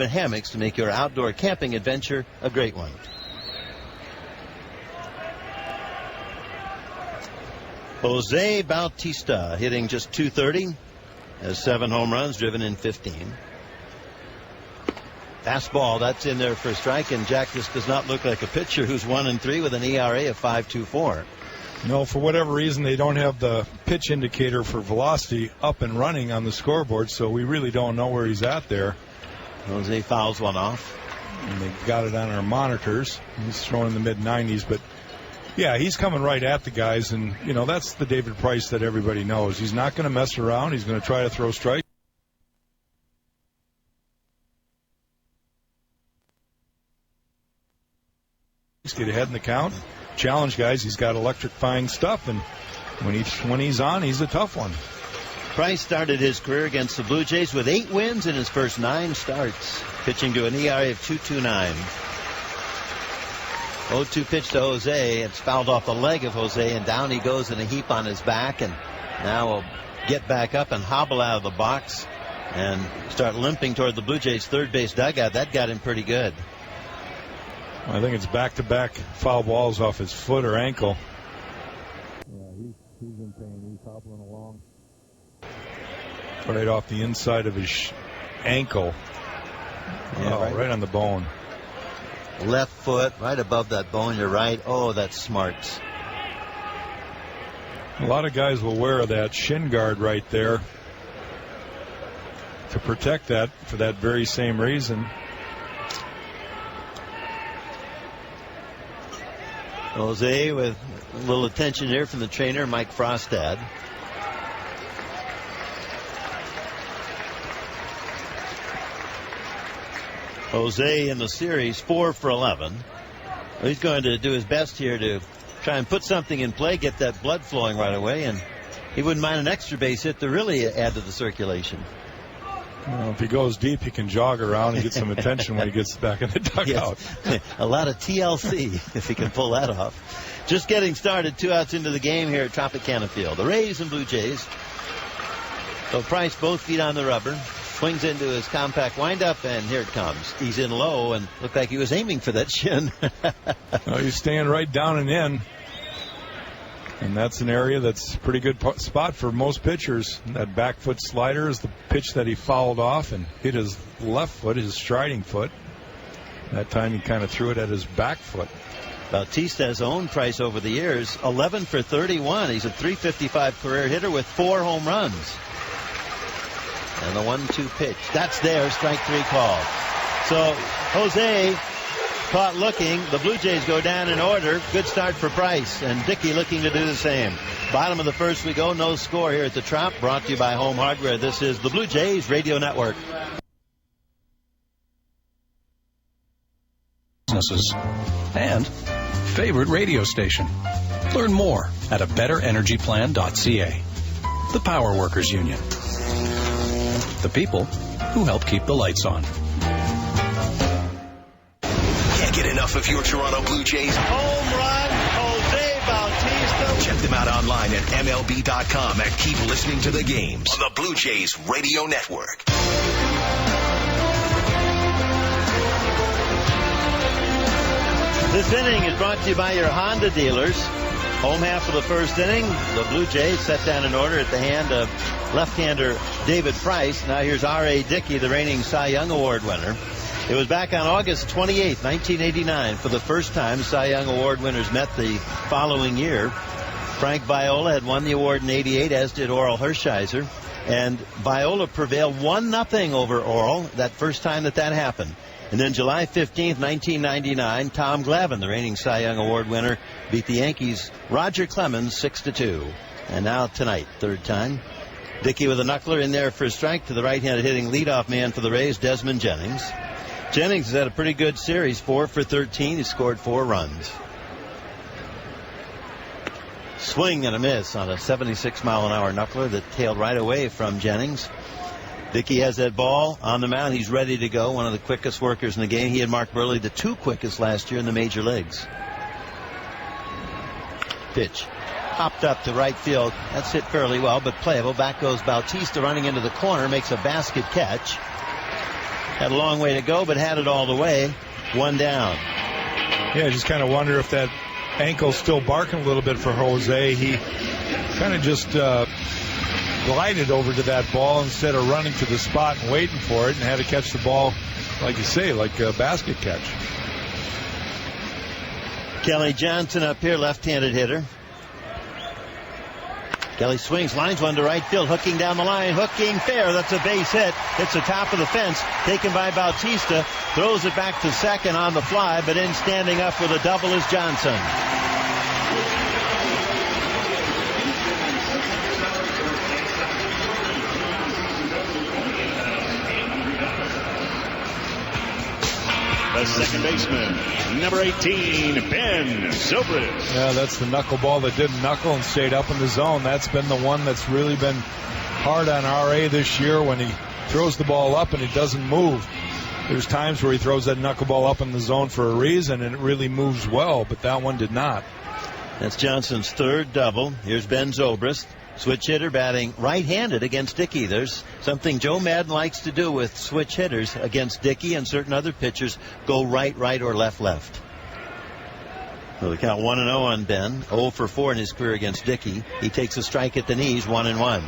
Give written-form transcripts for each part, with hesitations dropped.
of hammocks to make your outdoor camping adventure a great one. Jose Bautista hitting just .230, has 7 home runs, driven in 15. Fastball, that's in there for a strike, and Jack, this does not look like a pitcher who's 1-3 with an ERA of 5.24. No, for whatever reason, they don't have the pitch indicator for velocity up and running on the scoreboard, so we really don't know where he's at there. Jose fouls one off. And they got it on our monitors. He's throwing in the mid-90s, but yeah, he's coming right at the guys, and, you know, that's the David Price that everybody knows. He's not going to mess around. He's going to try to throw strikes. Get ahead in the count. Challenge guys. He's got electrifying stuff, and when he's on, he's a tough one. Price started his career against the Blue Jays with 8 wins in his first 9 starts, pitching to an ERA of 2.29. 0-2 pitch to Jose. It's fouled off the leg of Jose, and down he goes in a heap on his back, and now will get back up and hobble out of the box and start limping toward the Blue Jays' third base dugout. That got him pretty good. I think it's back-to-back foul balls off his foot or ankle. Yeah, he's in pain. He's hobbling along. Right off the inside of his ankle. Yeah, right on the bone. Left foot, right above that bone. You're right. Oh, that's smart. A lot of guys will wear that shin guard right there to protect that for that very same reason. Jose with a little attention here from the trainer, Mike Frostad. Jose in the series 4 for 11. He's going to do his best here to try and put something in play, get that blood flowing right away, and he wouldn't mind an extra base hit to really add to the circulation. Well, if he goes deep, he can jog around and get some attention when he gets back in the dugout. Yes. A lot of TLC if he can pull that off. Just getting started, 2 outs into the game here at Tropicana Field. The Rays and Blue Jays. So Price, both feet on the rubber, swings into his compact windup, and here it comes. He's in low and looked like he was aiming for that shin. Well, he's staying right down and in. And that's an area that's a pretty good spot for most pitchers. That back foot slider is the pitch that he fouled off and hit his left foot, his striding foot. That time he kind of threw it at his back foot. Bautista's owned Price over the years, 11 for 31. He's a .355 career hitter with 4 home runs. And the 1-2 pitch. That's there, strike 3 call. So Jose caught looking. The Blue Jays go down in order. Good start for Price, and Dickey looking to do the same. Bottom of the first we go. No score here at the Trop. Brought to you by Home Hardware. This is the Blue Jays Radio Network. Businesses and favorite radio station. Learn more at abetterenergyplan.ca. The Power Workers Union. The people who help keep the lights on. Can't get enough of your Toronto Blue Jays. Home run, Jose Bautista. Check them out online at MLB.com and keep listening to the games on the Blue Jays Radio Network. This inning is brought to you by your Honda dealers. Home half of the first inning, the Blue Jays set down in order at the hand of left-hander David Price. Now here's R.A. Dickey, the reigning Cy Young Award winner. It was back on August 28, 1989. For the first time, Cy Young Award winners met the following year. Frank Viola had won the award in 88, as did Orel Hershiser. And Viola prevailed 1-0 over Orel that first time that happened. And then July 15th, 1999, Tom Glavine, the reigning Cy Young Award winner, beat the Yankees' Roger Clemens 6-2. And now tonight, third time. Dickey with a knuckler in there for a strike to the right-handed hitting leadoff man for the Rays, Desmond Jennings. Jennings has had a pretty good series, 4 for 13. He scored 4 runs. Swing and a miss on a 76-mile-an-hour knuckler that tailed right away from Jennings. Dickey has that ball on the mound. He's ready to go. One of the quickest workers in the game. He and Mark Burley, the 2 quickest last year in the major leagues. Pitch. Hopped up to right field. That's hit fairly well, but playable. Back goes Bautista running into the corner. Makes a basket catch. Had a long way to go, but had it all the way. One down. Yeah, I just kind of wonder if that ankle's still barking a little bit for Jose. He kind of just glided over to that ball instead of running to the spot and waiting for it, and had to catch the ball, like you say, like a basket catch. Kelly Johnson up here, left-handed hitter. Kelly swings, lines one to right field, hooking down the line, hooking fair. That's a base hit. Hits the top of the fence, taken by Bautista. Throws it back to second on the fly, but in standing up with a double is Johnson. The second baseman, number 18, Ben Zobrist. Yeah, that's the knuckleball that didn't knuckle and stayed up in the zone. That's been the one that's really been hard on RA this year when he throws the ball up and it doesn't move. There's times where he throws that knuckleball up in the zone for a reason and it really moves well, but that one did not. That's Johnson's third double. Here's Ben Zobrist. Switch hitter batting right-handed against Dickey. There's something Joe Madden likes to do with switch hitters against Dickey and certain other pitchers. Go right, or left. Well, the count 1-0 on Ben. 0 for 4 in his career against Dickey. He takes a strike at the knees, 1-1.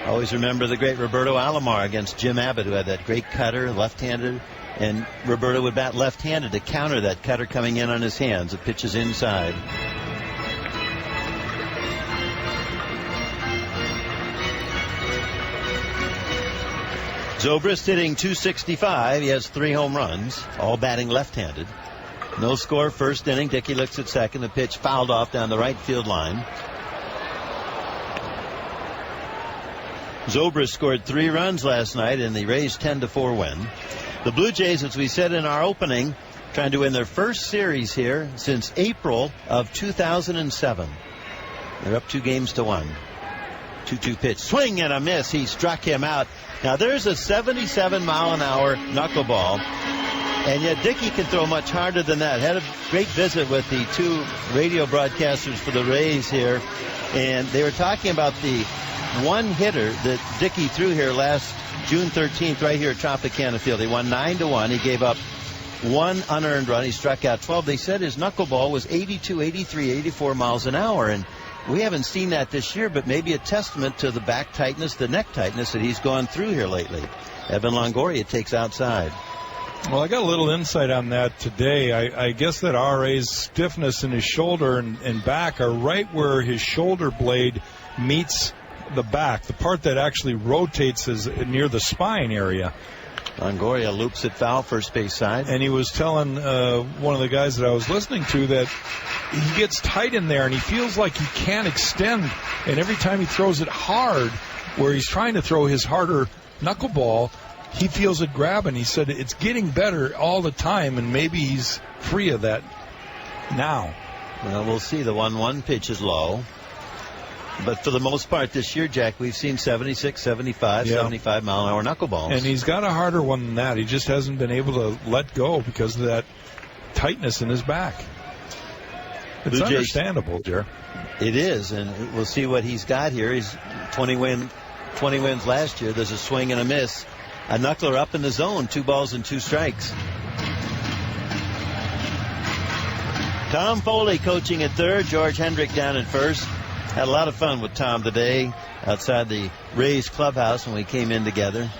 Always remember the great Roberto Alomar against Jim Abbott, who had that great cutter, left-handed. And Roberto would bat left-handed to counter that cutter coming in on his hands. It pitches inside. Zobrist hitting .265. He has 3 home runs, all batting left-handed. No score first inning. Dickey looks at second. The pitch fouled off down the right field line. Zobrist scored 3 runs last night in the Rays' 10-4 win. The Blue Jays, as we said in our opening, trying to win their first series here since April of 2007. They're up 2-1. 2-2 pitch. Swing and a miss. He struck him out. Now there's a 77-mile-an-hour knuckleball. And yet Dickey can throw much harder than that. Had a great visit with the 2 radio broadcasters for the Rays here. And they were talking about the one hitter that Dickey threw here last June 13th right here at Tropicana Field. He won 9-1. He gave up 1 unearned run. He struck out 12. They said his knuckleball was 82, 83, 84 miles an hour. And we haven't seen that this year, but maybe a testament to the back tightness, the neck tightness that he's gone through here lately. Evan Longoria takes outside. Well, I got a little insight on that today. I guess that RA's stiffness in his shoulder and back are right where his shoulder blade meets the back, the part that actually rotates is near the spine area. Longoria loops it foul, first base side. And he was telling one of the guys that I was listening to that he gets tight in there and he feels like he can't extend. And every time he throws it hard, where he's trying to throw his harder knuckleball, he feels it grabbing. He said it's getting better all the time, and maybe he's free of that now. Well, we'll see. The 1-1 pitch is low. But for the most part this year, Jack, we've seen 76, 75, 75-mile-an-hour knuckleballs. And he's got a harder one than that. He just hasn't been able to let go because of that tightness in his back. It's understandable, Jer. It is, and we'll see what he's got here. He's 20 wins last year. There's a swing and a miss. A knuckler up in the zone, 2 balls and 2 strikes. Tom Foley coaching at third, George Hendrick down at first. Had a lot of fun with Tom today outside the Rays clubhouse when we came in together.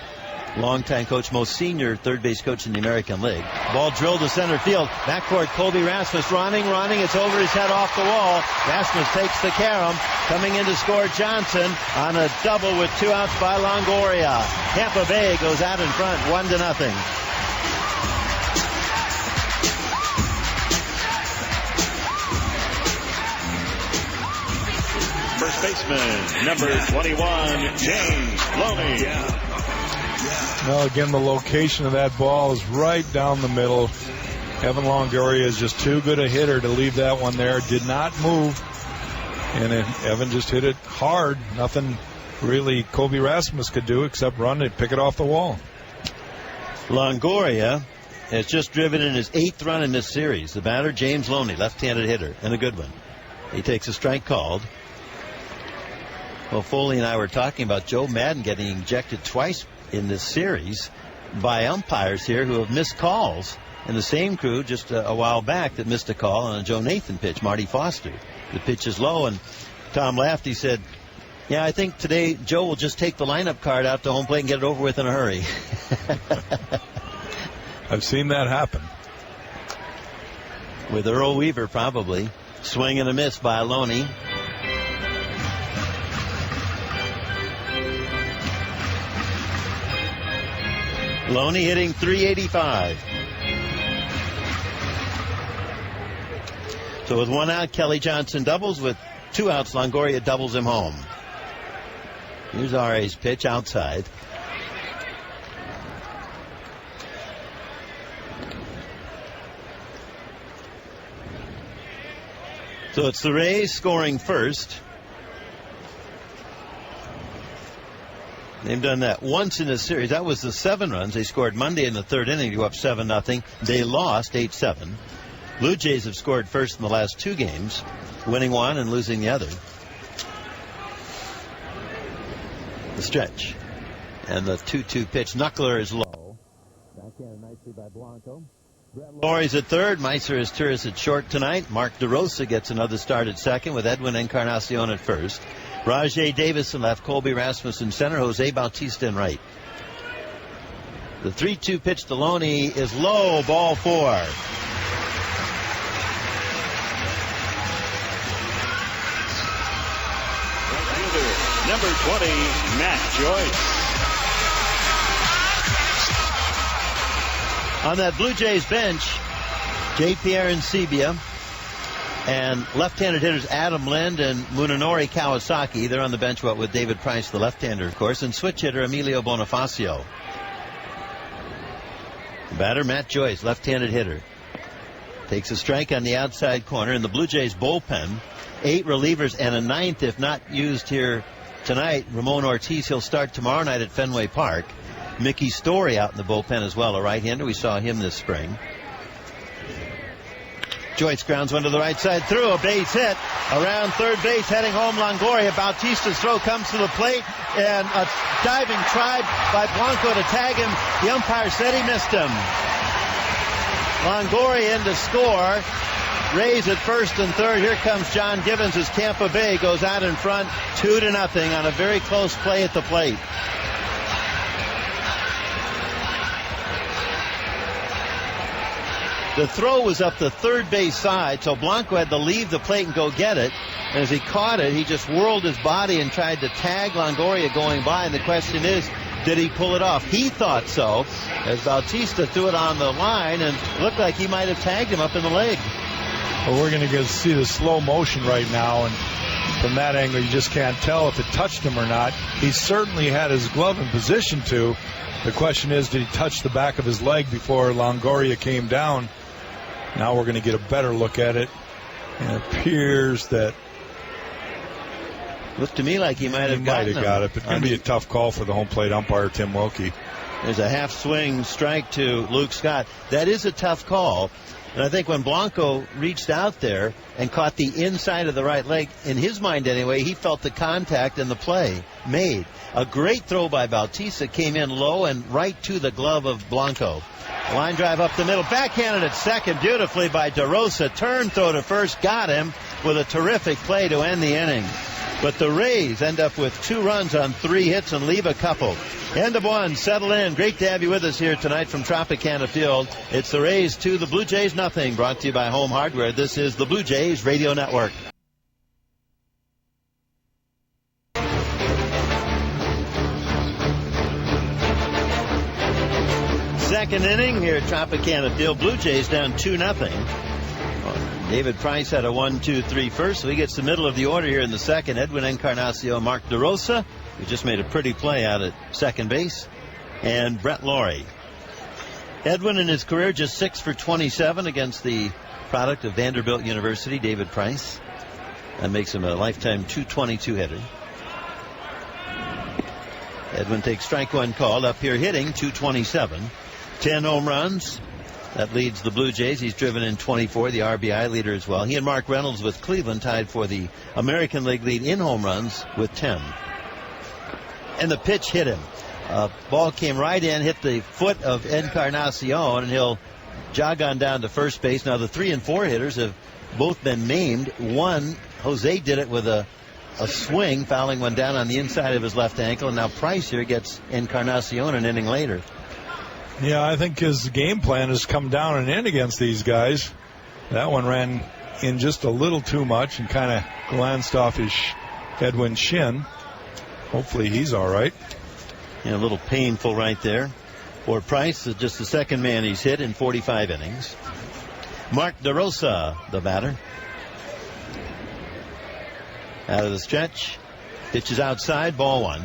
Longtime coach, most senior third base coach in the American League. Ball drilled to center field. Backcourt, Colby Rasmus running. It's over his head off the wall. Rasmus takes the carom. Coming in to score Johnson on a double with 2 outs by Longoria. Tampa Bay goes out in front 1-0. First baseman, number 21, James Loney. Well, again, the location of that ball is right down the middle. Evan Longoria is just too good a hitter to leave that one there. Did not move. And Evan just hit it hard. Nothing really Colby Rasmus could do except run it, pick it off the wall. Longoria has just driven in his 8th run in this series. The batter, James Loney, left-handed hitter, and a good one. He takes a strike called. Well, Foley and I were talking about Joe Madden getting ejected twice in this series by umpires here who have missed calls. And the same crew just a while back that missed a call on a Joe Nathan pitch, Marty Foster. The pitch is low, and Tom laughed. He said, yeah, I think today Joe will just take the lineup card out to home plate and get it over with in a hurry. I've seen that happen. With Earl Weaver, probably. Swing and a miss by Loney. Loney hitting .385. So with one out, Kelly Johnson doubles. With 2 outs, Longoria doubles him home. Here's R.A.'s pitch outside. So it's the Rays scoring first. They've done that once in a series. That was the 7 runs they scored Monday in the 3rd inning to go up 7-0. They lost 8-7. Blue Jays have scored first in the last 2 games, winning one and losing the other. The stretch. And the 2-2 pitch. Knuckler is low. Backhanded nicely by Blanco. Brett Lawry's at third. Meiser is Turris at short tonight. Mark DeRosa gets another start at second with Edwin Encarnacion at first. Rajay Davis in left, Colby Rasmussen center, Jose Bautista in right. The 3-2 pitch to Loney is low, ball 4. Number 20, Matt Joyce. On that Blue Jays bench, J.P. Arancibia and left-handed hitters Adam Lind and Munenori Kawasaki. They're on the bench with David Price, the left-hander, of course, and switch hitter Emilio Bonifacio. The batter, Matt Joyce, left-handed hitter. Takes a strike on the outside corner. In the Blue Jays bullpen, 8 relievers and a 9th if not used here tonight. Ramon Ortiz, he'll start tomorrow night at Fenway Park. Mickey Story out in the bullpen as well, a right-hander. We saw him this spring. Joyce grounds one to the right side, through a base hit around third base, heading home. Longoria. Bautista's throw comes to the plate, and a diving try by Blanco to tag him. The umpire said he missed him. Longoria in to score. Rays at first and third. Here comes John Gibbons as Tampa Bay goes out in front 2-0 on a very close play at the plate. The throw was up the third base side, so Blanco had to leave the plate and go get it. And as he caught it, he just whirled his body and tried to tag Longoria going by. And the question is, did he pull it off? He thought so, as Bautista threw it on the line and looked like he might have tagged him up in the leg. Well, we're going to see the slow motion right now, and from that angle, you just can't tell if it touched him or not. He certainly had his glove in position to. The question is, did he touch the back of his leg before Longoria came down? Now we're going to get a better look at it. And it appears that looked to me like he might have got it, but it's going to be a tough call for the home plate umpire, Tim Wilkie. There's a half swing strike to Luke Scott. That is a tough call. And I think when Blanco reached out there and caught the inside of the right leg, in his mind anyway, he felt the contact and the play made. A great throw by Bautista came in low and right to the glove of Blanco. Line drive up the middle, backhanded at second beautifully by DeRosa. Turn throw to first, got him with a terrific play to end the inning. But the Rays end up with 2 runs on 3 hits and leave a couple. End of 1, settle in. Great to have you with us here tonight from Tropicana Field. It's the Rays 2, the Blue Jays nothing. Brought to you by Home Hardware. This is the Blue Jays Radio Network. Second inning here at Tropicana Field. Blue Jays down 2-0. David Price had a 1-2-3 first, so he gets the middle of the order here in the second. Edwin Encarnacion, Mark DeRosa, who just made a pretty play out at second base, and Brett Lawrie. Edwin in his career just 6 for 27 against the product of Vanderbilt University, David Price. That makes him a lifetime .222 hitter. Edwin takes strike one called, up here hitting .227. 10 home runs, That leads the Blue Jays. He's driven in 24, the RBI leader as well. He and Mark Reynolds with Cleveland tied for the American League lead in home runs with 10. And the pitch hit him. Ball came right in, hit the foot of Encarnacion, and he'll jog on down to first base. Now the 3 and 4 hitters have both been maimed. One, Jose did it with a swing, fouling one down on the inside of his left ankle, and now Price here gets Encarnacion an inning later. Yeah, I think his game plan has come down and in against these guys. That one ran in just a little too much and kind of glanced off his Edwin's shin. Hopefully he's all right. Yeah, a little painful right there. For Price, just the second man he's hit in 45 innings. Mark DeRosa, the batter. Out of the stretch. Pitches outside, ball 1.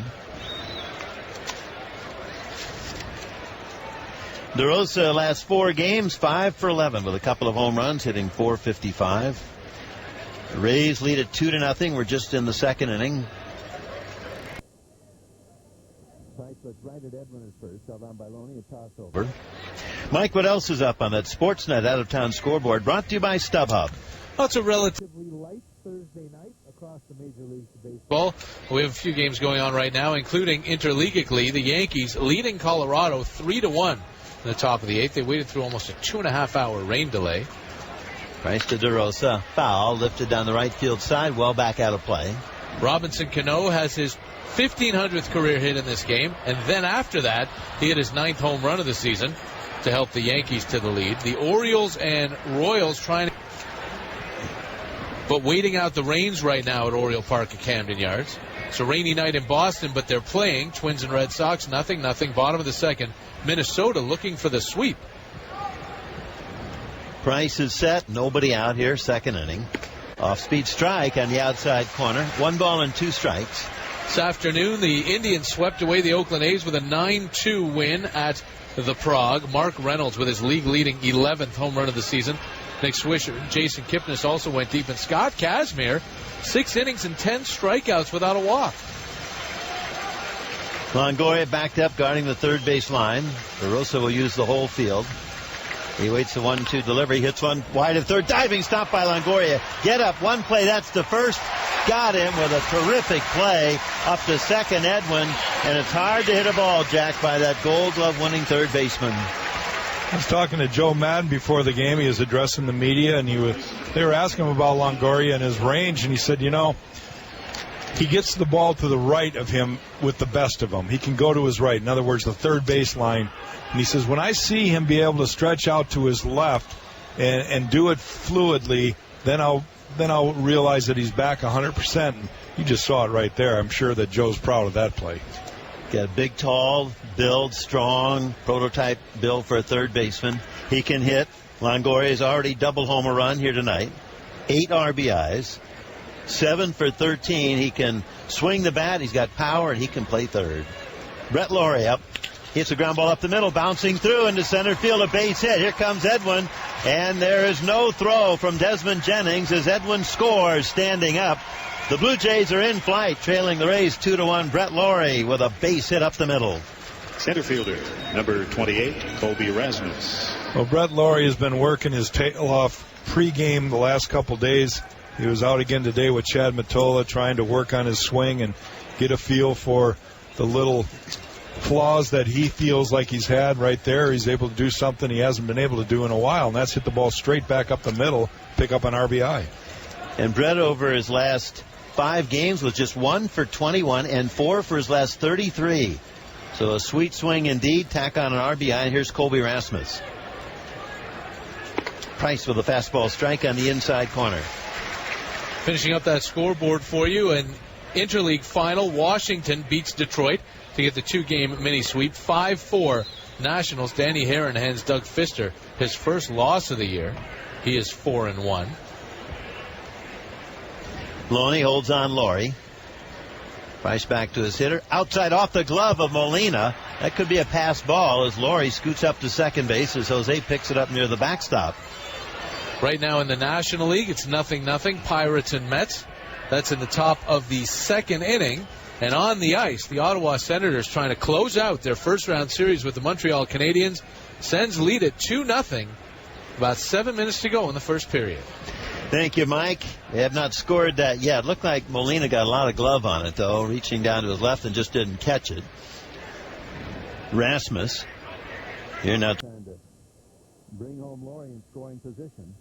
DeRosa last 4 games, 5 for 11 with a couple of home runs, hitting .455. The Rays lead at 2-0. We're just in the second inning. Price looks right at Edwin at first. Held on by Loney, a toss over. Mike, what else is up on that Sportsnet out-of-town scoreboard? Brought to you by StubHub. Well, it's a relatively light Thursday night across the Major Leagues of Baseball. We have a few games going on right now, including interleaguically. The Yankees leading Colorado 3-1 in the top of the 8th. They waited through almost a 2.5-hour rain delay. Price to DeRosa. Foul, lifted down the right field side, well back out of play. Robinson Cano has his 1,500th career hit in this game, and then after that, he hit his 9th home run of the season to help the Yankees to the lead. The Orioles and Royals trying to... but waiting out the rains right now at Oriole Park at Camden Yards. It's a rainy night in Boston, but they're playing. Twins and Red Sox, 0-0. Bottom of the second. Minnesota looking for the sweep. Price is set. Nobody out here. Second inning. Off-speed strike on the outside corner. 1 ball and 2 strikes. This afternoon, the Indians swept away the Oakland A's with a 9-2 win at the Prague. Mark Reynolds with his league-leading 11th home run of the season. Nick Swisher and Jason Kipnis also went deep. And Scott Kazmir, 6 innings and 10 strikeouts without a walk. Longoria backed up, guarding the third base line. DeRosa will use the whole field. He waits the 1-2 delivery, hits one wide of third. Diving stop by Longoria. Get up, one play, that's the first. Got him with a terrific play up to second, Edwin. And it's hard to hit a ball, Jack, by that Gold Glove winning third baseman. I was talking to Joe Madden before the game. He was addressing the media, and they were asking him about Longoria and his range, and he said, he gets the ball to the right of him with the best of them. He can go to his right. In other words, the third base line. And he says, when I see him be able to stretch out to his left and do it fluidly, then I'll realize that he's back 100%. And you just saw it right there. I'm sure that Joe's proud of that play. Got a big, tall build, strong prototype build for a third baseman. He can hit. Longoria's already double homer run here tonight. 8 RBIs. 7 for 13. He can swing the bat. He's got power, and he can play third. Brett Laurie up. Hits a ground ball up the middle, bouncing through into center field, a base hit. Here comes Edwin, and there is no throw from Desmond Jennings as Edwin scores standing up. The Blue Jays are in flight, trailing the Rays 2-1. Brett Laurie with a base hit up the middle. Center fielder, number 28, Colby Rasmus. Well, Brett Laurie has been working his tail off pregame the last couple days. He was out again today with Chad Mottola trying to work on his swing and get a feel for the little flaws that he feels like he's had right there. He's able to do something he hasn't been able to do in a while, and that's hit the ball straight back up the middle, pick up an RBI. And Brett, over his last 5 games, was just 1 for 21 and 4 for his last 33. So a sweet swing indeed. Tack on an RBI, and here's Colby Rasmus. Price with a fastball strike on the inside corner. Finishing up that scoreboard for you, an interleague final. Washington beats Detroit to get the 2-game mini sweep. 5-4 Nationals. Danny Herron hands Doug Fister his first loss of the year. He is 4-1. Loney holds on Laurie. Price back to his hitter. Outside off the glove of Molina. That could be a pass ball as Laurie scoots up to second base as Jose picks it up near the backstop. Right now in the National League, it's 0-0. Pirates and Mets. That's in the top of the second inning. And on the ice, the Ottawa Senators trying to close out their first-round series with the Montreal Canadiens. Sens lead at 2-0. About 7 minutes to go in the first period. Thank you, Mike. They have not scored that yet. Looked like Molina got a lot of glove on it, though, reaching down to his left and just didn't catch it. Rasmus here now trying to bring home Laurie in scoring position.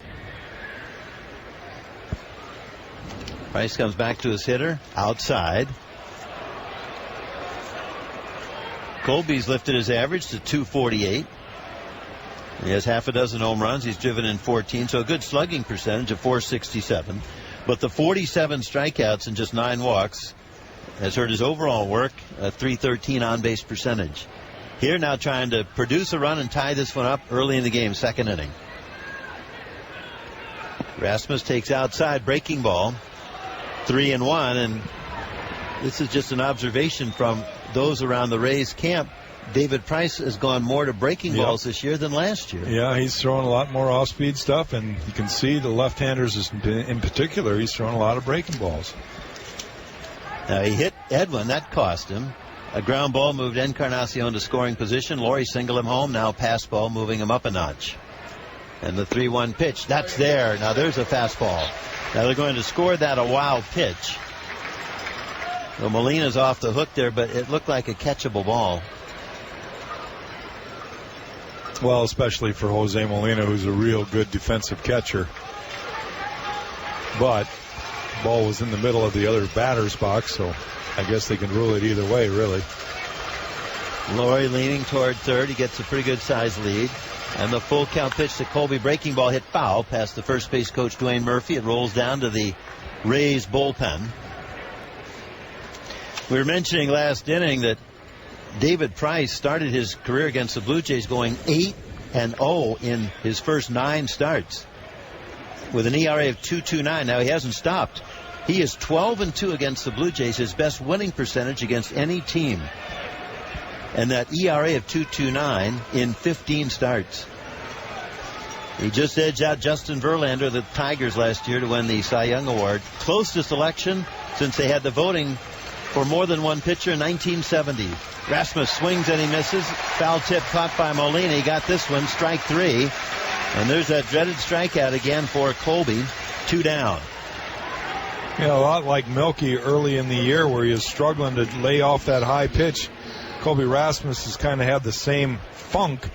Price comes back to his hitter outside. Colby's lifted his average to 248. He has half a dozen home runs. He's driven in 14, so a good slugging percentage of 467. But the 47 strikeouts and just 9 walks has hurt his overall work, a 313 on-base percentage. Here now trying to produce a run and tie this one up early in the game, second inning. Rasmus takes outside, breaking ball, 3-1, and this is just an observation from those around the Rays camp. David Price has gone more to breaking balls this year than last year. Yeah, he's throwing a lot more off-speed stuff, and you can see the left-handers in particular, he's throwing a lot of breaking balls. Now he hit Edwin. That cost him. A ground ball moved Encarnacion to scoring position. Laurie singled him home. Now pass ball moving him up a notch. And the 3-1 pitch. That's there. Now there's a fastball. Now they're going to score that a wild pitch. Well, Molina's off the hook there, but it looked like a catchable ball. Well, especially for Jose Molina, who's a real good defensive catcher. But the ball was in the middle of the other batter's box, so I guess they can rule it either way, really. Laurie leaning toward third. He gets a pretty good size lead. And the full count pitch to Colby. Breaking ball hit foul past the first base coach, Dwayne Murphy. It rolls down to the Rays bullpen. We were mentioning last inning that David Price started his career against the Blue Jays going 8-0 in his first 9 starts with an ERA of 2.29. Now he hasn't stopped. He is 12-2 against the Blue Jays, his best winning percentage against any team. And that ERA of 2.29 in 15 starts. He just edged out Justin Verlander of the Tigers last year to win the Cy Young Award. Closest election since they had the voting for more than one pitcher in 1970. Rasmus swings and he misses. Foul tip caught by Molina. He got this one, strike 3. And there's that dreaded strikeout again for Colby. 2 down. Yeah, a lot like Milky early in the year where he was struggling to lay off that high pitch. Colby Rasmus has kind of had the same funk,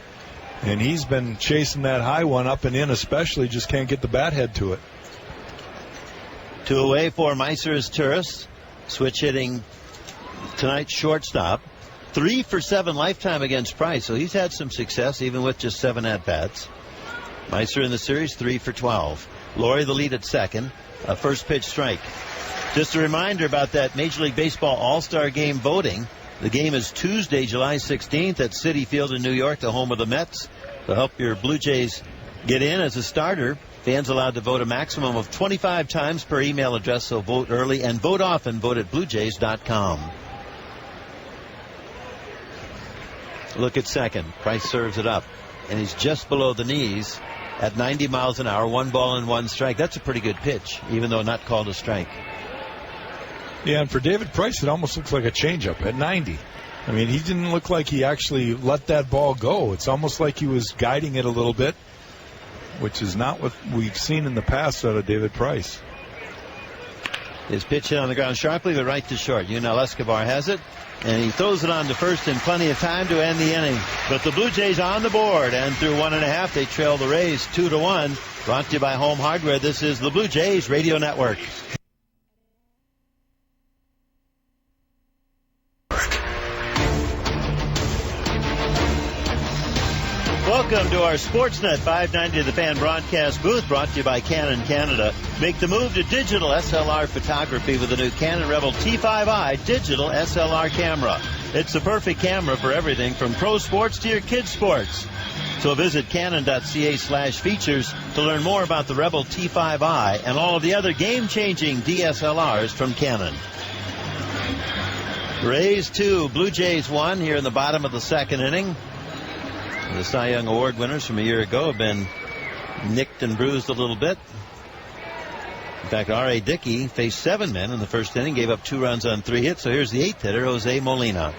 and he's been chasing that high one up and in especially, just can't get the bat head to it. 2 away for Meiser's Turris. Switch hitting tonight's shortstop. 3 for 7 lifetime against Price, so he's had some success even with just 7 at-bats. Meiser in the series, 3 for 12. Laurie the lead at second. A first pitch strike. Just a reminder about that Major League Baseball All-Star Game voting. The game is Tuesday, July 16th at Citi Field in New York, the home of the Mets. To help your Blue Jays get in as a starter, fans allowed to vote a maximum of 25 times per email address, so vote early and vote often. Vote at BlueJays.com. Look at second. Price serves it up, and he's just below the knees at 90 miles an hour. 1 ball and 1 strike. That's a pretty good pitch, even though not called a strike. Yeah, and for David Price, it almost looks like a changeup at 90. I mean, he didn't look like he actually let that ball go. It's almost like he was guiding it a little bit, which is not what we've seen in the past out of David Price. His pitch hit on the ground sharply, but right to short. Yunel Escobar has it, and he throws it on to first in plenty of time to end the inning. But the Blue Jays on the board, and through 1.5, they trail the Rays 2-1. Brought to you by Home Hardware. This is the Blue Jays Radio Network. Welcome to our Sportsnet 590 The Fan broadcast booth, brought to you by Canon Canada. Make the move to digital SLR photography with the new Canon Rebel T5i digital SLR camera. It's the perfect camera for everything from pro sports to your kids' sports. So visit canon.ca/features to learn more about the Rebel T5i and all of the other game-changing DSLRs from Canon. Rays 2, Blue Jays 1 here in the bottom of the second inning. The Cy Young Award winners from a year ago have been nicked and bruised a little bit. In fact, R.A. Dickey faced 7 men in the first inning, gave up 2 runs on 3 hits. So here's the 8th hitter, Jose Molina.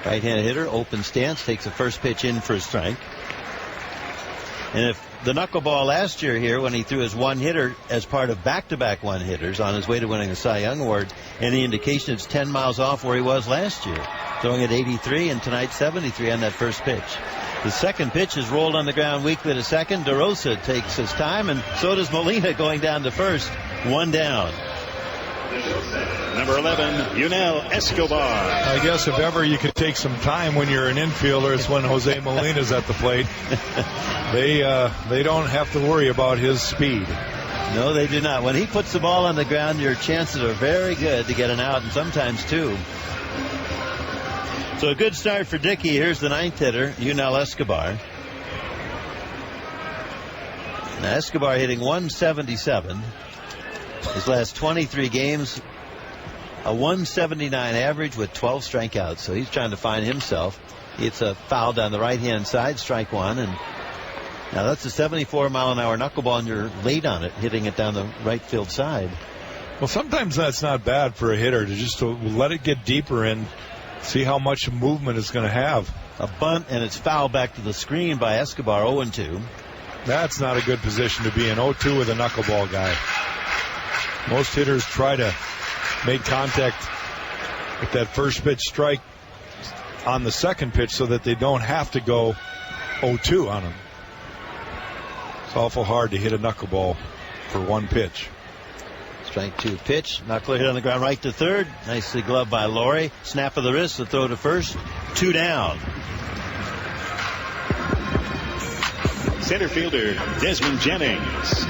Right-handed hitter, open stance, takes the first pitch in for a strike. And if the knuckleball last year here, when he threw his one-hitter as part of back-to-back one-hitters on his way to winning the Cy Young Award, any indication it's 10 miles off where he was last year, throwing at 83 and tonight 73 on that first pitch. The second pitch is rolled on the ground weakly to second. DeRosa takes his time, and so does Molina going down to first. 1 down. Number 11, Yunel Escobar. I guess if ever you could take some time when you're an infielder, it's when Jose Molina's at the plate. They don't have to worry about his speed. No, they do not. When he puts the ball on the ground, your chances are very good to get an out, and sometimes 2. So a good start for Dickey. Here's the 9th hitter, Yunel Escobar. Now Escobar hitting 177. His last 23 games, a 179 average with 12 strikeouts. So he's trying to find himself. It's a foul down the right-hand side, strike 1. And now that's a 74-mile-an-hour knuckleball, and you're late on it, hitting it down the right field side. Well, sometimes that's not bad for a hitter to let it get deeper in, see how much movement it's going to have. A bunt, and it's foul back to the screen by Escobar, 0-2. That's not a good position to be in, 0-2 with a knuckleball guy. Most hitters try to make contact with that first pitch strike on the second pitch so that they don't have to go 0-2 on them. It's awful hard to hit a knuckleball for one pitch. Strike 2 pitch. Knuckler hit on the ground right to third. Nicely gloved by Laurie. Snap of the wrist, the throw to first. 2 down. Center fielder, Desmond Jennings.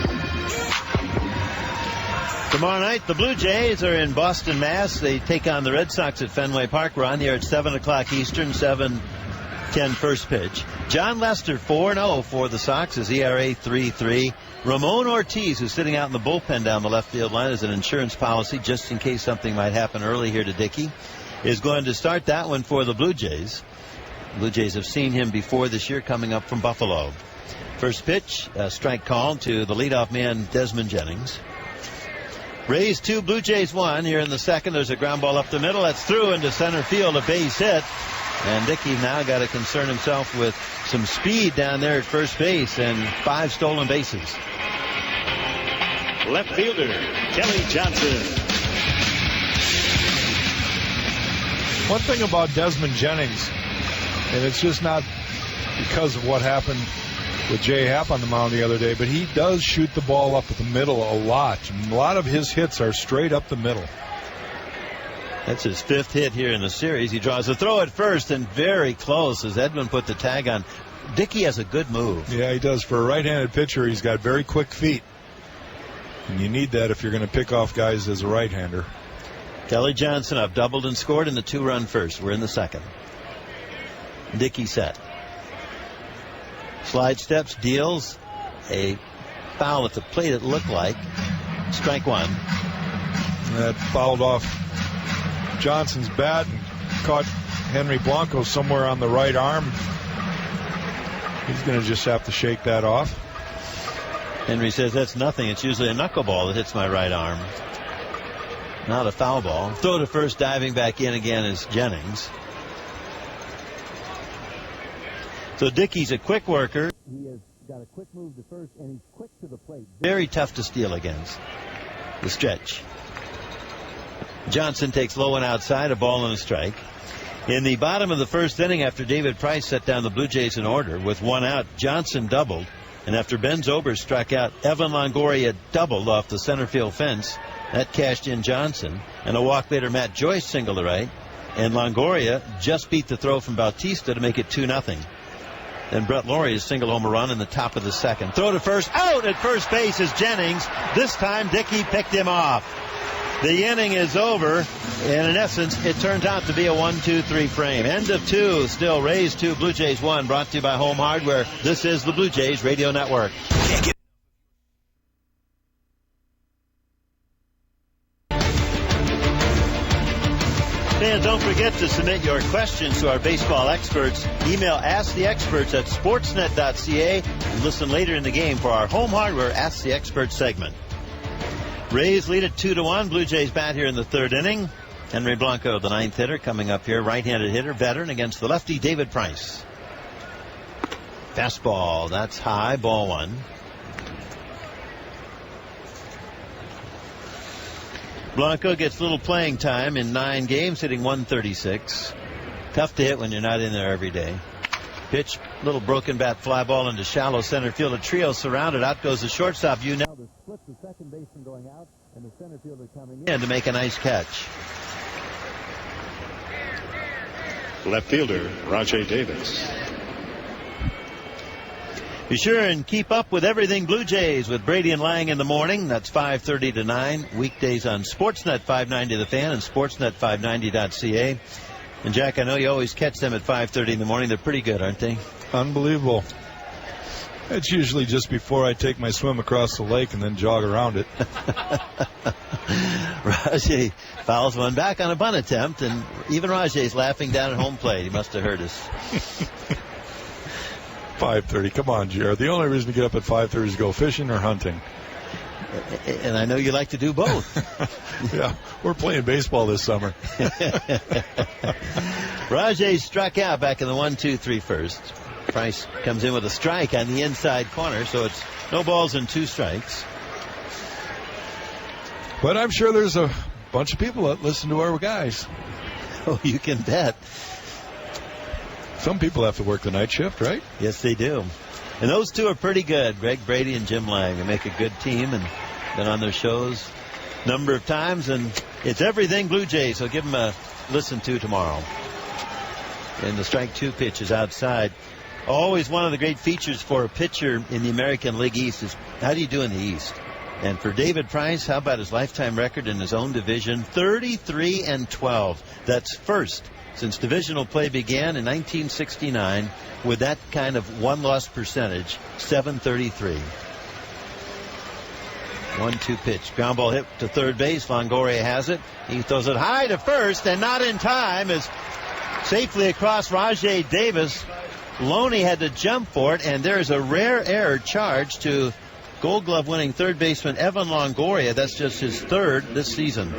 Tomorrow night, the Blue Jays are in Boston, Mass. They take on the Red Sox at Fenway Park. We're on here at 7 o'clock Eastern, 7:10 first pitch. John Lester, 4-0 for the Sox. His ERA 3.3. Ramon Ortiz, who's sitting out in the bullpen down the left field line as an insurance policy, just in case something might happen early here to Dickey, is going to start that one for the Blue Jays. Blue Jays have seen him before this year coming up from Buffalo. First pitch, strike called to the leadoff man, Desmond Jennings. Rays 2, Blue Jays 1. Here in the second, there's a ground ball up the middle. That's through into center field, a base hit. And Dickey now got to concern himself with some speed down there at first base and 5 stolen bases. Left fielder, Kelly Johnson. One thing about Desmond Jennings, and it's just not because of what happened with Jay Happ on the mound the other day, but he does shoot the ball up the middle a lot. A lot of his hits are straight up the middle. That's his 5th hit here in the series. He draws a throw at first and very close as Edmund put the tag on. Dickey has a good move. Yeah, he does. For a right-handed pitcher, he's got very quick feet. And you need that if you're going to pick off guys as a right-hander. Kelly Johnson up, doubled and scored in the 2-run first. We're in the second. Dickey set. Slide steps, deals a foul at the plate, it looked like. Strike 1. That fouled off Johnson's bat and caught Henry Blanco somewhere on the right arm. He's going to just have to shake that off. Henry says that's nothing. It's usually a knuckleball that hits my right arm. Not a foul ball. Throw to first, diving back in again is Jennings. So Dickey's a quick worker. He has got a quick move to first, and he's quick to the plate. Very tough to steal against. The stretch. Johnson takes low and outside, a ball and a strike. In the bottom of the first inning, after David Price set down the Blue Jays in order with 1 out, Johnson doubled. And after Ben Zober struck out, Evan Longoria doubled off the center field fence. That cashed in Johnson. And a walk later, Matt Joyce singled to right. And Longoria just beat the throw from Bautista to make it 2-0. Then Brett Laurie's single home run in the top of the second. Throw to first. Out at first base is Jennings. This time Dickey picked him off. The inning is over, and in essence, it turns out to be a 1-2-3 frame. End of 2, still Rays 2, Blue Jays 1, brought to you by Home Hardware. This is the Blue Jays Radio Network. Fans, don't forget to submit your questions to our baseball experts. Email AskTheExperts at sportsnet.ca and listen later in the game for our Home Hardware Ask the Expert segment. Rays lead at 2-1. Blue Jays bat here in the third inning. Henry Blanco, the ninth hitter, coming up here. Right-handed hitter, veteran, against the lefty David Price. Fastball, that's high, ball one. Blanco gets little playing time in 9 games, hitting 136. Tough to hit when you're not in there every day. Pitch, little broken bat fly ball into shallow center field. A trio surrounded. Out goes the shortstop. You now the split, the second baseman going out, and the center fielder coming in to make a nice catch. Left fielder, Rajay Davis. Be sure and keep up with everything Blue Jays with Brady and Lang in the morning. That's 5:30 to 9. Weekdays on Sportsnet 590 The Fan and Sportsnet590.ca. And Jack, I know you always catch them at 5:30 in the morning. They're pretty good, aren't they? Unbelievable. It's usually just before I take my swim across the lake and then jog around it. Rajay fouls one back on a bunt attempt, and even Rajay's laughing down at home plate. He must have heard us. 5:30. Come on, Jared. The only reason to get up at 5:30 is to go fishing or hunting. And I know you like to do both. Yeah, we're playing baseball this summer. Rajay struck out back in the 1-2-3 first. Price comes in with a strike on the inside corner, so it's no balls and 2 strikes. But I'm sure there's a bunch of people that listen to our guys. Oh, you can bet. Some people have to work the night shift, right? Yes, they do. And those two are pretty good, Greg Brady and Jim Lang. They make a good team and been on their shows a number of times. And it's everything Blue Jays, so give them a listen to tomorrow. And the strike 2 pitch is outside. Always one of the great features for a pitcher in the American League East is how do you do in the East? And for David Price, how about his lifetime record in his own division? 33-12. That's first since divisional play began in 1969 with that kind of one-loss percentage, .733. 1-2 pitch. Ground ball hit to third base. Longoria has it. He throws it high to first and not in time as safely across Rajay Davis. Loney had to jump for it, and there's a rare error charged to Gold Glove winning third baseman Evan Longoria. That's just his third this season.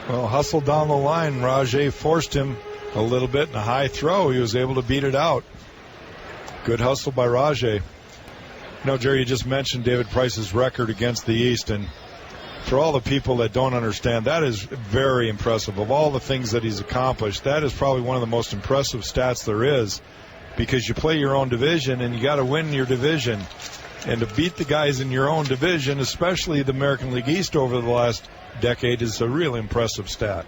Well, hustled down the line. Rajay forced him a little bit in a high throw. He was able to beat it out. Good hustle by Rajay. You know, Jerry, you just mentioned David Price's record against the East, and for all the people that don't understand, that is very impressive. Of all the things that he's accomplished, that is probably one of the most impressive stats there is, because you play your own division and you got to win your division. And to beat the guys in your own division, especially the American League East over the last decade, is a really impressive stat.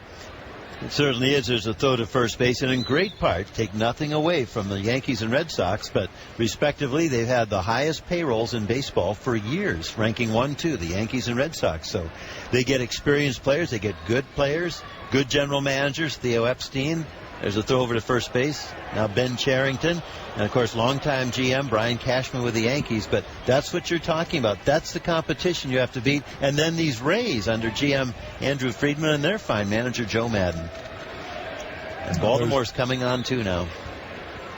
It certainly is. There's a throw to first base, and in great part, take nothing away from the Yankees and Red Sox, but respectively, they've had the highest payrolls in baseball for years, ranking 1-2, the Yankees and Red Sox. So they get experienced players, they get good players, good general managers. Theo Epstein. There's a throw over to first base. Now Ben Cherington. And, of course, longtime GM Brian Cashman with the Yankees. But that's what you're talking about. That's the competition you have to beat. And then these Rays under GM Andrew Friedman and their fine manager Joe Madden. And Baltimore's coming on, too, now.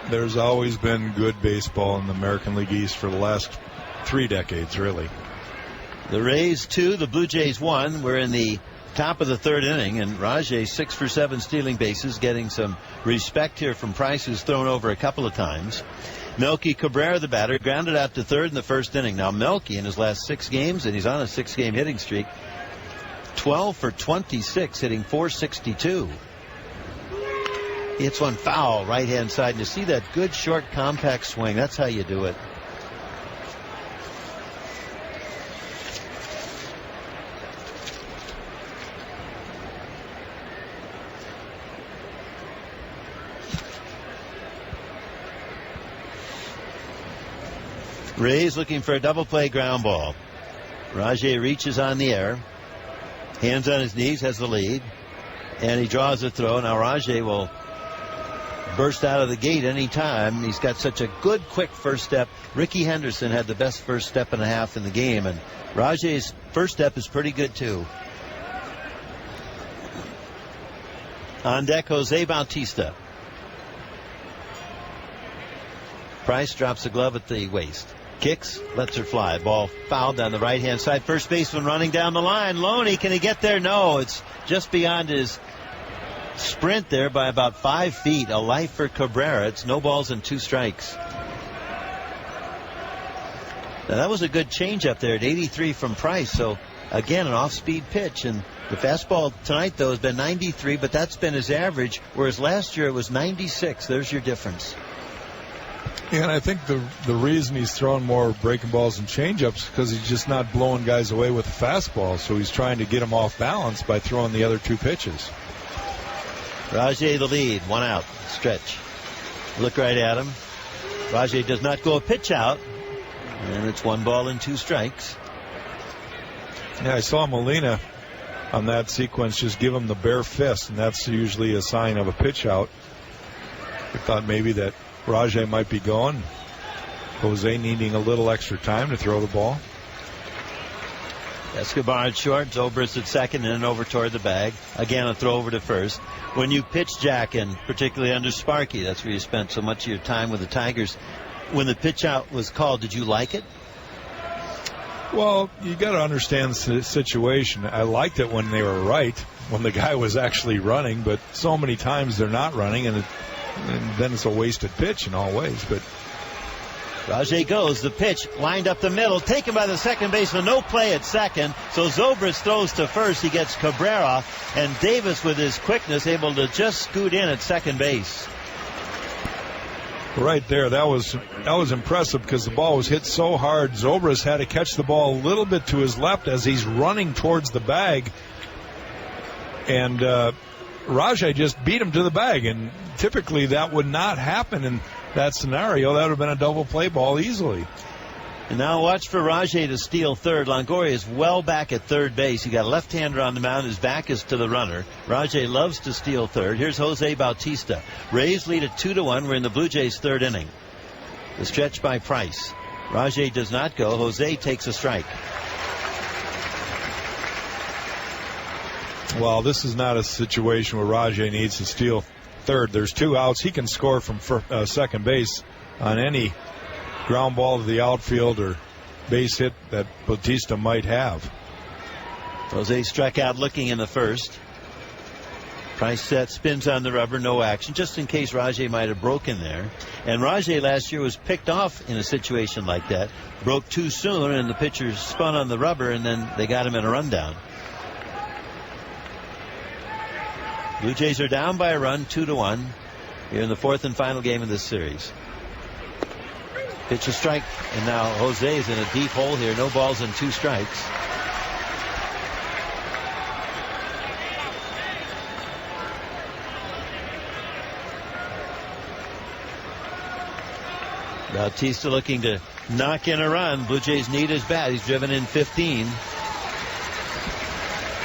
There's always been good baseball in the American League East for the last 3 decades, really. The Rays 2, the Blue Jays 1. We're in the top of the third inning, and Rajay 6 for 7 stealing bases, getting some respect here from Price, who's thrown over a couple of times. Melky Cabrera, the batter, grounded out to third in the first inning. Now Melky in his last 6 games, and he's on a 6-game hitting streak, 12 for 26, hitting .462. It's one foul right hand side, and you see that good short compact swing. That's how you do it. Rays looking for a double play ground ball. Rajay reaches on the air. Hands on his knees, has the lead. And he draws a throw. Now Rajay will burst out of the gate any time. He's got such a good, quick first step. Ricky Henderson had the best first step and a half in the game. And Rajay's first step is pretty good, too. On deck, Jose Bautista. Price drops the glove at the waist. Kicks, lets her fly. Ball fouled on the right-hand side. First baseman running down the line. Loney, can he get there? No, it's just beyond his sprint there by about 5 feet. A life for Cabrera. It's no balls and 2 strikes. Now, that was a good changeup there at 83 from Price. So, again, an off-speed pitch. And the fastball tonight, though, has been 93, but that's been his average, whereas last year it was 96. There's your difference. Yeah, and I think the reason he's throwing more breaking balls and changeups is because he's just not blowing guys away with the fastball. So he's trying to get them off balance by throwing the other 2 pitches. Rajay the lead, 1 out, stretch. Look right at him. Rajay does not go a pitch out, and it's 1 ball and 2 strikes. Yeah, I saw Molina on that sequence just give him the bare fist, and that's usually a sign of a pitch out. I thought maybe that Rajay might be going. Jose needing a little extra time to throw the ball. Escobar at short, Zobrist at second, and then over toward the bag. Again, a throw over to first. When you pitch Jack, and particularly under Sparky, that's where you spent so much of your time with the Tigers. When the pitch out was called, did you like it? Well, you got to understand the situation. I liked it when they were right, when the guy was actually running, but so many times they're not running, and then it's a wasted pitch in all ways. But Rajay goes. The pitch lined up the middle, taken by the second baseman. No play at second. So Zobrist throws to first. He gets Cabrera, and Davis, with his quickness, able to just scoot in at second base. Right there, that was impressive because the ball was hit so hard. Zobrist had to catch the ball a little bit to his left as he's running towards the bag, and Rajay just beat him to the bag, and typically that would not happen in that scenario. That would have been a double play ball easily. And now watch for Rajay to steal third. Longoria is well back at third base. He got a left-hander on the mound. His back is to the runner. Rajay loves to steal third. Here's Jose Bautista. Rays lead at 2-1. We're in the Blue Jays' 3rd inning. The stretch by Price. Rajay does not go. Jose takes a strike. Well, this is not a situation where Rajay needs to steal third. There's 2 outs. He can score from second base on any ground ball to the outfield or base hit that Bautista might have. Jose struck out looking in the first. Price set, spins on the rubber, no action, just in case Rajay might have broken there. And Rajay last year was picked off in a situation like that. Broke too soon, and the pitcher spun on the rubber, and then they got him in a rundown. Blue Jays are down by a run, 2-1, here in the 4th and final game of this series. Pitch a strike, and now Jose is in a deep hole here. No balls and 2 strikes. Bautista looking to knock in a run. Blue Jays need his bat. He's driven in 15.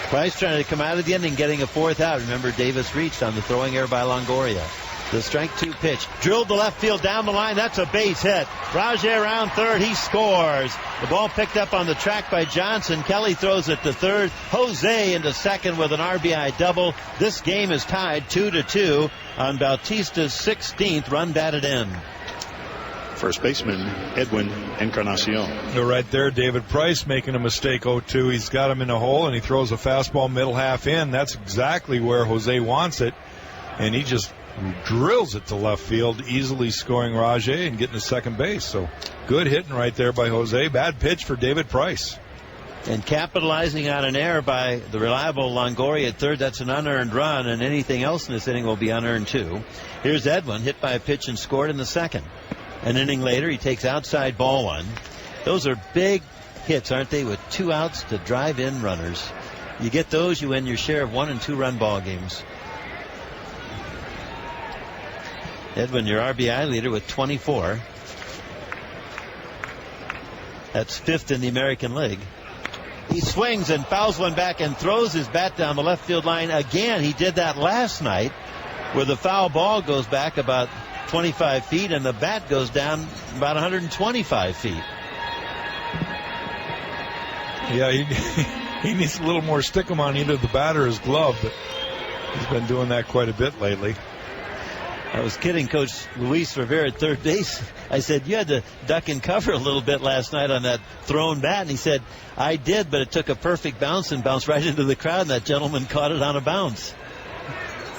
Price trying to come out of the inning, getting a 4th out. Remember, Davis reached on the throwing error by Longoria. The strike 2 pitch. Drilled to left field down the line. That's a base hit. Rajay around third. He scores. The ball picked up on the track by Johnson. Kelly throws it to third. Jose into second with an RBI double. This game is tied 2-2 on Bautista's 16th run batted in. First baseman Edwin Encarnacion. You're right there, David Price making a mistake 0-2. He's got him in a hole, and he throws a fastball middle half in. That's exactly where Jose wants it, and he just drills it to left field, easily scoring Rajay and getting to second base. So good hitting right there by Jose. Bad pitch for David Price. And capitalizing on an error by the reliable Longoria at third. That's an unearned run, and anything else in this inning will be unearned too. Here's Edwin, hit by a pitch and scored in the second. An inning later, he takes outside ball 1. Those are big hits, aren't they, with 2 outs to drive in runners. You get those, you win your share of 1- and 2-run ball games. Edwin, your RBI leader with 24. That's 5th in the American League. He swings and fouls one back and throws his bat down the left field line again. He did that last night, where the foul ball goes back about 25 feet and the bat goes down about 125 feet. Yeah, he needs a little more stick-em on either the bat or his glove, but he's been doing that quite a bit lately. I was kidding Coach Luis Rivera at third base. I said, you had to duck and cover a little bit last night on that thrown bat. And he said, I did, but it took a perfect bounce and bounced right into the crowd, and that gentleman caught it on a bounce.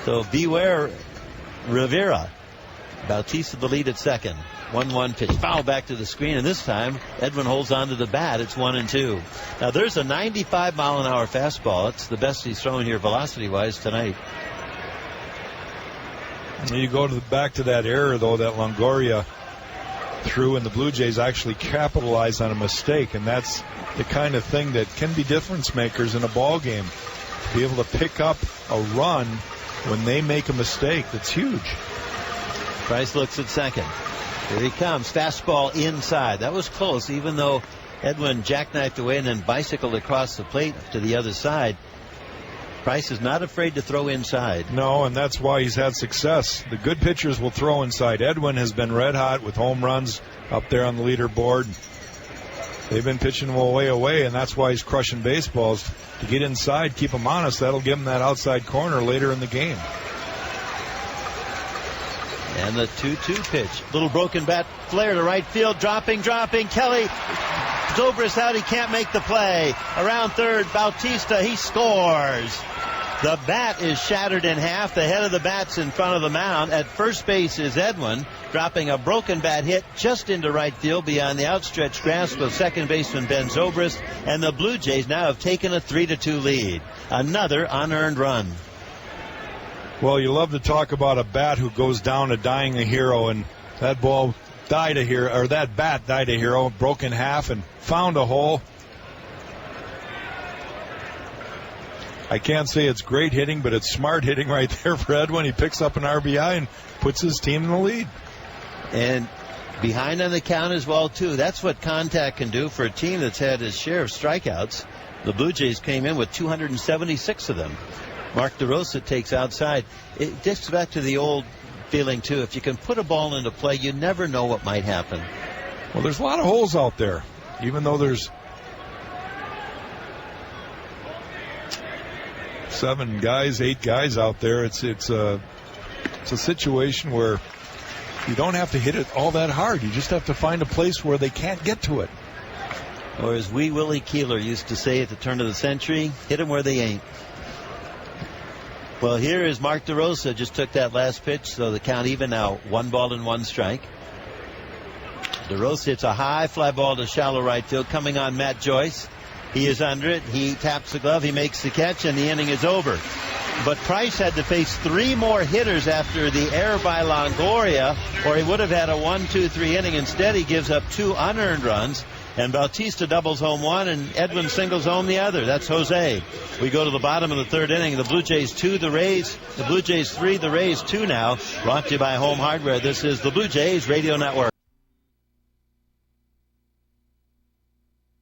So beware, Rivera. Bautista the lead at second. 1-1 pitch. Foul back to the screen, and this time Edwin holds on to the bat. It's 1-2. Now there's a 95-mile-an-hour fastball. It's the best he's thrown here velocity-wise tonight. You go back to that error, though, that Longoria threw, and the Blue Jays actually capitalized on a mistake, and that's the kind of thing that can be difference makers in a ball game. To be able to pick up a run when they make a mistake, that's huge. Price looks at second. Here he comes. Fastball inside. That was close, even though Edwin jackknifed away and then bicycled across the plate to the other side. Price is not afraid to throw inside. No, and that's why he's had success. The good pitchers will throw inside. Edwin has been red hot with home runs up there on the leaderboard. They've been pitching him away, and that's why he's crushing baseballs. To get inside, keep him honest, that'll give him that outside corner later in the game. And the 2-2 pitch. Little broken bat flare to right field. Dropping. Kelly. Zobrist out. He can't make the play. Around third, Bautista. He scores. The bat is shattered in half. The head of the bat's in front of the mound. At first base is Edwin, dropping a broken bat hit just into right field beyond the outstretched grasp of second baseman Ben Zobrist. And the Blue Jays now have taken a 3-2 lead. Another unearned run. Well, you love to talk about a bat who goes down a dying a hero, and that ball died a hero, or that bat died a hero, broke in half and found a hole. I can't say it's great hitting, but it's smart hitting right there for Edwin. He picks up an RBI and puts his team in the lead. And behind on the count as well, too. That's what contact can do for a team that's had its share of strikeouts. The Blue Jays came in with 276 of them. Mark DeRosa takes outside. It gets back to the old feeling, too. If you can put a ball into play, you never know what might happen. Well, there's a lot of holes out there. Even though there's 8 guys out there, it's a situation where you don't have to hit it all that hard. You just have to find a place where they can't get to it. Or as Wee Willie Keeler used to say at the turn of the century, hit them where they ain't. Well, here is Mark DeRosa. Just took that last pitch, so the count even now. 1-1 DeRosa hits a high fly ball to shallow right field. Coming on Matt Joyce. He is under it. He taps the glove. He makes the catch, and the inning is over. But Price had to face 3 more hitters after the error by Longoria, or he would have had a 1-2-3 inning. Instead, he gives up 2 unearned runs. And Bautista doubles home one, and Edwin singles home the other. That's Jose. We go to the bottom of the third inning. The Blue Jays 2, the Blue Jays 3, the Rays 2 now. Brought to you by Home Hardware. This is the Blue Jays Radio Network.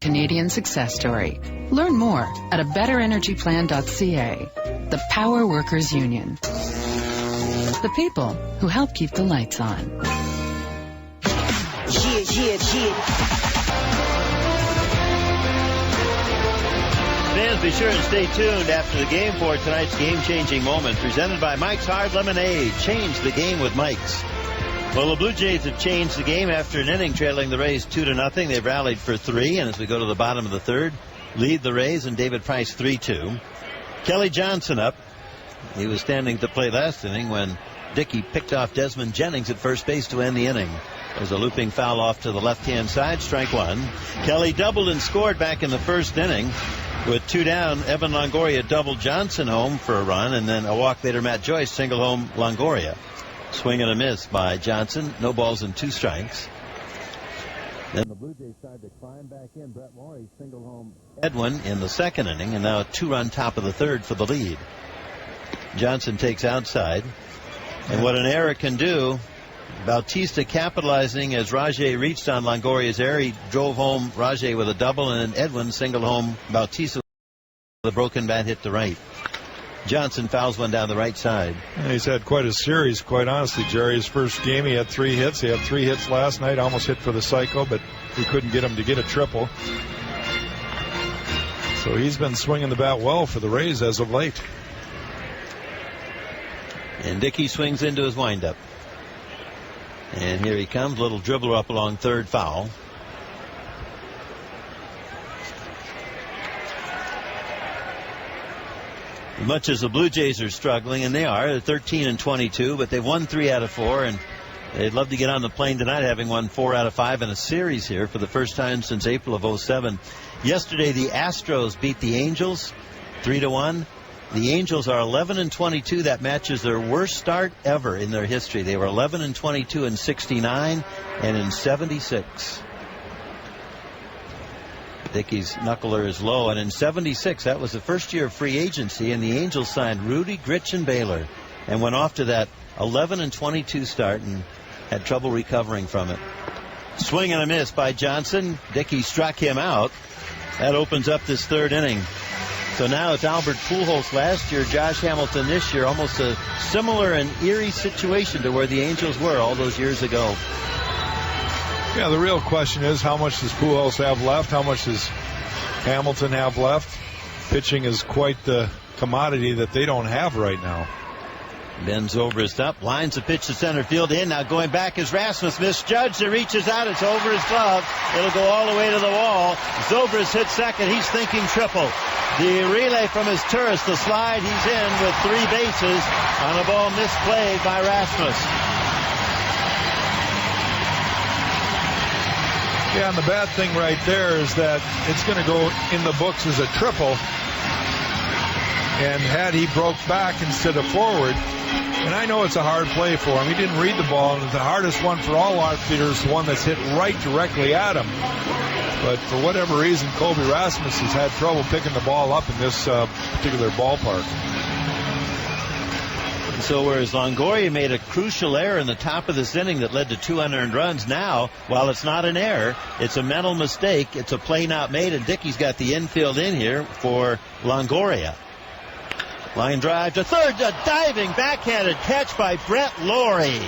Canadian success story. Learn more at abetterenergyplan.ca. The Power Workers Union. The people who help keep the lights on. Fans, be sure and stay tuned after the game for tonight's game-changing moment. Presented by Mike's Hard Lemonade. Change the game with Mike's. Well, the Blue Jays have changed the game after an inning trailing the Rays 2-0. They've rallied for 3, and as we go to the bottom of the third, lead the Rays and David Price 3-2. Kelly Johnson up. He was standing to play last inning when Dickey picked off Desmond Jennings at first base to end the inning. There's a looping foul off to the left-hand side, strike 1. Kelly doubled and scored back in the first inning. With 2 down, Evan Longoria doubled Johnson home for a run, and then a walk later, Matt Joyce single home Longoria. Swing and a miss by Johnson. No balls and 2 strikes. Then the Blue Jays tried to climb back in. Brett Morey single home Edwin in the second inning, and now a 2-run top of the third for the lead. Johnson takes outside. And what an error can do, Bautista capitalizing as Rajay reached on Longoria's error. He drove home Rajay with a double, and then Edwin singled home Bautista with a broken bat hit to right. Johnson fouls one down the right side. Yeah, he's had quite a series, quite honestly, Jerry. His first game, he had 3 hits. He had 3 hits last night, almost hit for the cycle, but we couldn't get him to get a triple. So he's been swinging the bat well for the Rays as of late. And Dickey swings into his windup. And here he comes, little dribbler up along third, foul. As much as the Blue Jays are struggling, and they are, they're 13 and 22, but they've won 3 out of 4, and they'd love to get on the plane tonight, having won 4 out of 5 in a series here for the first time since April of 07. Yesterday, the Astros beat the Angels 3-1. The Angels are 11 and 22. That matches their worst start ever in their history. They were 11 and 22 in 69 and in 76. Dickey's knuckler is low, and in 76, that was the first year of free agency, and the Angels signed Rudy Gritchen Baylor and went off to that 11 and 22 start and had trouble recovering from it. Swing and a miss by Johnson. Dickey struck him out. That opens up this third inning. So now it's Albert Pujols last year, Josh Hamilton this year. Almost a similar and eerie situation to where the Angels were all those years ago. Yeah, the real question is, how much does Pujols have left? How much does Hamilton have left? Pitching is quite the commodity that they don't have right now. Ben Zobrist up, lines the pitch to center field in. Now going back is Rasmus, misjudged. It reaches out. It's over his glove. It'll go all the way to the wall. Zobrist hits second. He's thinking triple. The relay from his tourist, the slide, he's in with 3 bases on a ball misplayed by Rasmus. Yeah, and the bad thing right there is that it's going to go in the books as a triple. And had he broke back instead of forward, and I know it's a hard play for him. He didn't read the ball, and the hardest one for all outfielders is the one that's hit right directly at him. But for whatever reason, Kobe Rasmus has had trouble picking the ball up in this particular ballpark. So whereas Longoria made a crucial error in the top of this inning that led to 2 unearned runs, now, while it's not an error, it's a mental mistake. It's a play not made, and Dickey's got the infield in here for Longoria. Line drive to third, a diving backhanded catch by Brett Lawrie.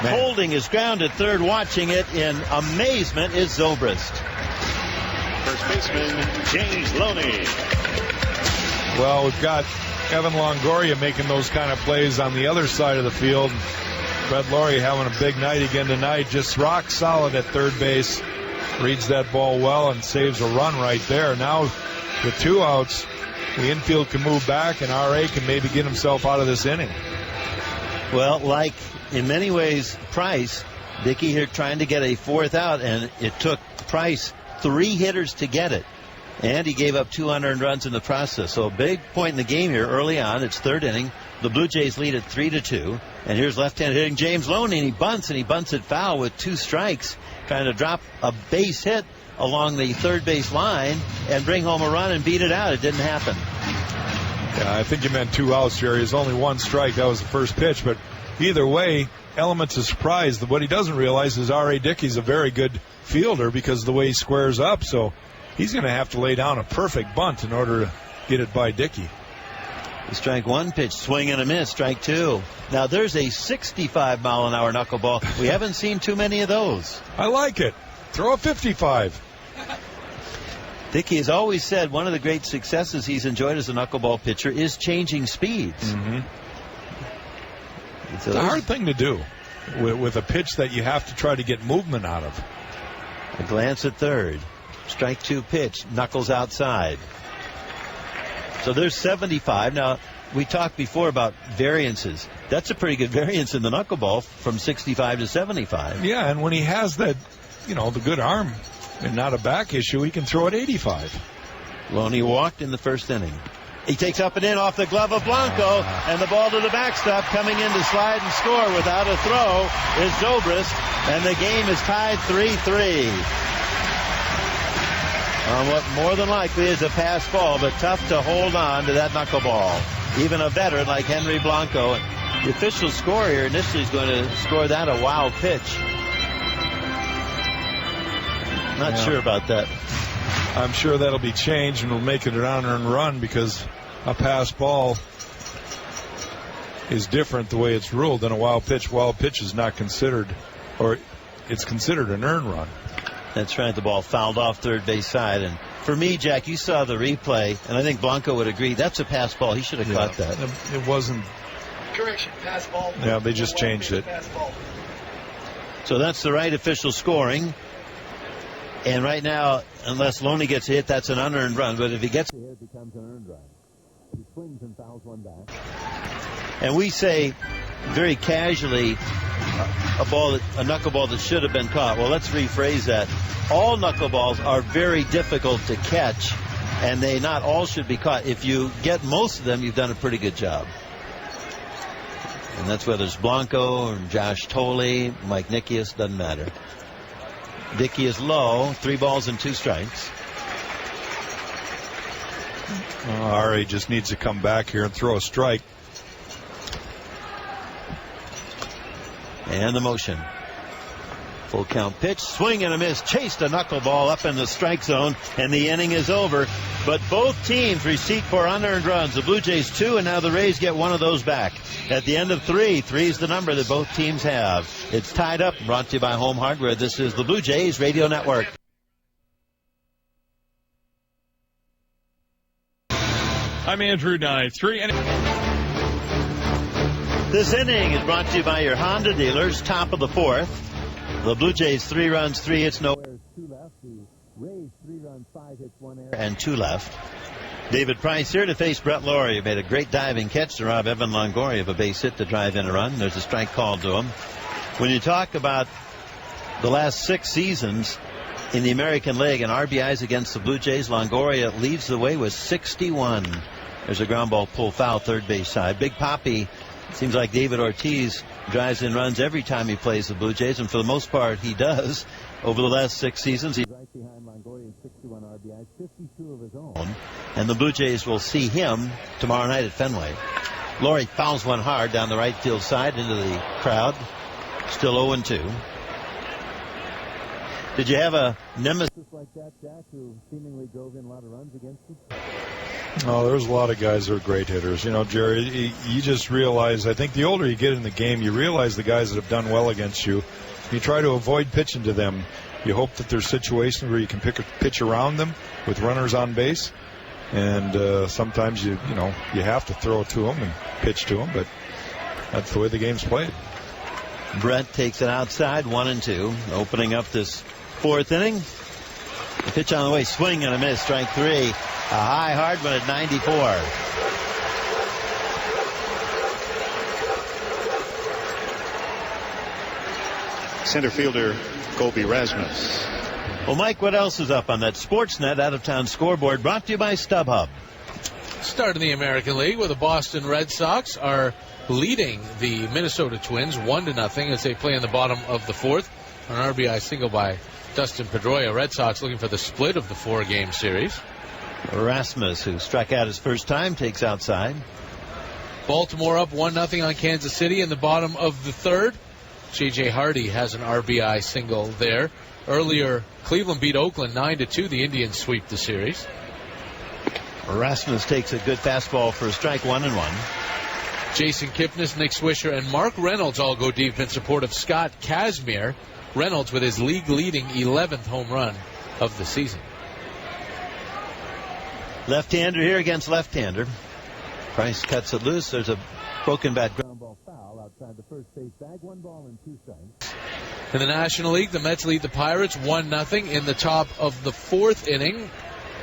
Holding his ground at third, watching it in amazement is Zobrist. First baseman, James Loney. Well, we've got Evan Longoria making those kind of plays on the other side of the field. Brett Lawrie having a big night again tonight, just rock solid at third base. Reads that ball well and saves a run right there. Now with 2 outs, the infield can move back, and R.A. can maybe get himself out of this inning. Well, like in many ways Price, Dickey here trying to get a 4th out, and it took Price 3 hitters to get it. And he gave up 2 unearned runs in the process. So a big point in the game here early on. It's third inning. The Blue Jays lead at 3-2. And here's left-handed hitting James Loney, and he bunts it foul with 2 strikes. Kind of drop a base hit along the third base line and bring home a run and beat it out. It didn't happen. Yeah, I think you meant 2 outs, Jerry. There's only 1 strike. That was the first pitch. But either way, elements of surprise. What he doesn't realize is R.A. Dickey's a very good fielder because of the way he squares up. So he's going to have to lay down a perfect bunt in order to get it by Dickey. Strike 1 pitch, swing and a miss. Strike 2. Now there's a 65-mile-an-hour knuckleball. We haven't seen too many of those. I like it. Throw a 55. Dickey has always said one of the great successes he's enjoyed as a knuckleball pitcher is changing speeds. Mm-hmm. It's a hard thing to do with a pitch that you have to try to get movement out of. A glance at third. Strike 2 pitch, knuckles outside. So there's 75. Now, we talked before about variances. That's a pretty good variance in the knuckleball from 65 to 75. Yeah, and when he has that, the good arm and not a back issue, he can throw at 85. Loney walked in the first inning. He takes up and in off the glove of Blanco, and the ball to the backstop. Coming in to slide and score without a throw is Zobrist, and the game is tied 3-3. On what more than likely is a pass ball, but tough to hold on to that knuckleball. Even a veteran like Henry Blanco. The official score here initially is going to score that a wild pitch. Not sure about that. I'm sure that'll be changed and will make it an unearned run because a pass ball is different the way it's ruled than a wild pitch. Wild pitch is not considered, or it's considered an earned run. That's right. The ball fouled off third base side. And for me, Jack, you saw the replay, and I think Blanco would agree. That's a pass ball. He should have caught that. It wasn't. Correction, pass ball. Yeah, they just changed it. So that's the right official scoring. And right now, unless Loney gets hit, that's an unearned run. But if he gets hit, it becomes an earned run. He swings and fouls one back. And we say very casually a knuckleball that should have been caught. Well, let's rephrase that. All knuckleballs are very difficult to catch, and they not all should be caught. If you get most of them, you've done a pretty good job. And that's whether it's Blanco or Josh Tolley, Mike Nickius, doesn't matter. Dickey is low, 3 balls and 2 strikes. Ari just needs to come back here and throw a strike. And the motion. Full count pitch, swing and a miss, chased a knuckleball up in the strike zone, and the inning is over. But both teams receipt for unearned runs. The Blue Jays 2, and now the Rays get one of those back. At the end of 3, 3 is the number that both teams have. It's tied up, brought to you by Home Hardware. This is the Blue Jays Radio Network. I'm Andrew Nye. This inning is brought to you by your Honda dealers. Top of the 4th. The Blue Jays 3 runs, 3 hits, no errors, 2 left. The Rays 3 runs, 5 hits, 1 error, and 2 left. David Price here to face Brett Laurie. Made a great diving catch to rob Evan Longoria of a base hit to drive in a run. There's a strike called to him. When you talk about the last 6 seasons in the American League and RBIs against the Blue Jays, Longoria leads the way with 61. There's a ground ball pull foul, third base side. Big Papi. Seems like David Ortiz drives in runs every time he plays the Blue Jays, and for the most part, he does. Over the last 6 seasons, he's right behind Longoria, 61 RBIs, 52 of his own. And the Blue Jays will see him tomorrow night at Fenway. Laurie fouls one hard down the right field side into the crowd. Still 0-2. Did you have a nemesis like that, Jack, who seemingly drove in a lot of runs against you? Oh, there's a lot of guys that are great hitters. You know, Jerry, you just realize, I think the older you get in the game, you realize the guys that have done well against you. You try to avoid pitching to them. You hope that there's situations where you can pick a pitch around them with runners on base. And sometimes you have to throw to them and pitch to them, but that's the way the game's played. Brett takes it outside, 1-2, opening up this 4th inning. The pitch on the way, swing and a miss, strike 3. A high hard one at 94. Center fielder Colby Rasmus. Well, Mike, what else is up on that Sportsnet out-of-town scoreboard brought to you by StubHub? Start in the American League where the Boston Red Sox are leading the Minnesota Twins 1-0 as they play in the bottom of the 4th. An RBI single by Dustin Pedroia. Red Sox looking for the split of the 4-game series. Rasmus, who struck out his first time, takes outside. Baltimore up 1-0 on Kansas City in the bottom of the 3rd. J.J. Hardy has an RBI single there. Earlier, Cleveland beat Oakland 9-2. The Indians sweep the series. Rasmus takes a good fastball for a strike, 1-1. Jason Kipnis, Nick Swisher, and Mark Reynolds all go deep in support of Scott Kazmir. Reynolds with his league-leading 11th home run of the season. Left-hander here against left-hander. Price cuts it loose. There's a broken bat ground ball foul outside the first base bag. 1 ball and 2 strikes. In the National League, the Mets lead the Pirates 1-0 in the top of the 4th inning.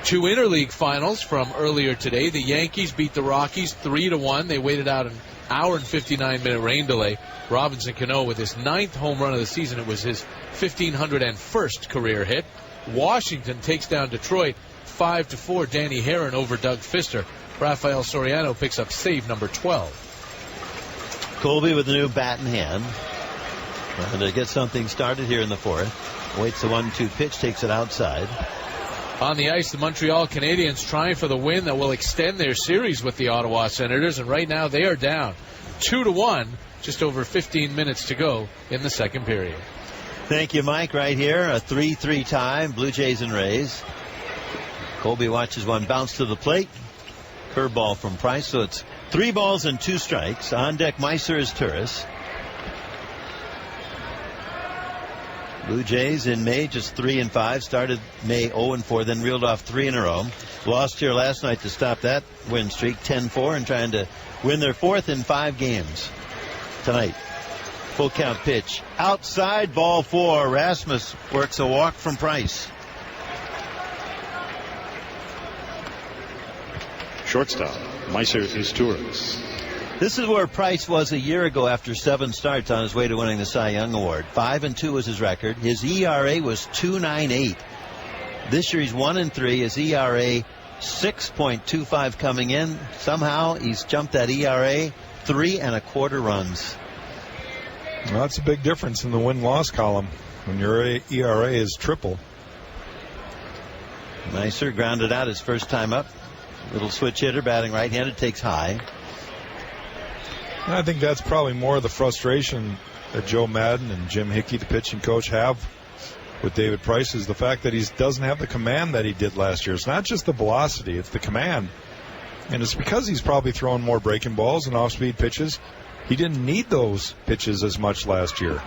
2 interleague finals from earlier today. The Yankees beat the Rockies 3-1. They waited out an hour and 59-minute rain delay. Robinson Cano with his 9th home run of the season. It was his 1,501st career hit. Washington takes down Detroit 5-4. Danny Herron over Doug Fister. Rafael Soriano picks up save number 12. Colby with a new bat in hand. And to get something started here in the 4th. Waits the 1-2 pitch, takes it outside. On the ice, the Montreal Canadiens trying for the win that will extend their series with the Ottawa Senators. And right now they are down 2-1. Just over 15 minutes to go in the 2nd period. Thank you, Mike. Right here, a 3-3 tie. Blue Jays and Rays. Colby watches one bounce to the plate. Curveball from Price. So it's 3 balls and 2 strikes. On deck, Meiser is Turris. Blue Jays in May just 3-5. Started May 0-4, then reeled off 3 in a row. Lost here last night to stop that win streak, 10-4, and trying to win their 4th in 5 games tonight. Full count pitch. Outside, ball 4. Rasmus works a walk from Price. Shortstop, Meiser is Torres. This is where Price was a year ago after 7 starts on his way to winning the Cy Young Award. 5-2 was his record. His ERA was 2.98. This year he's 1-3. His ERA 6.25 coming in. Somehow he's jumped that ERA 3.25 runs. Well, that's a big difference in the win-loss column when your ERA is triple. Meiser grounded out his first time up. Little switch hitter, batting right-handed, takes high. I think that's probably more of the frustration that Joe Madden and Jim Hickey, the pitching coach, have with David Price, is the fact that he doesn't have the command that he did last year. It's not just the velocity, it's the command. And it's because he's probably throwing more breaking balls and off-speed pitches. He didn't need those pitches as much last year.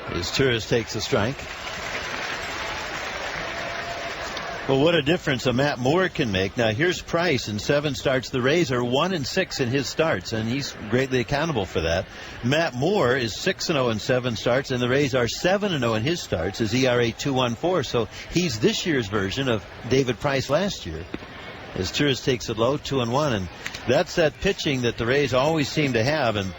As Torres takes a strike. Well, what a difference a Matt Moore can make. Now, here's Price in 7 starts. The Rays are 1-6 in his starts, and he's greatly accountable for that. Matt Moore is 6-0 in 7 starts, and the Rays are 7-0 in his starts. His ERA 2.14, so he's this year's version of David Price last year. As Torres takes it low, 2-1, and that's that pitching that the Rays always seem to have. And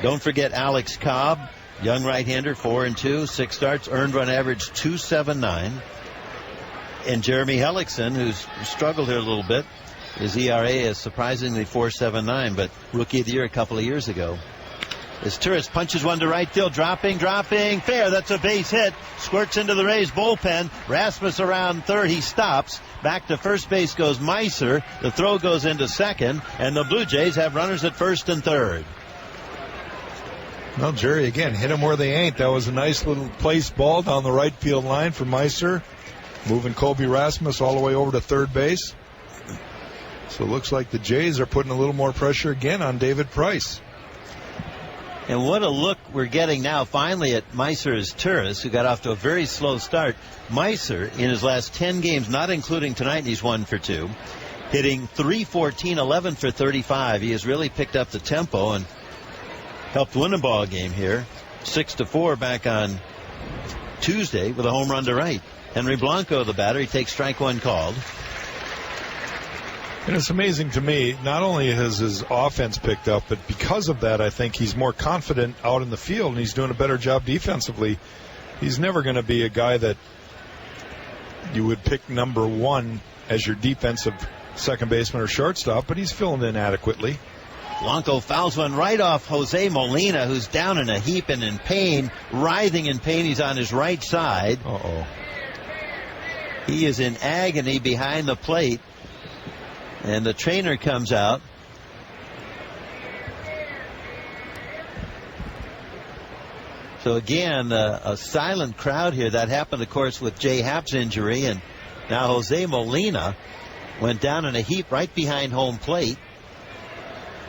don't forget Alex Cobb, young right-hander, 4-2, 6 starts, earned run average 2.79. And Jeremy Hellickson, who's struggled here a little bit, his ERA is surprisingly 4.79, but rookie of the year a couple of years ago. As Torres punches one to right field, dropping, fair. That's a base hit. Squirts into the Rays bullpen. Rasmus around third. He stops. Back to first base goes Meiser. The throw goes into second, and the Blue Jays have runners at first and third. Well, Jerry, again, hit him where they ain't. That was a nice little place ball down the right field line for Meiser, moving Kobe Rasmus all the way over to third base. So it looks like the Jays are putting a little more pressure again on David Price. And what a look we're getting now finally at Meiser's Torres, who got off to a very slow start. Meiser, in his last 10 games, not including tonight, he's 1 for 2, hitting .314, 11 for 35. He has really picked up the tempo and helped win a ball game here. 6-4 back on Tuesday with a home run to right. Henry Blanco, the batter, he takes strike 1 called. And it's amazing to me, not only has his offense picked up, but because of that, I think he's more confident out in the field, and he's doing a better job defensively. He's never going to be a guy that you would pick number 1 as your defensive second baseman or shortstop, but he's filling in adequately. Blanco fouls one right off Jose Molina, who's down in a heap and in pain, writhing in pain. He's on his right side. Uh-oh. He is in agony behind the plate. And the trainer comes out. So again, a silent crowd here. That happened, of course, with Jay Happ's injury. And now Jose Molina went down in a heap right behind home plate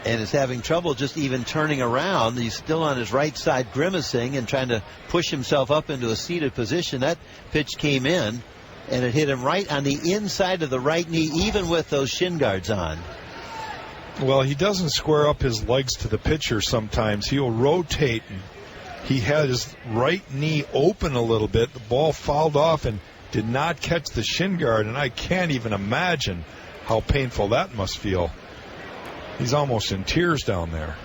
and is having trouble just even turning around. He's still on his right side, grimacing and trying to push himself up into a seated position. That pitch came in, and it hit him right on the inside of the right knee, even with those shin guards on. Well, he doesn't square up his legs to the pitcher sometimes. He'll rotate. He had his right knee open a little bit. The ball fouled off and did not catch the shin guard, and I can't even imagine how painful that must feel. He's almost in tears down there.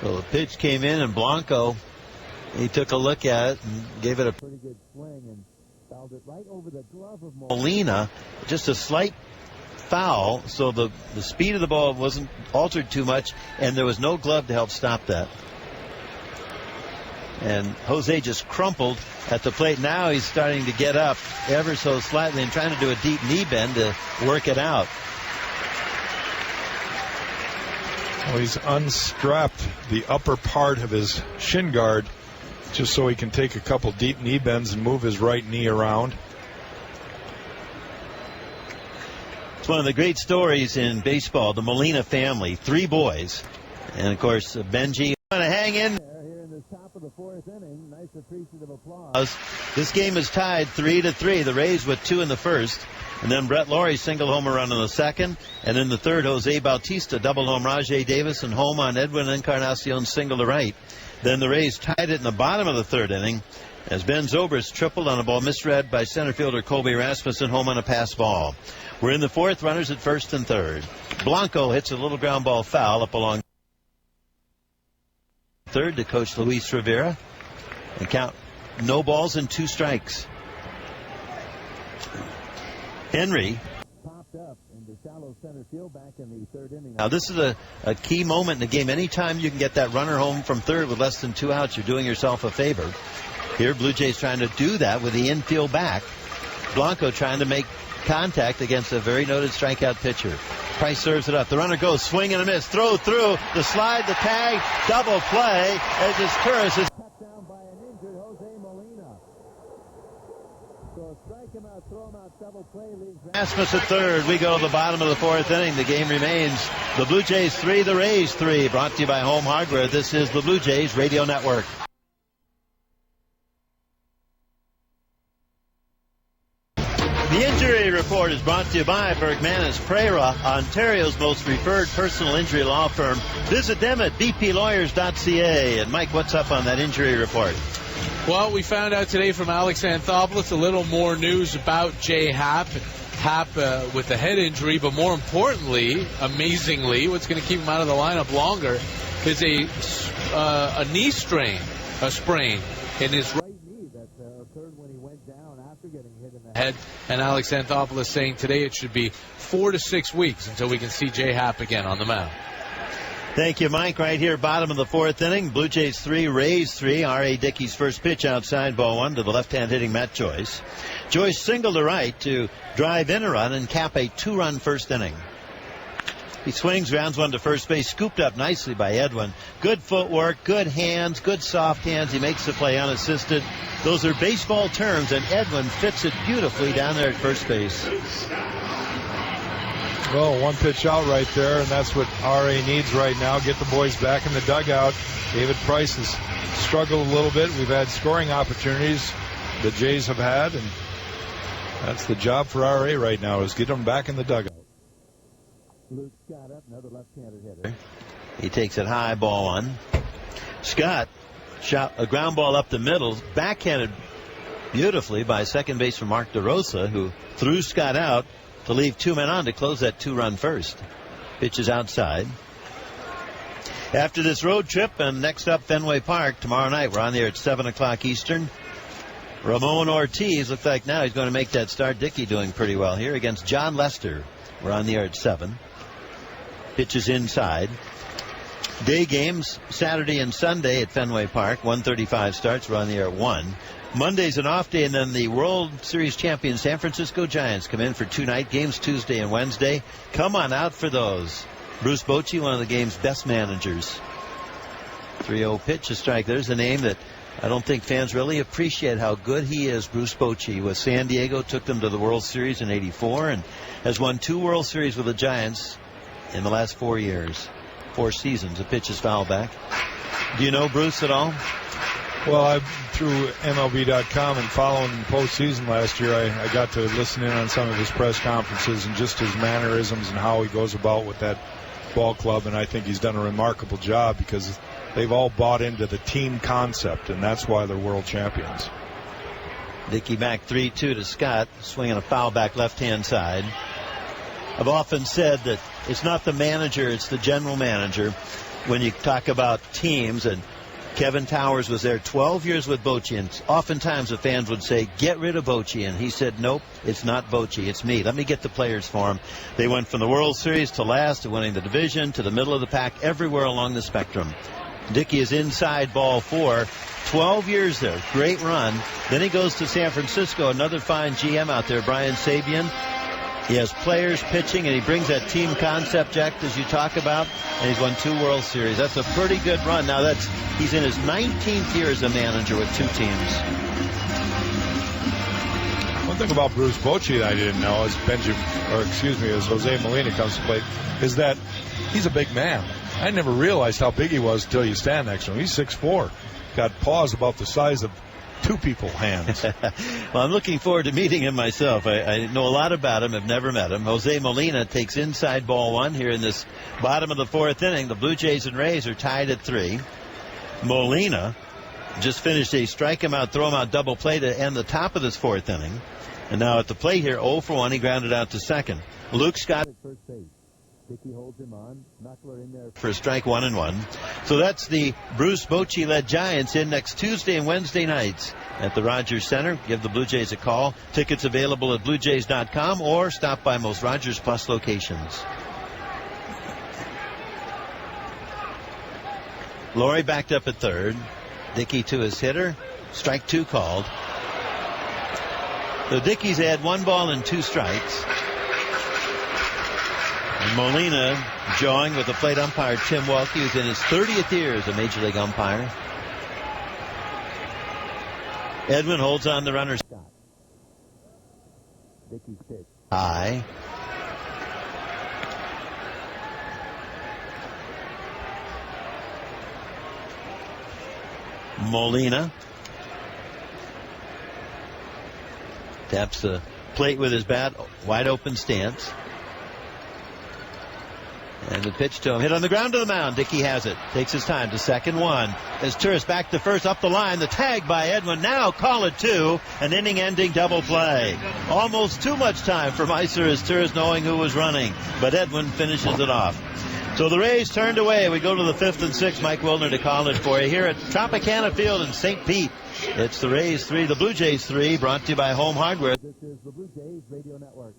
Well, the pitch came in, and Blanco, he took a look at it and gave it a pretty good swing and fouled it right over the glove of Molina. Just a slight foul, so the speed of the ball wasn't altered too much, and there was no glove to help stop that. And Jose just crumpled at the plate. Now he's starting to get up ever so slightly and trying to do a deep knee bend to work it out. Well, he's unstrapped the upper part of his shin guard just so he can take a couple deep knee bends and move his right knee around. It's one of the great stories in baseball, the Molina family, 3 boys. And, of course, Benji going to hang in there here in the top of the the fourth inning. Nice appreciative applause. This game is tied 3-3. The Rays with 2 in the first. And then Brett Laurie single homer run in the second. And in the third, Jose Bautista double home Rajay Davison home on Edwin Encarnacion single to right. Then the Rays tied it in the bottom of the third inning as Ben Zobrist tripled on a ball misread by center fielder Colby Rasmussen home on a pass ball. We're in the fourth, runners at first and third. Blanco hits a little ground ball foul up along third to coach Luis Rivera. And count no balls and 2 strikes. Henry popped up into shallow center field back in the third inning. Now this is a key moment in the game. Anytime you can get that runner home from third with less than 2 outs, you're doing yourself a favor. Here, Blue Jays trying to do that with the infield back. Blanco trying to make contact against a very noted strikeout pitcher. Price serves it up. The runner goes, swing and a miss. Throw through, the slide, the tag, double play as his Turris is cut down by an injured Jose Molina. So strike him out, throw him out, double play leaves Rasmus at third. We go to the bottom of the fourth inning. The game remains the Blue Jays 3, the Rays 3. Brought to you by Home Hardware. This is the Blue Jays Radio Network. The injury report is brought to you by Bergmanis Prera, Ontario's most referred personal injury law firm. Visit them at bplawyers.ca. And Mike, what's up on that injury report? Well, we found out today from Alex Anthopoulos a little more news about Jay Happ. Happ with the head injury, but more importantly, amazingly, what's going to keep him out of the lineup longer is a knee strain, a sprain in his right knee that occurred when he went down after getting hit in the head. And Alex Anthopoulos saying today it should be 4 to 6 weeks until we can see Jay Happ again on the mound. Thank you, Mike. Right here, bottom of the fourth inning. Blue Jays 3, Rays 3. R.A. Dickey's first pitch outside, ball 1 to the left-hand hitting Matt Joyce. Joyce singled to right to drive in a run and cap a 2-run first inning. He swings, grounds one to first base, scooped up nicely by Edwin. Good footwork, good hands, good soft hands. He makes the play unassisted. Those are baseball terms, and Edwin fits it beautifully down there at first base. Well, 1 pitch out right there, and that's what R.A. needs right now. Get the boys back in the dugout. David Price has struggled a little bit. We've had scoring opportunities the Jays have had, and that's the job for R.A. right now, is get them back in the dugout. Luke Scott up, another left-handed hitter. He takes it high, ball 1. Scott shot a ground ball up the middle, backhanded beautifully by second baseman Mark DeRosa, who threw Scott out to leave 2 men on to close that 2-run first. Pitch is outside. After this road trip, and next up Fenway Park tomorrow night, we're on there at 7 o'clock Eastern. Ramon Ortiz looks like now he's going to make that start. Dickey doing pretty well here against John Lester. We're on the air at 7. Pitches inside. Day games Saturday and Sunday at Fenway Park. 1:35 starts. We're on the air at 1. Monday's an off day, and then the World Series champion San Francisco Giants come in for 2 night games Tuesday and Wednesday. Come on out for those. Bruce Bochy, one of the game's best managers. 3-0 pitch, a strike. There's a name that I don't think fans really appreciate how good he is. Bruce Bochy with San Diego, took them to the World Series in '84 and has won 2 World Series with the Giants in the last 4 years. 4 seasons. The pitch is foul back. Do you know Bruce at all? Well, through MLB.com and following the postseason last year, I got to listen in on some of his press conferences and just his mannerisms and how he goes about with that ball club. And I think he's done a remarkable job because they've all bought into the team concept, and that's why they're world champions. Dickey back 3-2 to Scott, swinging a foul back left-hand side. I've often said that it's not the manager, it's the general manager when you talk about teams. And Kevin Towers was there 12 years with Bochy, and oftentimes the fans would say, get rid of Bochy. And he said, nope, it's not Bochy, it's me. Let me get the players for him. They went from the World Series to last, to winning the division, to the middle of the pack, everywhere along the spectrum. Dickey is inside, ball 4. 12 years there. Great run. Then he goes to San Francisco. Another fine GM out there, Brian Sabian. He has players pitching, and he brings that team concept, Jack, as you talk about, and he's won 2 World Series. That's a pretty good run. Now he's in his 19th year as a manager with 2 teams. One thing about Bruce Bochy that I didn't know as Jose Molina comes to play, is that he's a big man. I never realized how big he was until you stand next to him. He's 6'4". got paws about the size of two people's hands. Well, I'm looking forward to meeting him myself. I know a lot about him. I've never met him. Jose Molina takes inside ball one here in this bottom of the fourth inning. The Blue Jays and Rays are tied at 3. Molina just finished a strike him out, throw him out double play to end the top of this fourth inning. And now at the plate here, 0 for 1. He grounded out to second. Luke Scott at first base. Dickey holds him on. Knuckler in there for a strike, 1-1. So that's the Bruce Bochy-led Giants in next Tuesday and Wednesday nights at the Rogers Center. Give the Blue Jays a call. Tickets available at BlueJays.com or stop by most Rogers Plus locations. Laurie backed up at third. Dickey to his hitter. Strike 2 called. So Dickey's had 1 ball and 2 strikes. And Molina jawing with the plate umpire Tim Welke, who's in his 30th year as a Major League umpire. Edwin holds on the runner. Scott. Dickey's pitch. High. Molina taps the plate with his bat, wide open stance. And the pitch to him, hit on the ground to the mound. Dickey has it. Takes his time to second one. As Turris back to first, up the line. The tag by Edwin. Now call it 2. An inning-ending double play. Almost too much time for Meiser as Turris knowing who was running. But Edwin finishes it off. So the Rays turned away. We go to the 5th and 6th. Mike Wilner to call it for you here at Tropicana Field in St. Pete. It's the Rays 3, the Blue Jays 3, brought to you by Home Hardware. This is the Blue Jays Radio Network.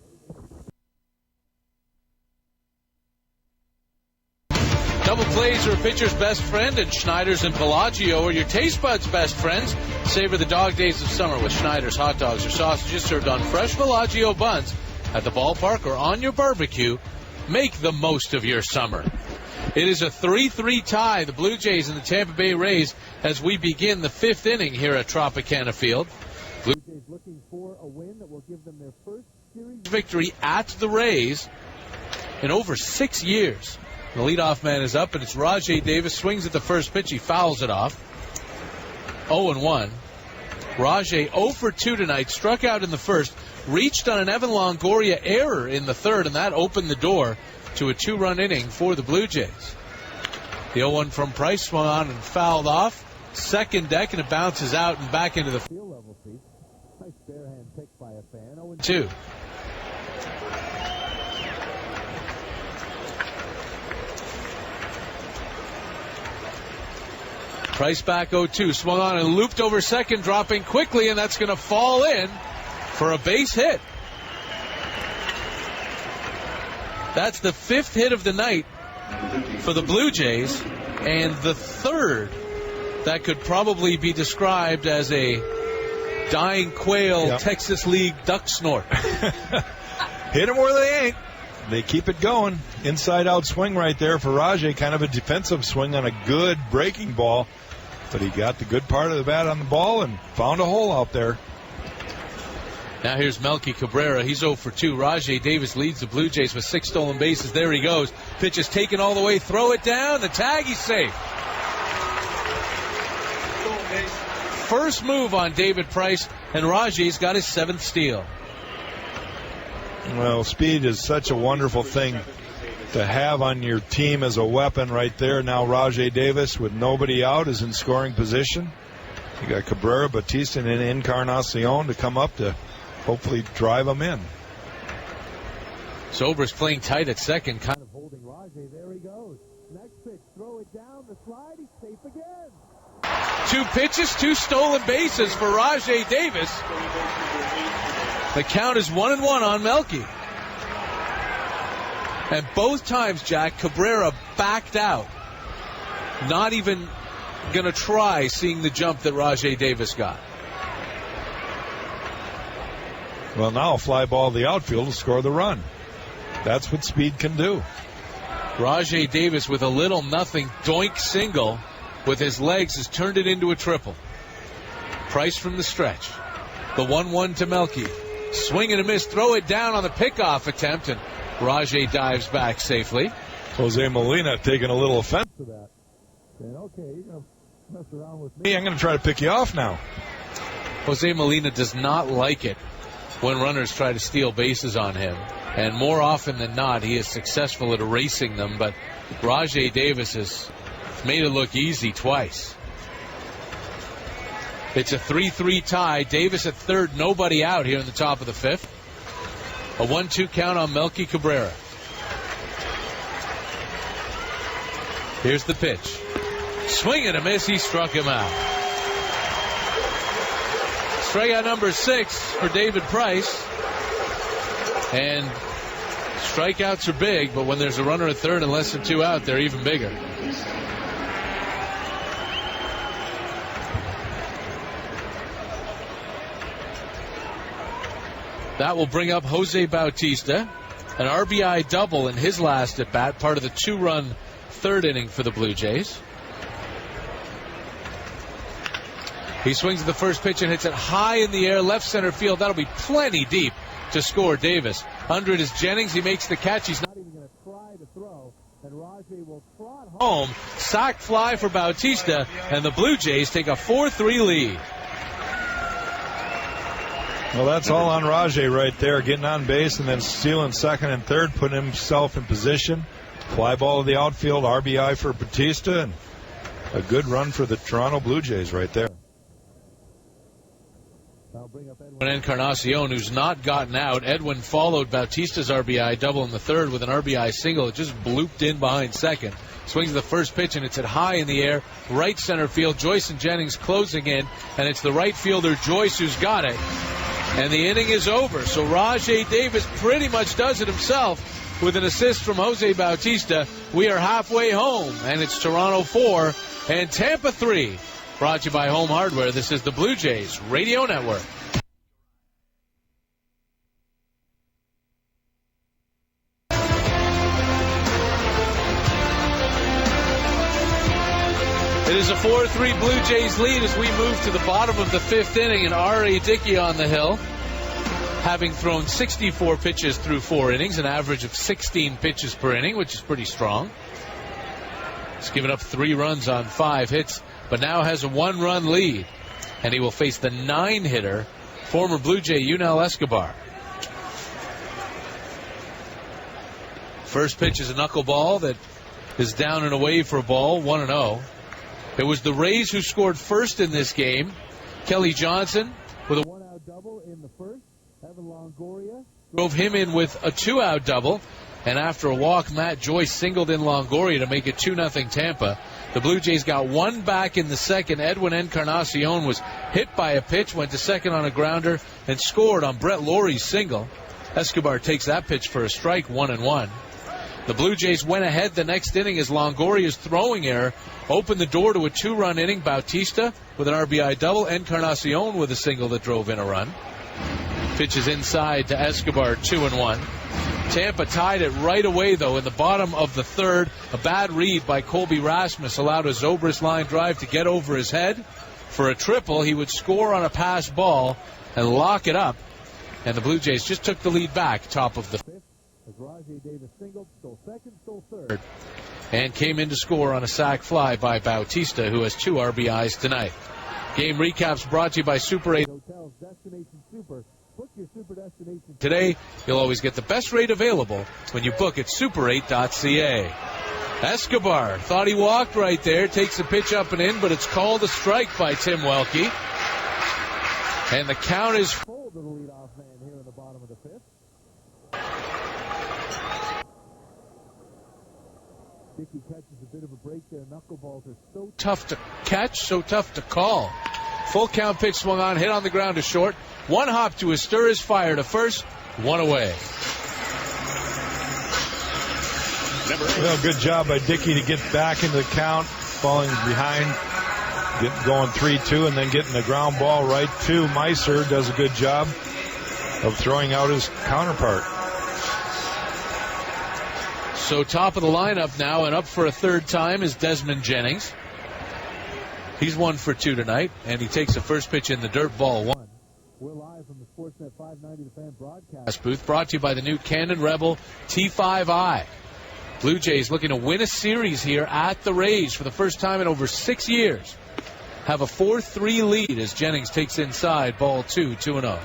Double plays are a pitcher's best friend, and Schneider's and Bellagio are your taste buds' best friends. Savor the dog days of summer with Schneider's hot dogs or sausages served on fresh Bellagio buns at the ballpark or on your barbecue. Make the most of your summer. It is a 3-3 tie, the Blue Jays and the Tampa Bay Rays, as we begin the 5th inning here at Tropicana Field. Blue Jays looking for a win that will give them their first series victory at the Rays in over 6 years. The leadoff man is up, and it's Rajai Davis. Swings at the first pitch. He fouls it off. 0-1. Rajai 0 for 2 tonight. Struck out in the first. Reached on an Evan Longoria error in the third, and that opened the door to a 2-run inning for the Blue Jays. The 0-1 from Price swung on and fouled off. Second deck, and it bounces out and back into the field level seat. Nice barehand pick by a fan. 0-2. Price back 0-2. Swung on and looped over second, dropping quickly, and that's going to fall in for a base hit. That's the 5th hit of the night for the Blue Jays, and the 3rd that could probably be described as a dying quail Texas League duck snort. Hit them where they ain't. They keep it going. Inside-out swing right there for Rajai. Kind of a defensive swing on a good breaking ball. But he got the good part of the bat on the ball and found a hole out there. Now here's Melky Cabrera. He's 0 for 2. Rajai Davis leads the Blue Jays with 6 stolen bases. There he goes. Pitch is taken all the way. Throw it down. The tag, he's safe. First move on David Price, and Rajai's got his 7th steal. Well, speed is such a wonderful thing to have on your team as a weapon right there. Now Rajai Davis, with nobody out, is in scoring position. You got Cabrera, Batista, and Encarnacion to come up to hopefully drive them in. Sober's playing tight at second. Kind of holding Rajai. There he goes. Next pitch, throw it down the slide. He's safe again. 2 pitches, 2 stolen bases for Rajai Davis. The count is 1-1 on Melky. And both times, Jack, Cabrera backed out. Not even going to try seeing the jump that Rajai Davis got. Well, now a fly ball to the outfield to score the run. That's what speed can do. Rajai Davis with a little nothing doink single with his legs has turned it into a triple. Price from the stretch. The 1-1 to Melky. Swing and a miss. Throw it down on the pickoff attempt, and Rajai dives back safely. Jose Molina taking a little offense to that. Saying, okay, Mess around with me. Hey, I'm going to try to pick you off now. Jose Molina does not like it when runners try to steal bases on him. And more often than not, he is successful at erasing them. But Rajai Davis has made it look easy twice. It's a 3-3 tie. Davis at third, nobody out here in the top of the fifth. A 1-2 count on Melky Cabrera. Here's the pitch. Swing and a miss. He struck him out. Strikeout number 6 for David Price. And strikeouts are big, but when there's a runner at third and less than 2 out, they're even bigger. That will bring up Jose Bautista. An RBI double in his last at bat, part of the 2-run third inning for the Blue Jays. He swings at the first pitch and hits it high in the air, left center field. That'll be plenty deep to score Davis. Under it is Jennings. He makes the catch. He's not even going to try to throw. And Rajai will trot home. Sac fly for Bautista, and the Blue Jays take a 4-3 lead. Well, that's all on Rajai right there, getting on base and then stealing second and third, putting himself in position. Fly ball to the outfield, RBI for Bautista, and a good run for the Toronto Blue Jays right there. Edwin Encarnacion, who's not gotten out. Edwin followed Bautista's RBI double in the third with an RBI single. It just blooped in behind second. Swings the first pitch, and it's at high in the air, right center field. Joyce and Jennings closing in, and it's the right fielder, Joyce, who's got it. And the inning is over. So Rajai Davis pretty much does it himself with an assist from Jose Bautista. We are halfway home, and it's Toronto 4 and Tampa 3. Brought to you by Home Hardware. This is the Blue Jays Radio Network. It is a 4-3 Blue Jays lead as we move to the bottom of the fifth inning, and R.A. Dickey on the hill, having thrown 64 pitches through 4 innings, an average of 16 pitches per inning, which is pretty strong. He's given up 3 runs on 5 hits, but now has a 1-run lead, and he will face the 9-hitter, former Blue Jay Yunel Escobar. First pitch is a knuckleball that is down and away for a ball, 1-0. It was the Rays who scored first in this game. Kelly Johnson with a 1-out double in the first. Evan Longoria drove him in with a 2-out double. And after a walk, Matt Joyce singled in Longoria to make it 2-0 Tampa. The Blue Jays got 1 back in the second. Edwin Encarnacion was hit by a pitch, went to second on a grounder, and scored on Brett Lawrie's single. Escobar takes that pitch for a strike, 1-1. The Blue Jays went ahead the next inning as Longoria's throwing error opened the door to a 2-run inning. Bautista with an RBI double, Encarnacion with a single that drove in a run. Pitches inside to Escobar, 2-1. Tampa tied it right away, though, in the bottom of the third. A bad read by Colby Rasmus allowed a Zobrist line drive to get over his head. For a triple, he would score on a pass ball and lock it up. And the Blue Jays just took the lead back, top of the fifth. As Rajai Davis singled, stole second, stole third, and came in to score on a sac fly by Bautista, who has 2 RBIs tonight. Game recaps brought to you by Super 8 Hotels, Destination Super. Book your Super destination today. You'll always get the best rate available when you book at super8.ca. Escobar thought he walked right there, takes a pitch up and in, but it's called a strike by Tim Welke. And the count is full to the leadoff man here in the bottom of the fifth. Dickey catches a bit of a break there. Knuckleballs are so tough to catch, so tough to call. Full count pitch swung on, hit on the ground to short. 1 hop to a stir is fired to first, 1 away. Well, good job by Dickey to get back into the count, falling behind, going 3-2, and then getting the ground ball right to Meiser. Does a good job of throwing out his counterpart. So top of the lineup now, and up for a third time is Desmond Jennings. He's 1 for 2 tonight, and he takes the first pitch in the dirt, ball 1. We're live from the Sportsnet 590 The Fan broadcast booth, brought to you by the new Canon Rebel T5i. Blue Jays looking to win a series here at the Rays for the first time in over 6 years. have a 4-3 lead as Jennings takes inside, ball 2-0.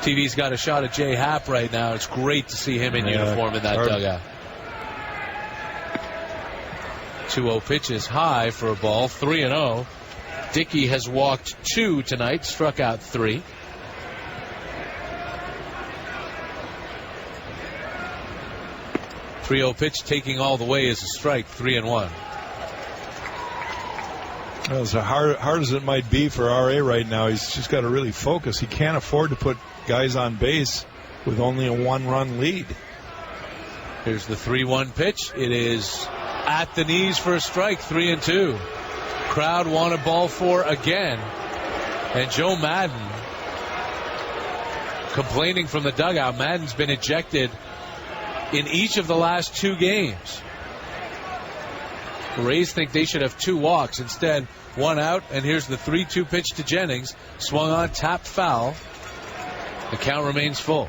TV's got a shot at Jay Happ right now. It's great to see him in uniform in that dugout. 2-0 pitch is high for a ball, 3-0. Dickey has walked 2 tonight, struck out 3. .30 pitch taking all the way is a strike, 3-1. As hard as it might be for RA right now, he's just got to really focus. He can't afford to put guys on base with only a 1-run lead. Here's the 3-1 pitch. It is at the knees for a strike, 3-2. Crowd wanted ball 4 again. And Joe Madden complaining from the dugout. Madden's been ejected in each of the last 2 games. The Rays think they should have 2 walks. Instead, 1 out, and here's the 3-2 pitch to Jennings. Swung on, tapped foul. The count remains full.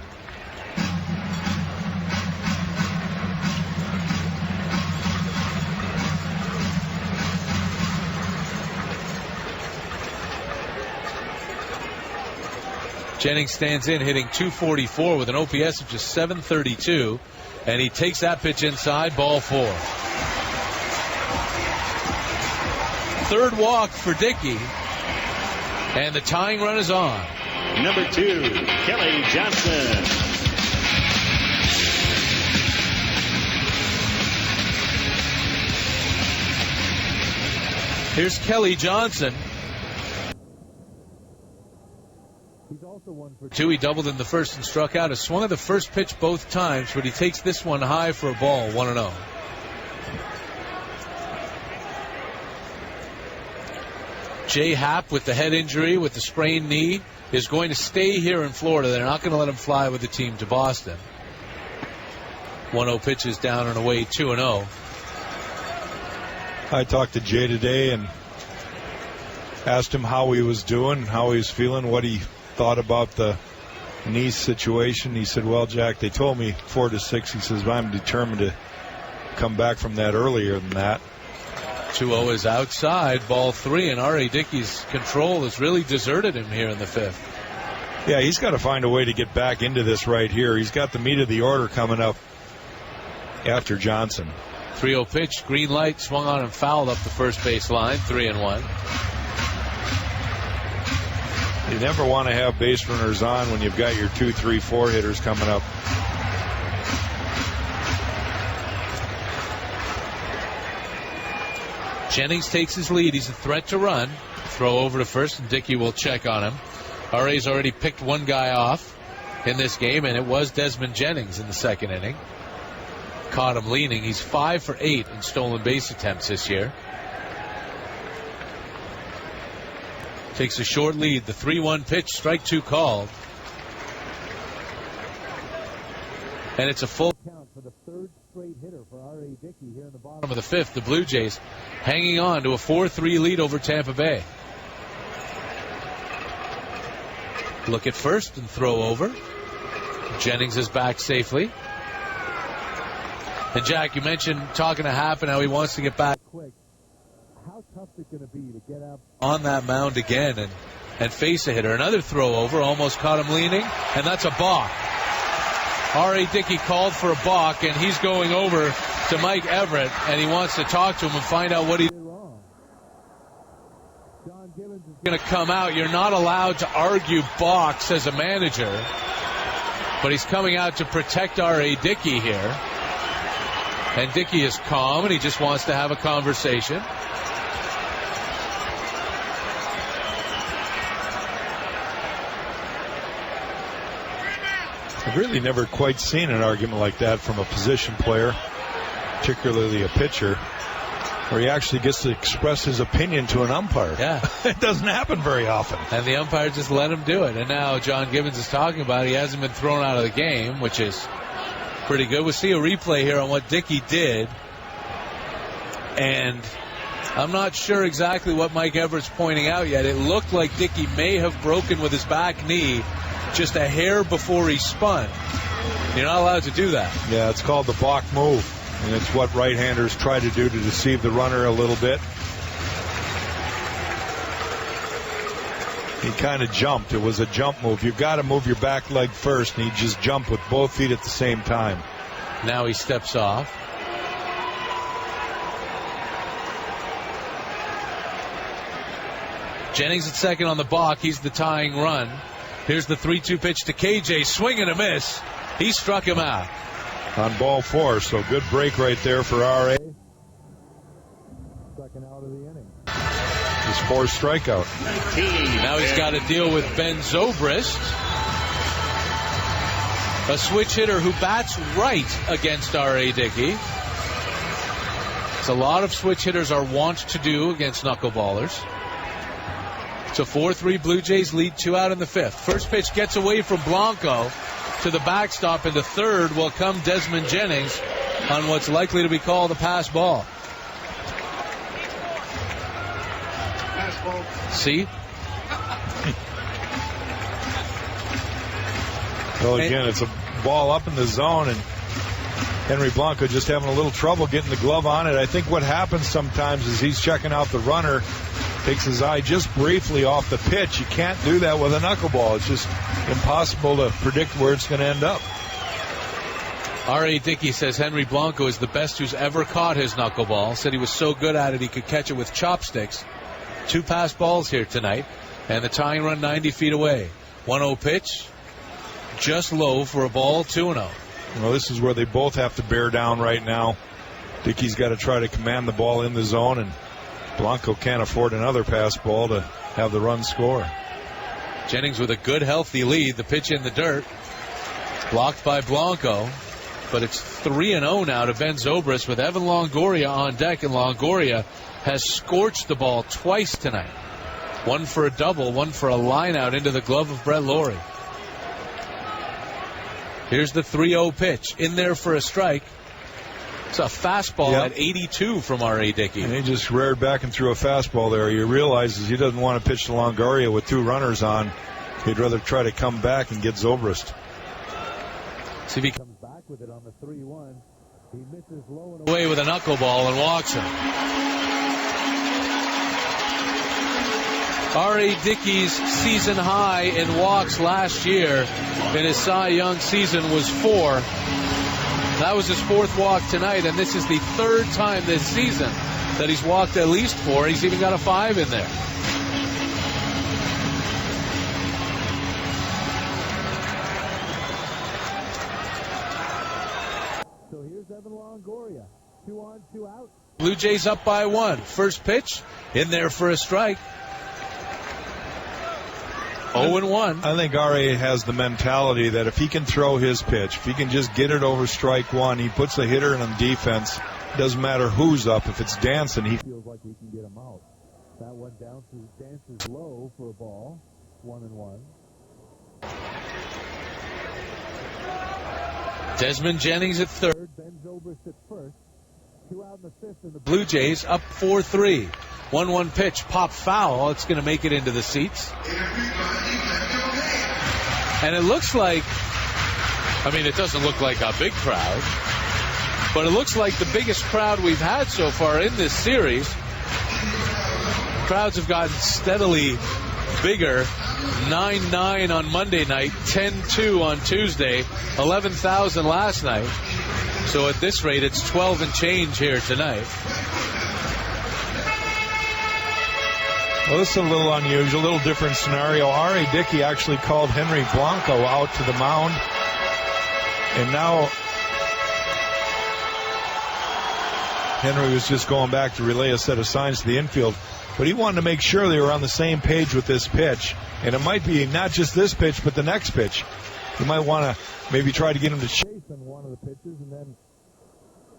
Jennings stands in, hitting .244 with an OPS of just .732, and he takes that pitch inside, ball 4. Third walk for Dickey, and the tying run is on. Number 2, Kelly Johnson. Here's Kelly Johnson. He's also 1 for 2. He doubled in the first and struck out. A swung at the first pitch both times, but he takes this one high for a ball, 1-0. Jay Happ with the head injury, with the sprained knee, is going to stay here in Florida. They're not going to let him fly with the team to Boston. 1-0 pitch is down and away, 2-0. I talked to Jay today and asked him how he was doing, how he was feeling, what he thought about the knee situation. He said, well, Jack, they told me 4 to 6. He says, I'm determined to come back from that earlier than that. 2-0 is outside, ball 3, and R.A. Dickey's control has really deserted him here in the 5th. Yeah, he's got to find a way to get back into this right here. He's got the meat of the order coming up after Johnson. 3-0 pitch, green light, swung on and fouled up the first base line, 3-1. You never want to have base runners on when you've got your 2, 3, 4 hitters coming up. Jennings takes his lead. He's a threat to run. Throw over to first, and Dickey will check on him. RA's already picked one guy off in this game, and it was Desmond Jennings in the second inning. Caught him leaning. He's 5 for 8 in stolen base attempts this year. Takes a short lead. The 3-1 pitch, strike 2 called. And it's a full count for the 3rd straight hitter for R.A. Dickey here in the bottom of the 5th. The Blue Jays hanging on to a 4-3 lead over Tampa Bay. Look at first and throw over. Jennings is back safely. And Jack, you mentioned talking to Happ and how he wants to get back quick. How tough is it going to be to get up on that mound again and face a hitter? Another throw over, almost caught him leaning, and that's a balk. R.A. Dickey called for a balk, and he's going over to Mike Everett, and he wants to talk to him and find out what he's wrong. John Gibbons is going to come out. You're not allowed to argue balks as a manager, but he's coming out to protect R.A. Dickey here. And Dickey is calm, and he just wants to have a conversation. I've really never quite seen an argument like that from a position player, particularly a pitcher, where he actually gets to express his opinion to an umpire. Yeah. It doesn't happen very often. And the umpire just let him do it. And now John Gibbons is talking about it. He hasn't been thrown out of the game, which is pretty good. We'll see a replay here on what Dickey did. And I'm not sure exactly what Mike Everett's pointing out yet. It looked like Dickey may have broken with his back knee just a hair before he spun. You're not allowed to do that. Yeah, it's called the balk move, and it's what right-handers try to do to deceive the runner a little bit. He kind of jumped. It was a jump move. You've got to move your back leg first, and he just jumped with both feet at the same time. Now he steps off. Jennings at second on the balk. He's the tying run. Here's the 3-2 pitch to KJ. Swing and a miss. He struck him out. On ball 4, so good break right there for R.A. Second out of the inning. His 4th strikeout. Now he's got to deal with Ben Zobrist, a switch hitter who bats right against R.A. Dickey. It's a lot of switch hitters are wont to do against knuckleballers. So 4-3 Blue Jays lead, 2 out in the 5th. First pitch gets away from Blanco to the backstop. Into third will come Desmond Jennings on what's likely to be called a pass ball. See? Well, again, it's a ball up in the zone, and Henry Blanco just having a little trouble getting the glove on it. I think what happens sometimes is he's checking out the runner, takes his eye just briefly off the pitch. You can't do that with a knuckleball. It's just impossible to predict where it's going to end up. R.A. Dickey says Henry Blanco is the best who's ever caught his knuckleball. Said he was so good at it he could catch it with chopsticks. 2 pass balls here tonight, and the tying run 90 feet away. 1-0 pitch, just low for a ball, 2-0. Well, this is where they both have to bear down right now. Dickey's got to try to command the ball in the zone, and Blanco can't afford another pass ball to have the run score. Jennings with a good, healthy lead. The pitch in the dirt. Blocked by Blanco. But it's 3-0 now to Ben Zobrist with Evan Longoria on deck. And Longoria has scorched the ball twice tonight. One for a double, one for a line out into the glove of Brett Lawrie. Here's the 3-0 pitch. In there for a strike. It's a fastball at 82 from R.A. Dickey. And he just reared back and threw a fastball there. He realizes he doesn't want to pitch to Longoria with 2 runners on. He'd rather try to come back and get Zobrist. See if he Comes back with it on the 3-1. He misses low and away with a knuckleball and walks him. R.A. Dickey's season high in walks last year in his Cy Young season was 4. That was his 4th walk tonight, and this is the 3rd time this season that he's walked at least 4. He's even got a 5 in there. so here's Evan Longoria. 2 on, 2 out. Blue Jays up by 1. First pitch, in there for a strike. 0-1. I think R.A. has the mentality that if he can throw his pitch, if he can just get it over strike 1, he puts a hitter in defense. It doesn't matter who's up. If it's dancing, he feels like he can get him out. That one dances low for a ball. 1-1. Desmond Jennings at third. Ben Zobrist at first. 2 out in the 5th. And the Blue Jays up 4-3. 1-1 pitch, pop foul. It's going to make it into the seats. And it looks like, I mean, it doesn't look like a big crowd, but it looks like the biggest crowd we've had so far in this series. Crowds have gotten steadily bigger. 9,900 on Monday night, 10,200 on Tuesday, 11,000 last night. So at this rate, it's 12 and change here tonight. Well, this is a little unusual, a little different scenario. R.A. Dickey actually called Henry Blanco out to the mound. And now Henry was just going back to relay a set of signs to the infield. But he wanted to make sure they were on the same page with this pitch. And it might be not just this pitch, but the next pitch. You might want to maybe try to get him to chase on one of the pitches and then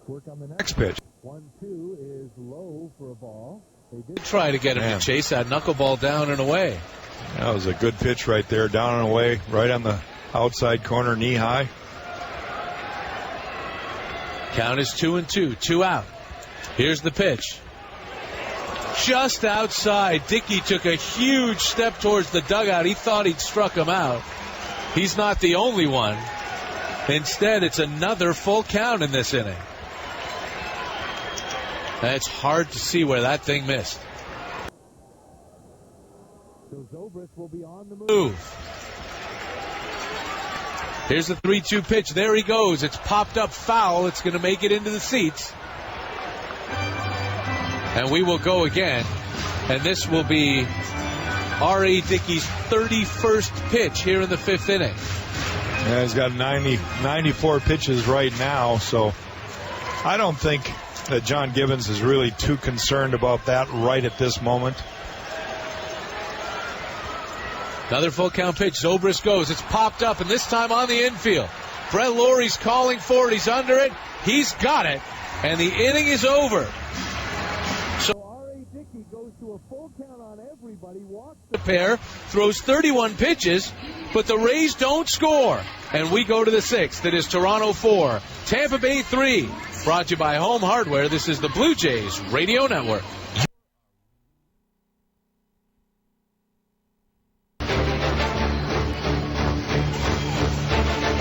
work on the next pitch. 1-2 is low for a ball. They did try to get him to chase that knuckleball down and away. That was a good pitch right there, down and away, right on the outside corner, knee high. Count is 2-2, 2 out. Here's the pitch. Just outside. Dickey took a huge step towards the dugout. He thought he'd struck him out. He's not the only one. Instead, it's another full count in this inning. And it's hard to see where that thing missed. So Zobrist will be on the move. Here's the 3-2 pitch. There he goes. It's popped up foul. It's going to make it into the seats. And we will go again. And this will be R.A. Dickey's 31st pitch here in the 5th inning. Yeah, he's got 94 pitches right now, so I don't think that John Gibbons is really too concerned about that right at this moment. Another full count pitch. Zobrist goes. It's popped up, and this time on the infield. Brett Lawrie's calling for it. He's under it. He's got it, and the inning is over. So R.A. Dickey goes to a full count on everybody. Walks the pair, throws 31 pitches, but the Rays don't score. And we go to the 6th. It is Toronto 4, Tampa Bay 3. Brought to you by Home Hardware. This is the Blue Jays Radio Network.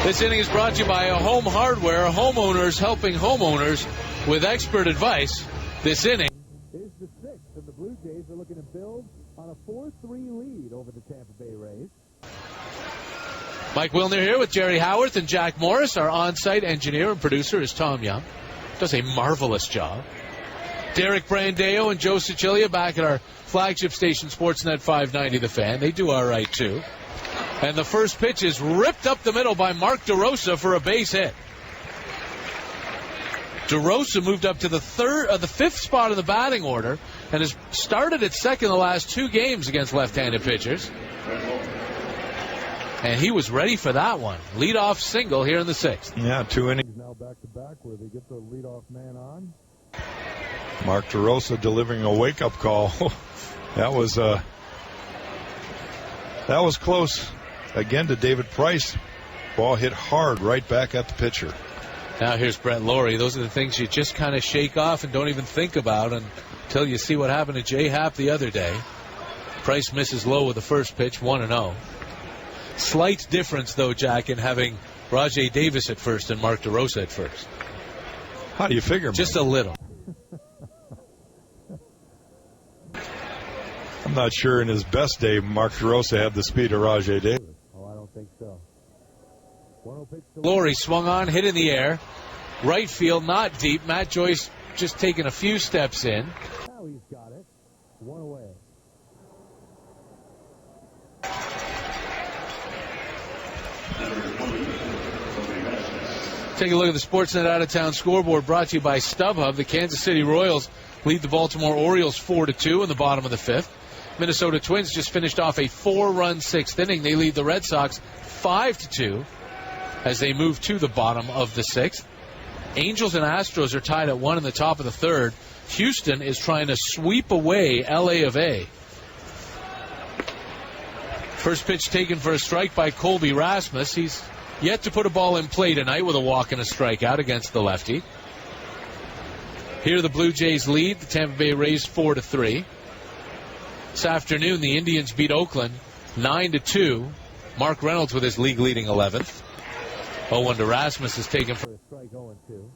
This inning is brought to you by Home Hardware, homeowners helping homeowners with expert advice. This inning is the 6th, and the Blue Jays are looking to build on a 4-3 lead over the Tampa Bay Rays. Mike Wilner here with Jerry Howarth and Jack Morris. Our on-site engineer and producer is Tom Young. Does a marvelous job. Derek Brandeo and Joe Sicilia back at our flagship station, Sportsnet 590 The Fan. They do all right, too. And the first pitch is ripped up the middle by Mark DeRosa for a base hit. DeRosa moved up to the 5th spot in the batting order and has started at second the last 2 games against left-handed pitchers. And he was ready for that one. Leadoff single here in the 6th. Yeah, 2 innings. Now back-to-back where they get the leadoff man on. Mark DeRosa delivering a wake-up call. That was close. Again to David Price. Ball hit hard right back at the pitcher. Now here's Brett Lawrie. Those are the things you just kind of shake off and don't even think about until you see what happened to Jay Happ the other day. Price misses low with the first pitch, 1-0. Slight difference, though, Jack, in having Rajai Davis at first and Mark DeRosa at first. How do you figure, Mike? Just a little. I'm not sure in his best day Mark DeRosa had the speed of Rajai Davis. Oh, I don't think so. Lawrie swung on, hit in the air. Right field, not deep. Matt Joyce just taking a few steps in. Now he's got it. 1 away. Take a look at the Sportsnet out-of-town scoreboard brought to you by StubHub. The Kansas City Royals lead the Baltimore Orioles 4-2 in the bottom of the 5th. Minnesota Twins just finished off a 4-run 6th inning. They lead the Red Sox 5-2 as they move to the bottom of the 6th. Angels and Astros are tied at 1 in the top of the 3rd. Houston is trying to sweep away LA of A. First pitch taken for a strike by Colby Rasmus. He's yet to put a ball in play tonight with a walk and a strikeout against the lefty. Here the Blue Jays lead the Tampa Bay Rays 4-3. This afternoon the Indians beat Oakland 9-2. Mark Reynolds with his league-leading 11th. 0-1 to Rasmus is taken for a strike. 0-2.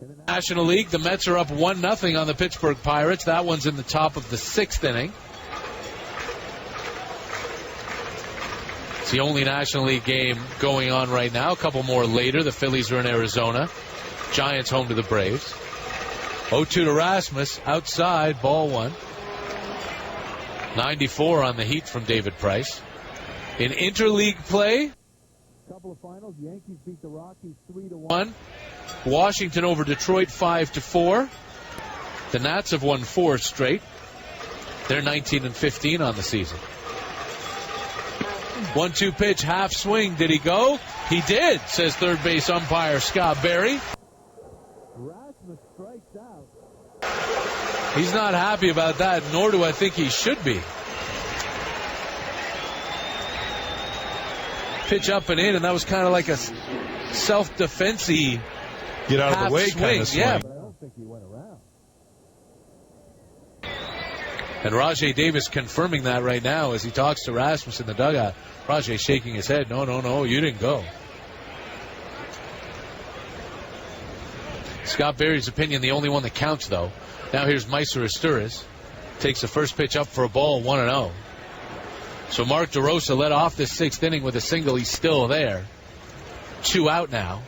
In the National League, the Mets are up 1-0 on the Pittsburgh Pirates. That one's in the top of the 6th inning. It's the only National League game going on right now. A couple more later. The Phillies are in Arizona. Giants home to the Braves. 0-2 to Rasmus. Outside, ball 1. 94 on the Heat from David Price. In interleague play, couple of finals. Yankees beat the Rockies 3-1. Washington over Detroit 5-4. The Nats have won 4 straight. They're 19-15 on the season. 1-2 pitch, half swing. Did he go? He did, says third base umpire Scott Berry. Rasmus strikes out. He's not happy about that, nor do I think he should be. Pitch up and in, and that was kind of like a self-defense-y get out of the way swing. kind of swing. Yeah. But I don't think he went around. And Rajai Davis confirming that right now as he talks to Rasmus in the dugout. Rajai shaking his head. No, you didn't go. Scott Berry's opinion, the only one that counts, though. Now here's Meiser Asturias takes the first pitch up for a ball, 1-0. So Mark DeRosa led off this 6th inning with a single. He's still there. 2 out now.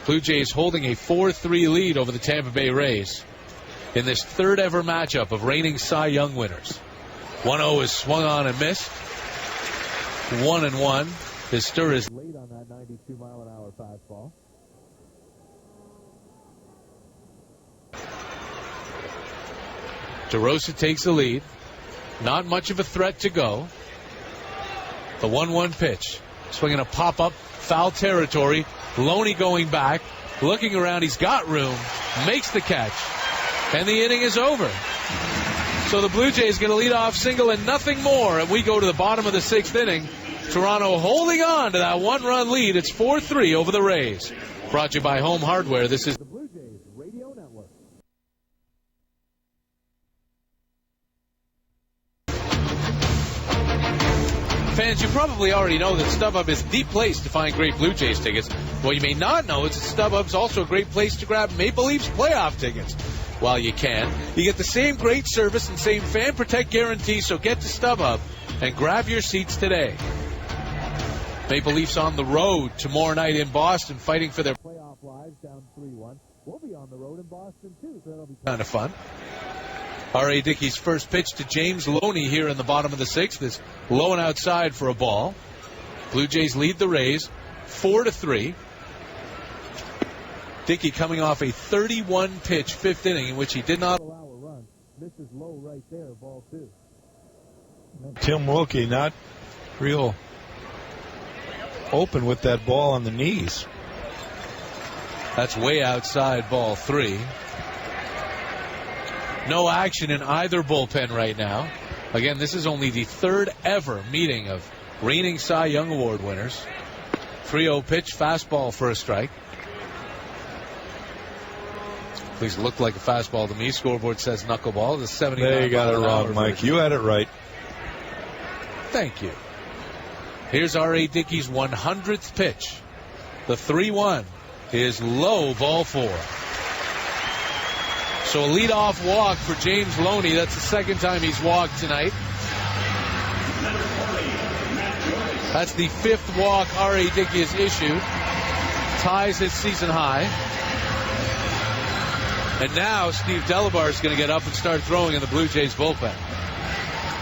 Blue Jays holding a 4-3 lead over the Tampa Bay Rays in this 3rd ever matchup of reigning Cy Young winners. 1-0 is swung on and missed. 1-1. His stir is late on that 92-mile-an-hour fastball. DeRosa takes the lead. Not much of a threat to go. The 1-1 pitch. Swinging a pop-up, foul territory. Loney going back, looking around. He's got room. Makes the catch. And the inning is over. So the Blue Jays get a leadoff single and nothing more. And we go to the bottom of the 6th inning. Toronto holding on to that 1-run lead. It's 4-3 over the Rays. Brought to you by Home Hardware. This is The Blue Jays Radio Network. Fans, you probably already know that StubHub is the place to find great Blue Jays tickets. What you may not know is that StubHub's also a great place to grab Maple Leafs playoff tickets. While you can, you get the same great service and same Fan Protect guarantee, so get to StubHub and grab your seats today. Maple Leafs on the road tomorrow night in Boston, fighting for their Playoff lives down 3-1. We'll be on the road in Boston, too, so that'll be kind of fun. R.A. Dickey's first pitch to James Loney here in the bottom of the 6th is low and outside for a ball. Blue Jays lead the Rays 4-3. Dickey coming off a 31-pitch 5th inning in which he did not allow a run. This is low right there, ball 2. Tim Wilkie not real open with that ball on the knees. That's way outside, ball 3. No action in either bullpen right now. Again, this is only the 3rd ever meeting of reigning Cy Young Award winners. 3-0 pitch, fastball for a strike. At least looked like a fastball to me. Scoreboard says knuckleball. The 79. There you got it wrong, Mike. Version. You had it right. Thank you. Here's R.A. Dickey's 100th pitch. The 3-1 is low, ball 4. So a leadoff walk for James Loney. That's the 2nd time he's walked tonight. That's the 5th walk R.A. Dickey has issued. Ties his season high. And now Steve Delabar is going to get up and start throwing in the Blue Jays bullpen.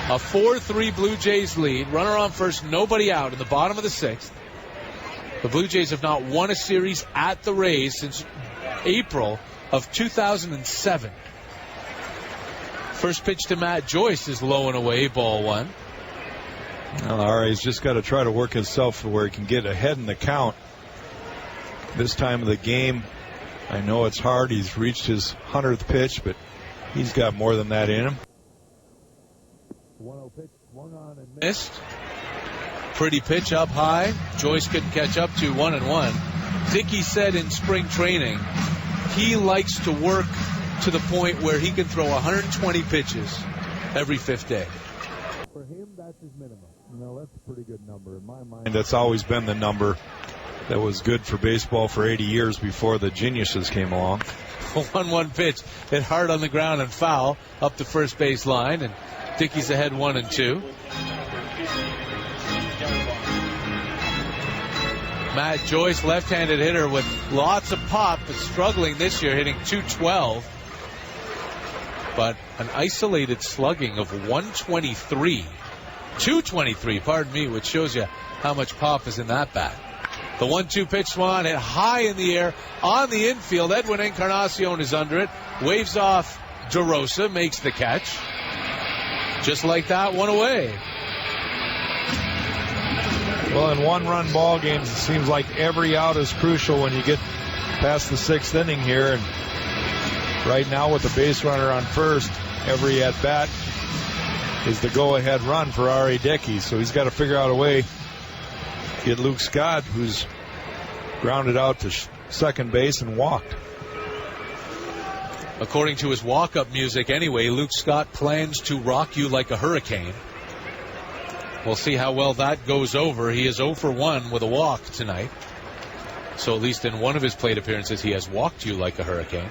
A 4-3 Blue Jays lead. Runner on first, nobody out in the bottom of the 6th. The Blue Jays have not won a series at the Rays since April of 2007. First pitch to Matt Joyce is low and away, ball 1. Well, all right, he's just got to try to work himself to where he can get ahead in the count. This time of the game, I know it's hard. He's reached his 100th pitch, but he's got more than that in him. 1-0 pitch, swung on and missed. Pretty pitch up high. Joyce couldn't catch up to 1-1. Dickey said in spring training he likes to work to the point where he can throw 120 pitches every 5th day. For him, that's his minimum. No, that's a pretty good number in my mind. And that's always been the number that was good for baseball for 80 years before the geniuses came along. A 1-1 pitch hit hard on the ground and foul up the first base line, and Dickey's ahead 1-2. Matt Joyce, left-handed hitter with lots of pop, but struggling this year, hitting .212. But an isolated slugging of 123. 223, pardon me, which shows you how much pop is in that bat. The 1-2 pitch swung hit high in the air on the infield. Edwin Encarnacion is under it. Waves off DeRosa, makes the catch. Just like that, one away. Well, in 1-run ball games, it seems like every out is crucial when you get past the 6th inning here. And right now with the base runner on first, every at-bat is the go-ahead run for R.A. Dickey. So he's got to figure out a way to get Luke Scott, who's grounded out to second base and walked. According to his walk-up music anyway, Luke Scott plans to rock you like a hurricane. We'll see how well that goes over. He is 0 for 1 with a walk tonight. So at least in one of his plate appearances, he has walked you like a hurricane.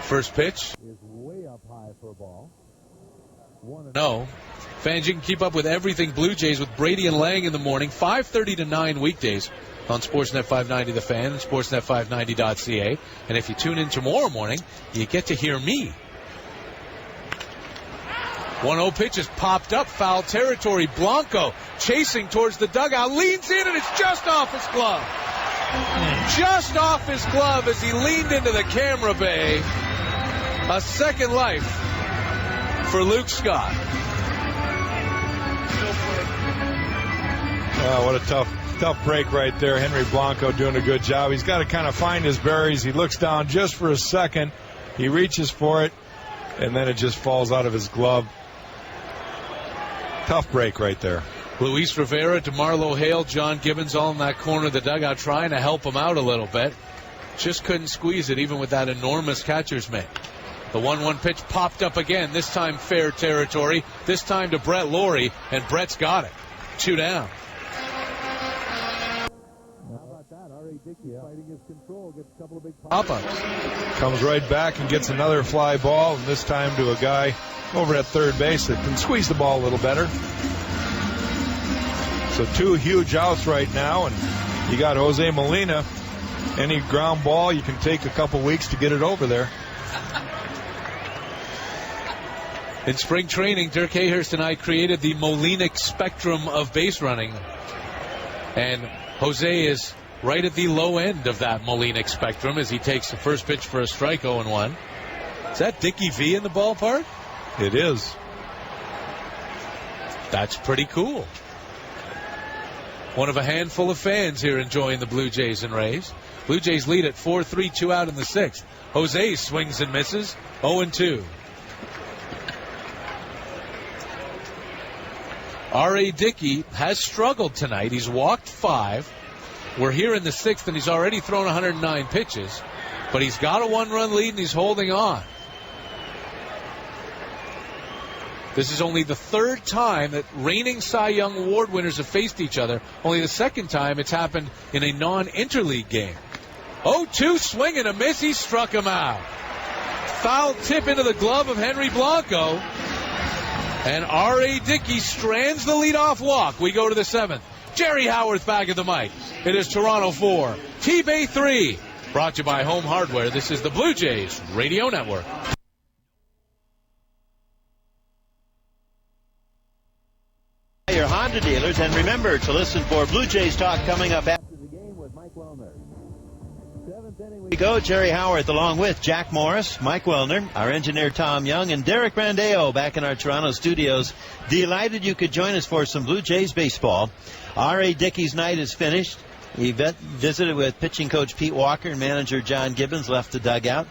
First pitch is way up high for a ball. No. Fans, you can keep up with everything Blue Jays with Brady and Lang in the morning, 5:30 to 9 weekdays on Sportsnet 590 The Fan and Sportsnet590.ca. And if you tune in tomorrow morning, you get to hear me. 1-0 pitch is popped up, foul territory. Blanco chasing towards the dugout, leans in, and it's just off his glove. Just off his glove as he leaned into the camera bay. A second life for Luke Scott. Oh, what a tough break right there. Henry Blanco doing a good job. He's got to kind of find his bearings. He looks down just for a second. He reaches for it, and then it just falls out of his glove. Tough break right there. Luis Rivera, DeMarlo Hale, John Gibbons all in that corner of the dugout trying to help him out a little bit. Just couldn't squeeze it even with that enormous catcher's mitt. The 1-1 pitch popped up again, this time fair territory, this time to Brett Laurie, and Brett's got it. 2 down. How about that? R.A. Dickey fighting his control, gets a couple of big Pop-ups. Comes right back and gets another fly ball, and this time to a guy over at third base that can squeeze the ball a little better. So 2 huge outs right now, and you got Jose Molina. Any ground ball, you can take a couple weeks to get it over there. In spring training, Dirk Hayhurst and I created the Molinic spectrum of base running. And Jose is right at the low end of that Molinic spectrum as he takes the first pitch for a strike, 0-1. Is that Dickie V in the ballpark? It is. That's pretty cool. One of a handful of fans here enjoying the Blue Jays and Rays. Blue Jays lead at 4-3, 2 out in the 6th. Jose swings and misses, 0-2. R.A. Dickey has struggled tonight. He's walked 5. We're here in the 6th, and he's already thrown 109 pitches. But he's got a 1-run lead, and he's holding on. This is only the 3rd time that reigning Cy Young Award winners have faced each other. Only the 2nd time it's happened in a non-interleague game. 0-2, swing and a miss. He struck him out. Foul tip into the glove of Henry Blanco. And R.A. Dickey strands the leadoff walk. We go to the 7th. Jerry Howarth back at the mic. It is Toronto 4, T-Bay 3. Brought to you by Home Hardware. This is the Blue Jays Radio Network. Your Honda dealers, and remember to listen for Blue Jays talk coming up after the game with Mike Wellner. 7th inning we go. Jerry Howarth along with Jack Morris, Mike Wellner, our engineer Tom Young, and Derek Randeo back in our Toronto studios. Delighted you could join us for some Blue Jays baseball. R.A. Dickey's night is finished. He visited with pitching coach Pete Walker and manager John Gibbons, left the dugout.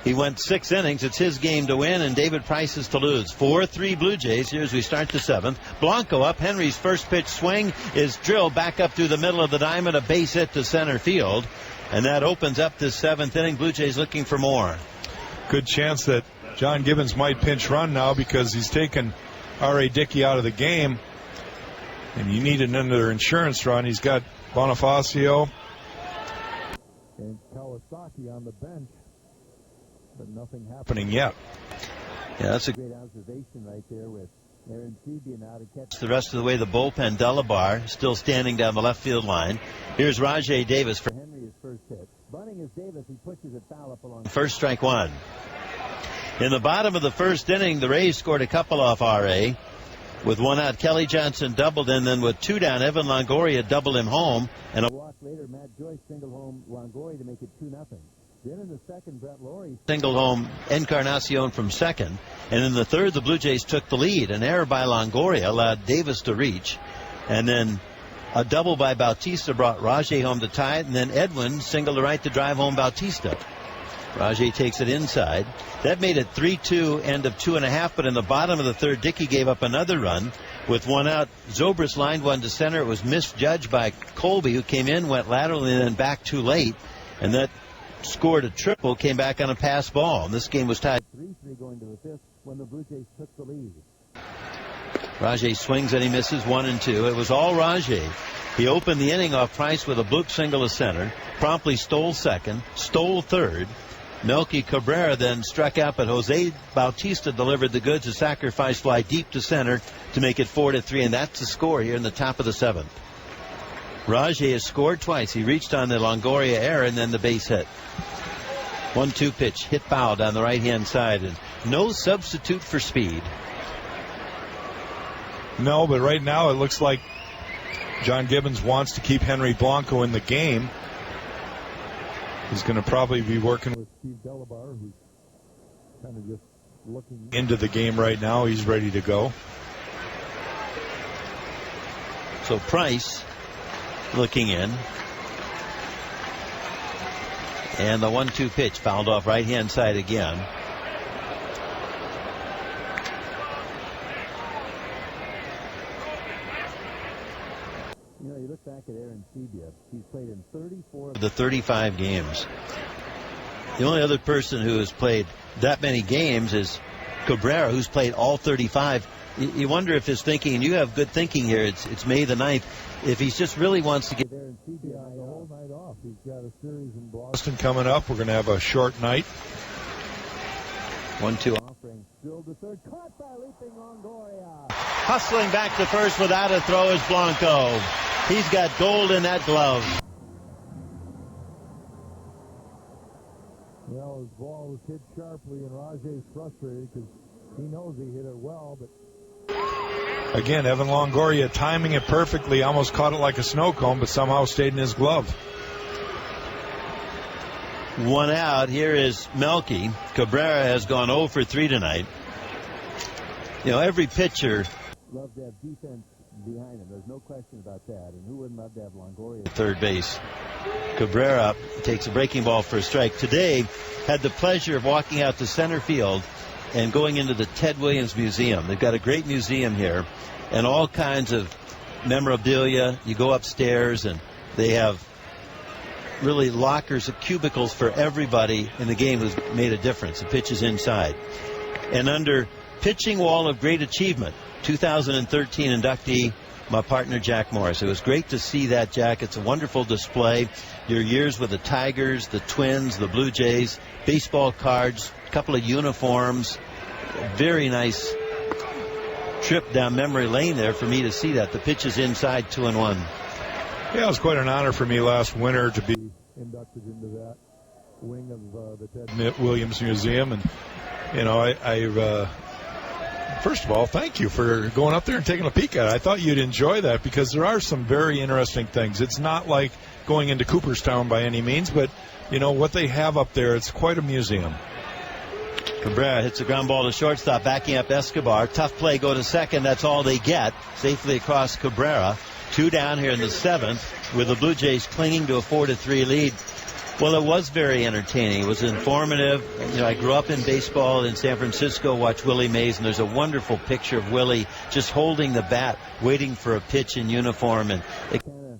He went 6 innings. It's his game to win, and David Price's to lose. 4-3 Blue Jays here as we start the 7th. Blanco up. Henry's first pitch swing is drilled back up through the middle of the diamond, a base hit to center field. And that opens up this 7th inning. Blue Jays looking for more. Good chance that John Gibbons might pinch run now because he's taken R.A. Dickey out of the game. And you need another insurance run. He's got Bonifacio and Kawasaki on the bench. But nothing happening yet. Yeah, that's a great observation right there with Aaron Seabian out to catch the rest of the way. The bullpen, Delabar still standing down the left field line. Here's Rajay Davis for Henry, his first hit. Bunting is Davis. He pushes it foul up along. First strike 1. In the bottom of the 1st inning, the Rays scored a couple off R.A. With 1 out, Kelly Johnson doubled, and then with 2 down, Evan Longoria doubled him home. And a walk later, Matt Joyce singled home Longoria to make it 2-0. Then in the 2nd, Brett Laurie singled home Encarnacion from 2nd. And in the 3rd, the Blue Jays took the lead. An error by Longoria allowed Davis to reach. And then a double by Bautista brought Rajay home to tie it. And then Edwin singled to right to drive home Bautista. Rajay takes it inside. That made it 3-2, end of 2.5. But in the bottom of the 3rd, Dickey gave up another run. With 1 out, Zobrist lined one to center. It was misjudged by Colby, who came in, went laterally, and then back too late. And that scored a triple, came back on a pass ball. And this game was tied 3-3 going to the 5th when the Blue Jays took the lead. Rajay swings and he misses 1 and 2. It was all Rajay. He opened the inning off Price with a bloop single to center, promptly stole 2nd, stole 3rd, Melky Cabrera then struck out, but Jose Bautista delivered the goods. A sacrifice fly deep to center to make it 4-3, and that's the score here in the top of the 7th. Rajay has scored twice. He reached on the Longoria error and then the base hit. 1-2 pitch, hit foul down the right-hand side, and no substitute for speed. No, but right now it looks like John Gibbons wants to keep Henry Blanco in the game. He's going to probably be working with Steve Delabar, who's kind of just looking into the game right now. He's ready to go. So Price looking in. And the 1-2 pitch fouled off right-hand side again. You know, you look back at Aaron Sebia. He's played in 34 of the 35 games. The only other person who has played that many games is Cabrera, who's played all 35. You wonder if his thinking, and you have good thinking here, it's May the 9th, if he just really wants to get Aaron Sebia the whole night off. He's got a series in Boston coming up. We're going to have a short night. 1-2 offering. Still to third. Caught by leaping Longoria. Hustling back to first without a throw is Blanco. He's got gold in that glove. Well, his ball was hit sharply, and Rajay's frustrated because he knows he hit it well, but again, Evan Longoria timing it perfectly, almost caught it like a snow cone, but somehow stayed in his glove. 1 out. Here is Melky. Cabrera has gone 0 for 3 tonight. You know, every pitcher love to have defense behind him. There's no question about that. And who wouldn't love to have Longoria at third base? Cabrera takes a breaking ball for a strike. Today, had the pleasure of walking out to center field and going into the Ted Williams Museum. They've got a great museum here and all kinds of memorabilia. You go upstairs and they have really lockers, cubicles for everybody in the game who's made a difference. The pitch is inside. And under Pitching Wall of Great Achievement, 2013 inductee, my partner Jack Morris. It was great to see that, Jack. It's a wonderful display. Your years with the Tigers, the Twins, the Blue Jays, baseball cards, a couple of uniforms. Very nice trip down memory lane there for me to see that. The pitch is inside, 2-1. Yeah, it was quite an honor for me last winter to be inducted into that wing of the Ted Williams Museum. And, you know, first of all, thank you for going up there and taking a peek at it. I thought you'd enjoy that because there are some very interesting things. It's not like going into Cooperstown by any means, but, you know, what they have up there, it's quite a museum. Cabrera hits a ground ball to shortstop, backing up Escobar. Tough play, go to second. That's all they get. Safely across Cabrera. 2 down here in the 7th with the Blue Jays clinging to a 4-3 lead. Well, it was very entertaining. It was informative. You know, I grew up in baseball in San Francisco, watched Willie Mays, and there's a wonderful picture of Willie just holding the bat, waiting for a pitch in uniform. And it kind of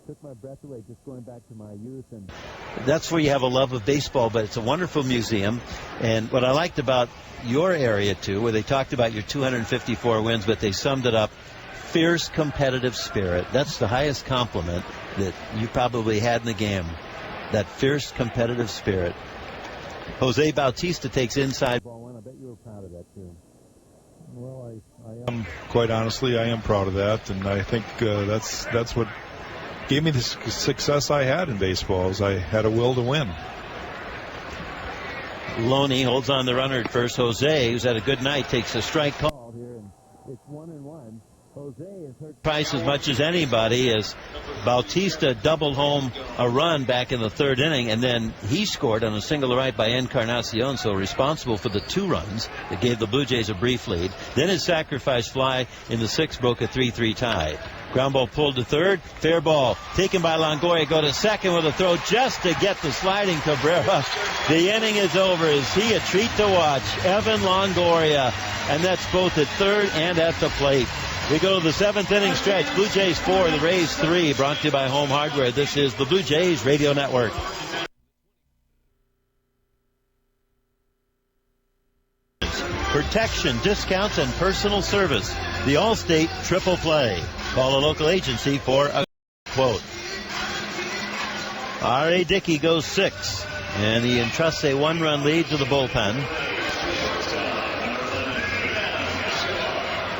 took my breath away just going back to my youth. And that's where you have a love of baseball, but it's a wonderful museum. And what I liked about your area, too, where they talked about your 254 wins, but they summed it up, fierce competitive spirit. That's the highest compliment that you probably had in the game. That fierce competitive spirit. Jose Bautista takes inside. Ball one. I bet you were proud of that too. Well, I am. Quite honestly, I am proud of that, and I think that's what gave me the success I had in baseball. Is I had a will to win. Loney holds on the runner at first. Jose, who's had a good night, takes a strike call here, and it's 1-1. Jose has hurt Price as much as anybody as Bautista doubled home a run back in the 3rd inning, and then he scored on a single to right by Encarnacion, so responsible for the 2 runs that gave the Blue Jays a brief lead. Then his sacrifice fly in the 6th broke a 3-3 tie. Ground ball pulled to 3rd. Fair ball taken by Longoria. Go to 2nd with a throw just to get the sliding Cabrera. The inning is over. Is he a treat to watch? Evan Longoria. And that's both at 3rd and at the plate. We go to the 7th inning stretch. Blue Jays 4, the Rays 3. Brought to you by Home Hardware. This is the Blue Jays Radio Network. Protection, discounts, and personal service. The Allstate Triple Play. Call a local agency for a quote. R.A. Dickey goes 6. And he entrusts a 1-run lead to the bullpen.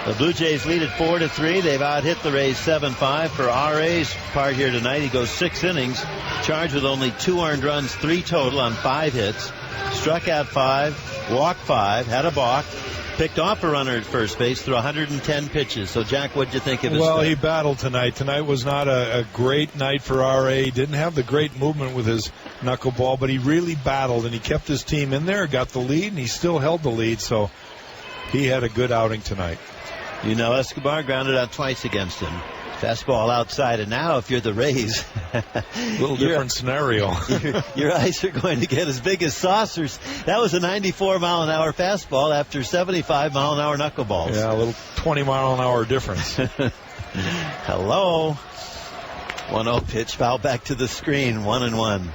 The Blue Jays lead at 4-3. They've out-hit the Rays 7-5. For RA's part here tonight, he goes 6 innings, charged with only 2 earned runs, 3 total on 5 hits, struck out 5, walked 5, had a balk, picked off a runner at first base through 110 pitches. So, Jack, what'd you think of his start? He battled tonight. Tonight was not a great night for RA. He didn't have the great movement with his knuckleball, but he really battled, and he kept his team in there, got the lead, and he still held the lead. So he had a good outing tonight. Escobar grounded out twice against him. Fastball outside, and now if you're the Rays, a little different scenario. your eyes are going to get as big as saucers. That was a 94-mile-an-hour fastball after 75-mile-an-hour knuckleballs. Yeah, a little 20-mile-an-hour difference. Hello. 1-0 pitch, foul back to the screen, 1-1.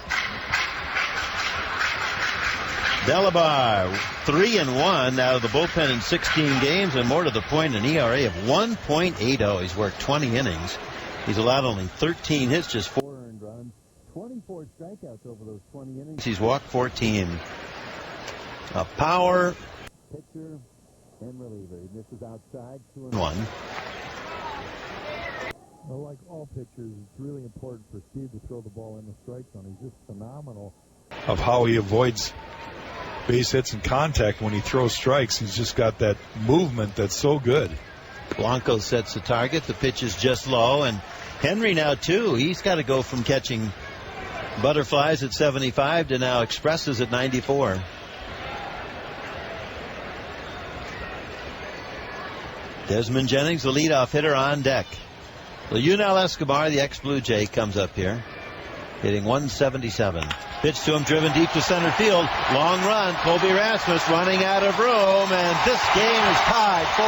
Delabar, 3-1 out of the bullpen in 16 games, and more to the point, an ERA of 1.80. He's worked 20 innings. He's allowed only 13 hits, just 4 earned runs, 24 strikeouts over those 20 innings. He's walked 14. A power pitcher and reliever. He misses outside, 2-1. Well, like all pitchers, it's really important for Steve to throw the ball in the strike zone. He's just phenomenal of how he avoids base hits and contact when he throws strikes. He's just got that movement that's so good. Blanco sets the target. The pitch is just low, and Henry now too. He's got to go from catching butterflies at 75 to now expresses at 94. Desmond Jennings, the leadoff hitter, on deck. Leonel Escobar, the ex-Blue Jay, comes up here, hitting 177. Pitch to him, driven deep to center field. Long run. Kobe Rasmus running out of room, and this game is tied 4-4.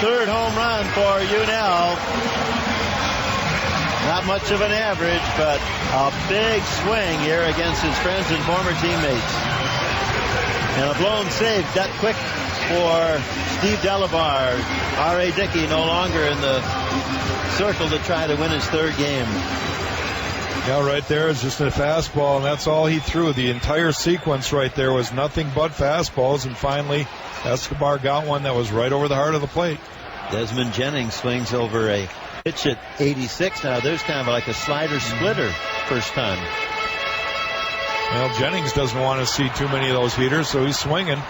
Third home run for Unel. Not much of an average, but a big swing here against his friends and former teammates. And a blown save that quick for Steve Delabar. R.A. Dickey no longer in the circle to try to win his third game. Yeah, right there is just a fastball, and that's all he threw. The entire sequence right there was nothing but fastballs, and finally Escobar got one that was right over the heart of the plate. Desmond Jennings swings over a pitch at 86. Now there's kind of like a slider splitter first time. Well, Jennings doesn't want to see too many of those heaters, so he's swinging.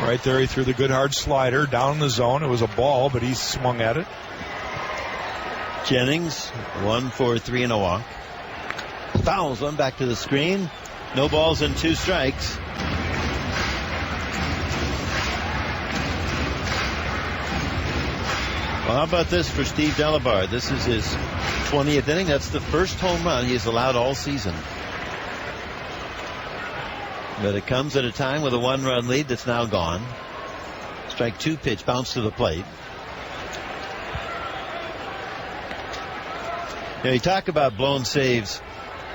Right there, he threw the good hard slider down in the zone. It was a ball, but he swung at it. Jennings, 1 for 3 and a walk. Fouls one back to the screen. No balls and 2 strikes. Well, how about this for Steve Delabar? This is his 20th inning. That's the first home run he has allowed all season. But it comes at a time with a 1-run lead that's now gone. Strike 2 pitch, bounce to the plate. You talk about blown saves.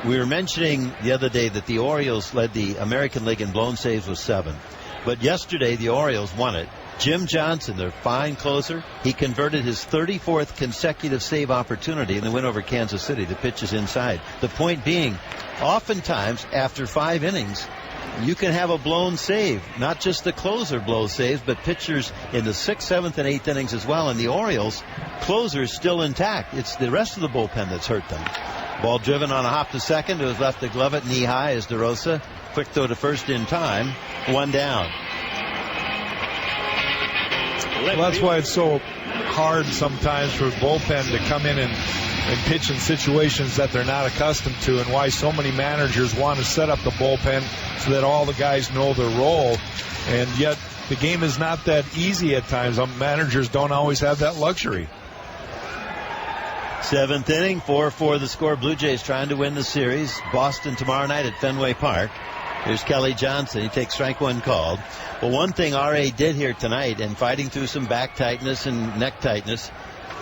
We were mentioning the other day that the Orioles led the American League in blown saves with 7. But yesterday the Orioles won it. Jim Johnson, their fine closer, he converted his 34th consecutive save opportunity in the win over Kansas City. The pitch is inside. The point being, oftentimes after 5 innings, you can have a blown save. Not just the closer blows saves, but pitchers in the 6th, 7th, and 8th innings as well. And the Orioles, closer is still intact. It's the rest of the bullpen that's hurt them. Ball driven on a hop to second. It was left to glove it knee high as DeRosa. Quick throw to first in time. 1 down. Well, that's why it's so hard sometimes for bullpen to come in and pitch in situations that they're not accustomed to, and why so many managers want to set up the bullpen so that all the guys know their role. And yet the game is not that easy at times. Managers don't always have that luxury. 7th inning, 4-4 the score. Blue Jays trying to win the series. Boston tomorrow night at Fenway Park. Here's Kelly Johnson. He takes strike 1 called. Well, one thing R.A. did here tonight, and fighting through some back tightness and neck tightness,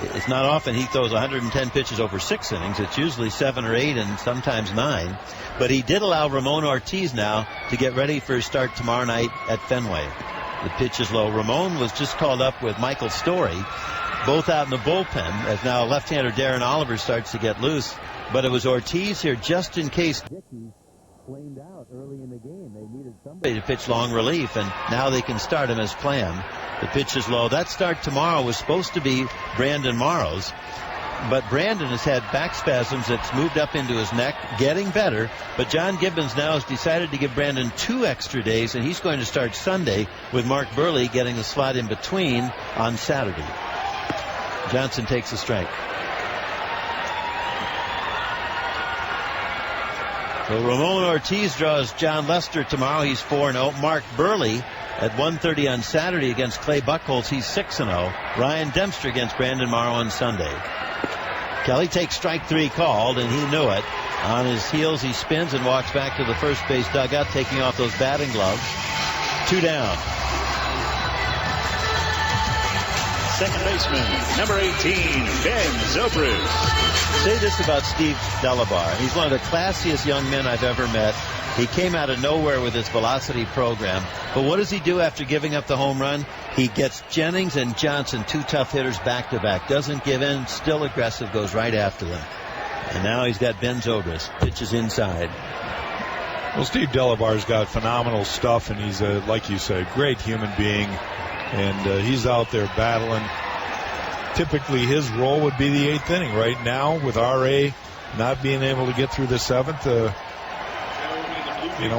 it's not often he throws 110 pitches over 6 innings. It's usually 7 or 8 and sometimes 9. But he did allow Ramon Ortiz now to get ready for his start tomorrow night at Fenway. The pitch is low. Ramon was just called up with Michael Story, both out in the bullpen, as now left-hander Darren Oliver starts to get loose. But it was Ortiz here just in case Dickey flamed out early in the game. They needed somebody to pitch long relief, and now they can start him as planned. The pitch is low. That start tomorrow was supposed to be Brandon Morrow's, but Brandon has had back spasms that's moved up into his neck, getting better. But John Gibbons now has decided to give Brandon 2 extra days, and he's going to start Sunday with Mark Burley getting the slot in between on Saturday. Johnson takes a strike. So Ramon Ortiz draws John Lester tomorrow. He's 4-0. Mark Burley at 1:30 on Saturday against Clay Buchholz. He's 6-0. Ryan Dempster against Brandon Morrow on Sunday. Kelly takes strike 3 called, and he knew it. On his heels, he spins and walks back to the first base dugout, taking off those batting gloves. 2 down. Second baseman, number 18, Ben Zobrist. Say this about Steve Delabar. He's one of the classiest young men I've ever met. He came out of nowhere with his velocity program. But what does he do after giving up the home run? He gets Jennings and Johnson, 2 tough hitters back-to-back. Doesn't give in, still aggressive, goes right after them. And now he's got Ben Zobrist. Pitches inside. Well, Steve Delabar's got phenomenal stuff, and he's, like you said, a great human being. And he's out there battling. Typically, his role would be the 8th inning. Right now, with RA not being able to get through the 7th,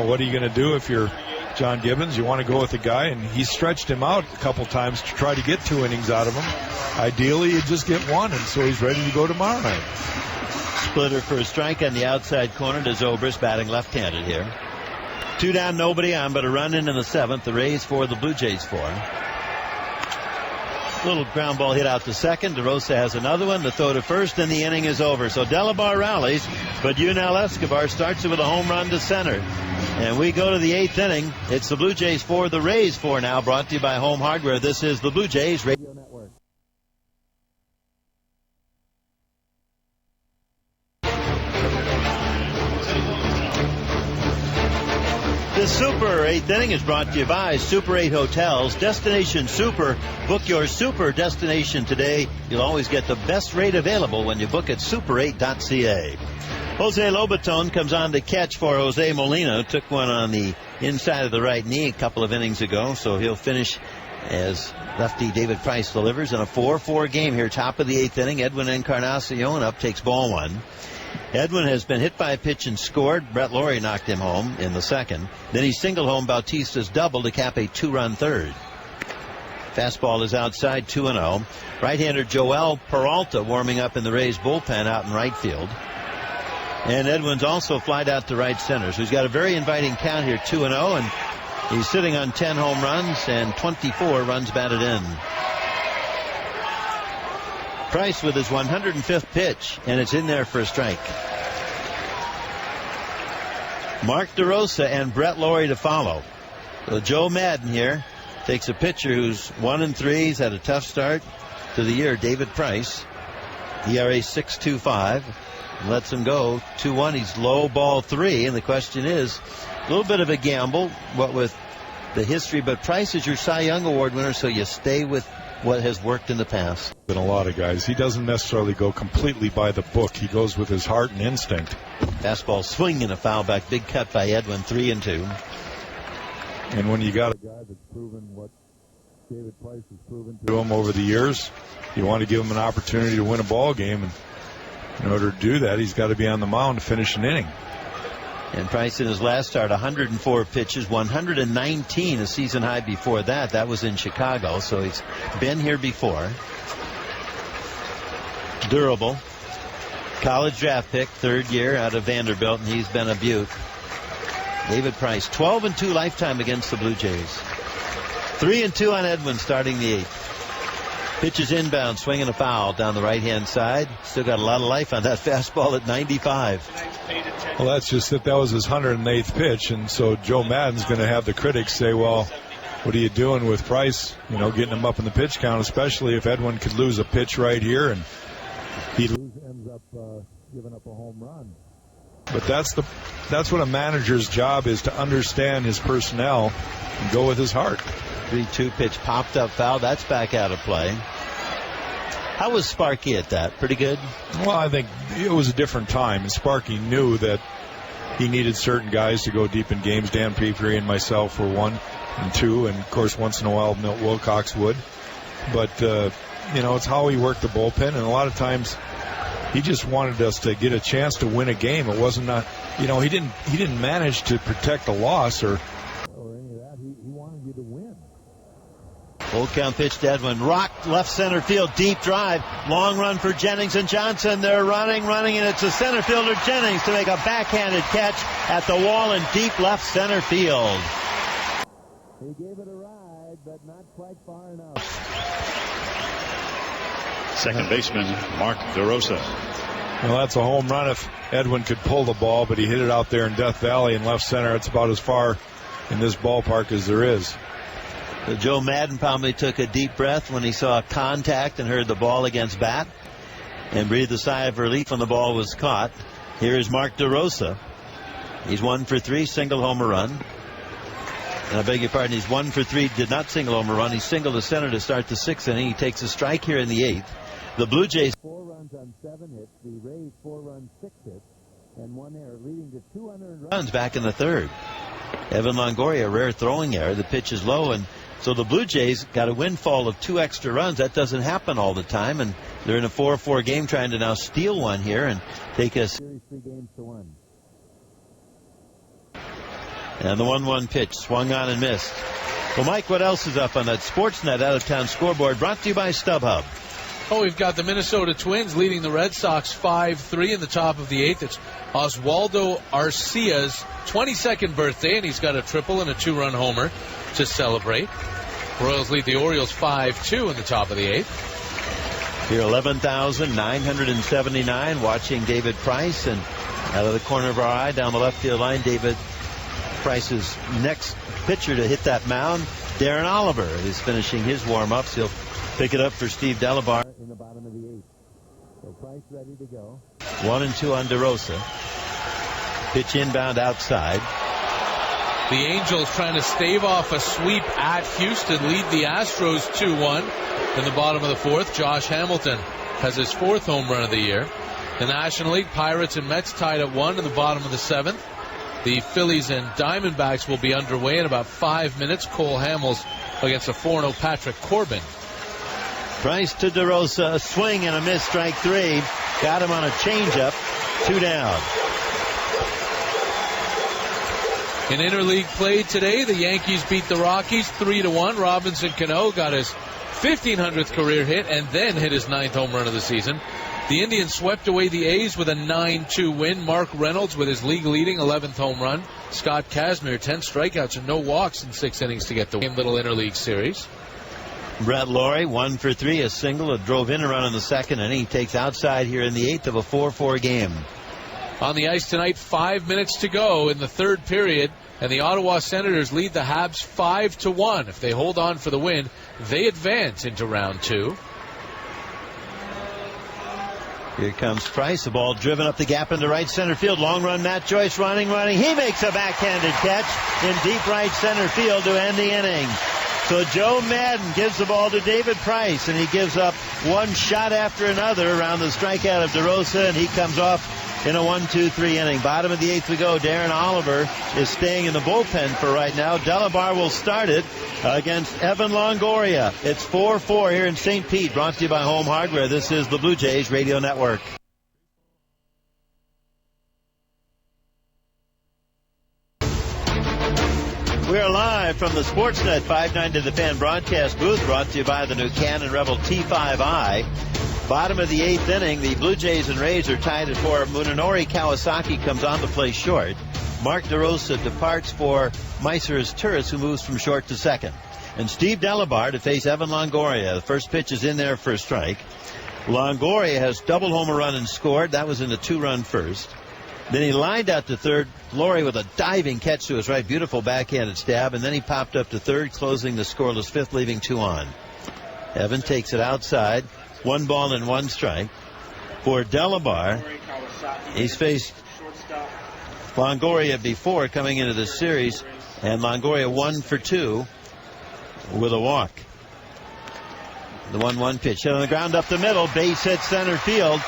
what are you going to do if you're John Gibbons? You want to go with the guy, and he stretched him out a couple times to try to get 2 innings out of him. Ideally, you just get 1, and so he's ready to go tomorrow night. Splitter for a strike on the outside corner to Zobrist, batting left-handed here. 2 down, nobody on, but a run in the 7th. The Rays 4, the Blue Jays 4. Little ground ball hit out to second. DeRosa has another one. The throw to first, and the inning is over. So Delabar rallies, but Yunel Escobar starts it with a home run to center. And we go to the 8th inning. It's the Blue Jays 4, the Rays 4 now, brought to you by Home Hardware. This is the Blue Jays Radio Network. The Super 8th inning is brought to you by Super 8 Hotels. Destination Super. Book your Super destination today. You'll always get the best rate available when you book at super8.ca. Jose Lobaton comes on to catch for Jose Molina. Took one on the inside of the right knee a couple of innings ago, so he'll finish as lefty David Price delivers in a 4-4 game here. Top of the 8th inning. Edwin Encarnacion up, takes ball 1. Edwin has been hit by a pitch and scored. Brett Laurie knocked him home in the 2nd. Then he singled home Bautista's double to cap a 2-run 3rd. Fastball is outside, 2-0. Right-hander Joel Peralta warming up in the Rays bullpen out in right field. And Edwin's also flied out to right center. So he's got a very inviting count here, 2-0. And he's sitting on 10 home runs and 24 runs batted in. Price with his 105th pitch, and it's in there for a strike. Mark DeRosa and Brett Laurie to follow. So Joe Madden here takes a pitcher who's 1-3. He's had a tough start to the year. David Price, ERA 6.25, lets him go 2-1. He's low, ball 3, and the question is a little bit of a gamble, what with the history, but Price is your Cy Young Award winner, so you stay with what has worked in the past. Been a lot of guys. He doesn't necessarily go completely by the book. He goes with his heart and instinct. Fastball swing and a foul back. Big cut by Edwin, 3-2. And when you got a guy that's proven what David Price has proven to him over the years, you want to give him an opportunity to win a ball game. And in order to do that, he's got to be on the mound to finish an inning. And Price in his last start, 104 pitches, 119 a season high before that. That was in Chicago, so he's been here before. Durable. College draft pick, 3rd year out of Vanderbilt, and he's been a beaut. David Price, 12-2 lifetime against the Blue Jays. 3-2 on Edwin starting the 8th. Pitches inbound, swinging a foul down the right-hand side. Still got a lot of life on that fastball at 95. Well, that's just that was his 108th pitch, and so Joe Madden's going to have the critics say, well, what are you doing with Price, getting him up in the pitch count, especially if Edwin could lose a pitch right here, and he ends up giving up a home run. But that's what a manager's job is, to understand his personnel and go with his heart. 3-2 pitch popped up foul. That's back out of play. How was Sparky at that? Pretty good? Well, I think it was a different time, and Sparky knew that he needed certain guys to go deep in games. Dan Petrie and myself were 1 and 2, and of course once in a while Milt Wilcox would. But it's how he worked the bullpen, and a lot of times he just wanted us to get a chance to win a game. It wasn't he didn't manage to protect a loss or any of that. He wanted you to win. Full count pitch to Edwin. Rocked left center field. Deep drive. Long run for Jennings and Johnson. They're running, and it's a center fielder, Jennings, to make a backhanded catch at the wall in deep left center field. He gave it a ride, but not quite far enough. Second baseman Mark DeRosa. Well, that's a home run if Edwin could pull the ball, but he hit it out there in Death Valley in left center. It's about as far in this ballpark as there is. So Joe Madden probably took a deep breath when he saw contact and heard the ball against bat and breathed a sigh of relief when the ball was caught. Here is Mark DeRosa. He's 1 for 3, single homer run. And I beg your pardon, he's 1 for 3, did not single homer run. He singled the center to start the 6th inning. He takes a strike here in the 8th. The Blue Jays 4 runs on 7 hits. The Rays 4 runs, 6 hits, and 1 error, leading to 200 runs back in the 3rd. Evan Longoria, rare throwing error. The pitch is low, and so the Blue Jays got a windfall of 2 extra runs. That doesn't happen all the time, and they're in a 4-4 game trying to now steal one here and take a series 3 games to 1. And the 1-1 pitch swung on and missed. Well, Mike, what else is up on that Sportsnet out-of-town scoreboard brought to you by StubHub? Oh, we've got the Minnesota Twins leading the Red Sox 5-3 in the top of the 8th. It's Oswaldo Arcia's 22nd birthday, and he's got a triple and a 2-run homer to celebrate. Royals lead the Orioles 5-2 in the top of the 8th. Here, 11,979 watching David Price, and out of the corner of our eye down the left field line, David Price's next pitcher to hit that mound, Darren Oliver, is finishing his warm-ups. He'll pick it up for Steve Delabar in the bottom of the 8th. So Price ready to go. 1 and 2 on DeRosa. Pitch inbound outside. The Angels trying to stave off a sweep at Houston, lead the Astros 2-1 in the bottom of the 4th. Josh Hamilton has his 4th home run of the year. The National League, Pirates and Mets tied at 1 in the bottom of the 7th. The Phillies and Diamondbacks will be underway in about 5 minutes. Cole Hamels against a 4-0 Patrick Corbin. Price to DeRosa, a swing and a miss, strike 3. Got him on a changeup, 2 down. In interleague play today, the Yankees beat the Rockies 3-1. Robinson Cano got his 1,500th career hit and then hit his 9th home run of the season. The Indians swept away the A's with a 9-2 win. Mark Reynolds with his league-leading 11th home run. Scott Kazmir, 10 strikeouts and no walks in 6 innings to get the little interleague series. Brett Laurie, 1 for 3, a single, drove in a run in the 2nd inning. He takes outside here in the 8th of a 4-4 game. On the ice tonight, 5 minutes to go in the 3rd period, and the Ottawa Senators lead the Habs 5-1. If they hold on for the win, they advance into round 2. Here comes Price. The ball driven up the gap into right center field. Long run, Matt Joyce running. He makes a backhanded catch in deep right center field to end the inning. So Joe Madden gives the ball to David Price, and he gives up one shot after another around the strikeout of DeRosa, and he comes off in a 1-2-3 inning. Bottom of the 8th we go. Darren Oliver is staying in the bullpen for right now. Delabar will start it against Evan Longoria. It's 4-4 here in St. Pete, brought to you by Home Hardware. This is the Blue Jays Radio Network. We're live from the Sportsnet 590 The Fan broadcast booth, brought to you by the new Canon Rebel T5i. Bottom of the 8th inning, the Blue Jays and Rays are tied at 4. Munenori Kawasaki comes on to play short. Mark DeRosa departs for Meiser's Turris, who moves from short to second. And Steve Delabar to face Evan Longoria. The first pitch is in there for a strike. Longoria has double homer run and scored. That was in the 2-run first. Then he lined out to third. Laurie with a diving catch to his right. Beautiful backhanded stab. And then he popped up to third, closing the scoreless 5th, leaving 2 on. Evan takes it outside. 1 ball and 1 strike. For Delabar, he's faced Longoria before coming into the series. And Longoria 1 for 2. with a walk. The 1-1 pitch hit on the ground up the middle. Base hit center field.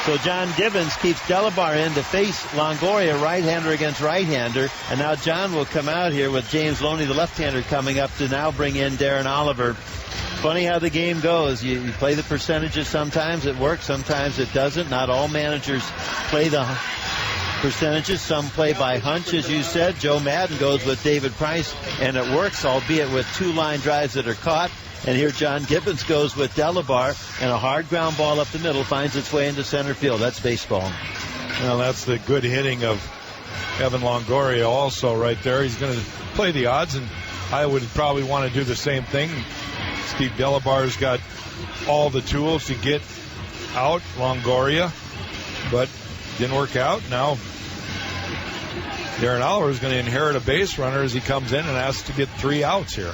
So John Gibbons keeps Delabar in to face Longoria, right-hander against right-hander. And now John will come out here with James Loney, the left-hander, coming up to now bring in Darren Oliver. Funny how the game goes. You play the percentages. Sometimes it works, sometimes it doesn't. Not all managers play the percentages. Some play by hunch, as you said. Joe Madden goes with David Price, and it works, albeit with 2 line drives that are caught. And here John Gibbons goes with Delabar, and a hard ground ball up the middle finds its way into center field. That's baseball. Well, that's the good hitting of Evan Longoria also right there. He's going to play the odds, and I would probably want to do the same thing. Steve Delabar's got all the tools to get out Longoria, but didn't work out. Now Darren Oliver is going to inherit a base runner as he comes in and asks to get 3 outs here.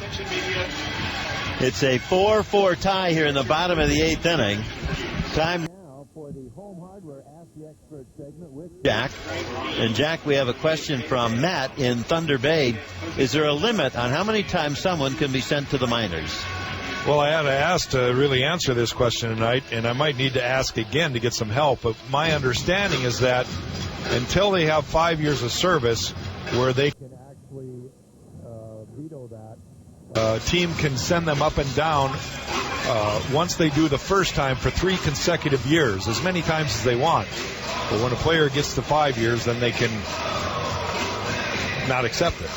It's a 4-4 tie here in the bottom of the 8th inning. Time now for the Home Hardware Ask the Expert segment with Jack. And Jack, we have a question from Matt in Thunder Bay. Is there a limit on how many times someone can be sent to the minors? Well, I had to ask to really answer this question tonight, and I might need to ask again to get some help. But my understanding is that until they have 5 years of service where they can actually veto that, team can send them up and down once they do the first time for 3 consecutive years, as many times as they want. But when a player gets to 5 years, then they can not accept it.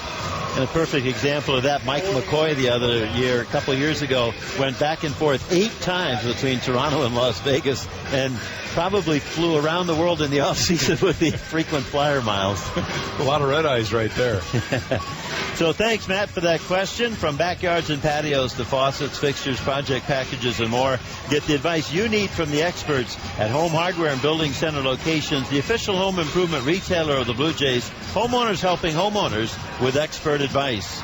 And a perfect example of that, Mike McCoy the other year, a couple of years ago, went back and forth 8 times between Toronto and Las Vegas, and probably flew around the world in the offseason with the frequent flyer miles. A lot of red eyes right there. So thanks, Matt, for that question. From backyards and patios to faucets, fixtures, project packages, and more, get the advice you need from the experts at Home Hardware and Building Center locations, the official home improvement retailer of the Blue Jays. Homeowners helping homeowners with expert advice.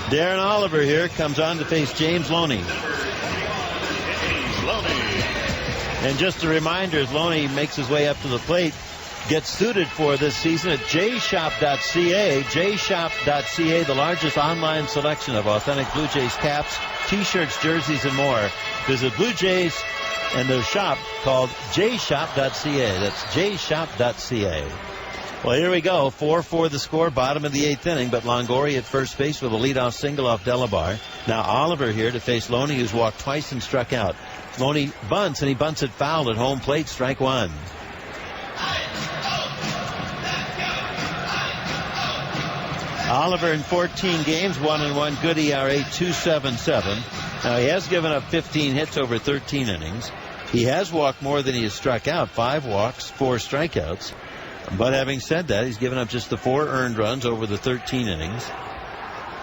Darren Oliver here comes on to face James Loney. And just a reminder, as Loney makes his way up to the plate, gets suited for this season at jshop.ca. jshop.ca, the largest online selection of authentic Blue Jays caps, T-shirts, jerseys, and more. Visit Blue Jays and their shop called jshop.ca. That's jshop.ca. Well, here we go. 4-4 the score, bottom of the 8th inning, but Longoria at first base with a leadoff single off Delabar. Now Oliver here to face Loney, who's walked twice and struck out. Loney bunts, and he bunts it foul at home plate, strike 1. Oliver in 14 games, 1-1, good ERA, 2.77. Now he has given up 15 hits over 13 innings. He has walked more than he has struck out, 5 walks, 4 strikeouts. But having said that, he's given up just the 4 earned runs over the 13 innings.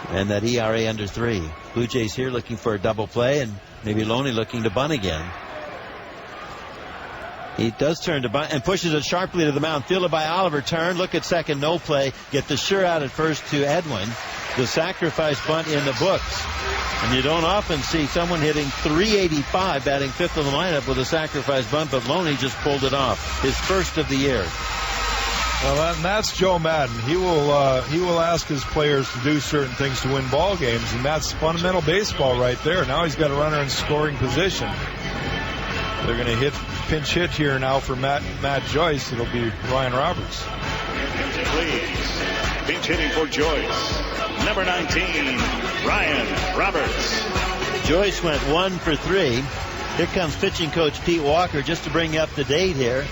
And that ERA under 3. Blue Jays here looking for a double play, and maybe Loney looking to bunt again. He does turn to bunt and pushes it sharply to the mound. Fielded by Oliver. Turn. Look at second. No play. Get the sure out at first to Edwin. The sacrifice bunt in the books. And you don't often see someone hitting .385, batting 5th in the lineup with a sacrifice bunt, but Loney just pulled it off. His first of the year. Well, that's Joe Madden. He will ask his players to do certain things to win ball games, and that's fundamental baseball right there. Now he's got a runner in scoring position. They're going to pinch hit here now for Matt Joyce. It'll be Ryan Roberts. Please, pinch hitting for Joyce. Number 19, Ryan Roberts. Joyce went 1 for 3. Here comes pitching coach Pete Walker just to bring you up to date here.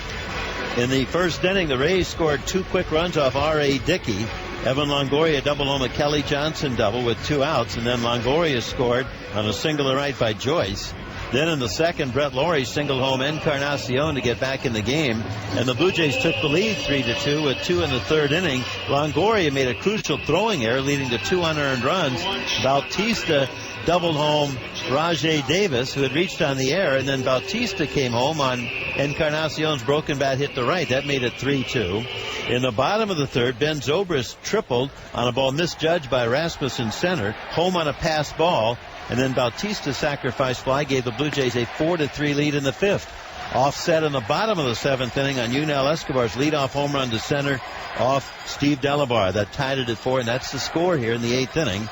In the first inning, the Rays scored 2 quick runs off R.A. Dickey. Evan Longoria double home a Kelly Johnson double with 2 outs, and then Longoria scored on a single to right by Joyce. Then in the second, Brett Laurie singled home Encarnacion to get back in the game, and the Blue Jays took the lead 3-2 with 2 in the third inning. Longoria made a crucial throwing error leading to 2 unearned runs. Bautista doubled home Rajay Davis, who had reached on the air, and then Bautista came home on Encarnacion's broken bat hit to right. That made it 3-2. In the bottom of the third, Ben Zobrist tripled on a ball misjudged by Rasmussen center, home on a pass ball, and then Bautista's sacrifice fly gave the Blue Jays a 4-3 lead in the 5th. Offset in the bottom of the 7th inning on Yunel Escobar's leadoff home run to center off Steve Delabar. That tied it at 4, and that's the score here in the 8th inning.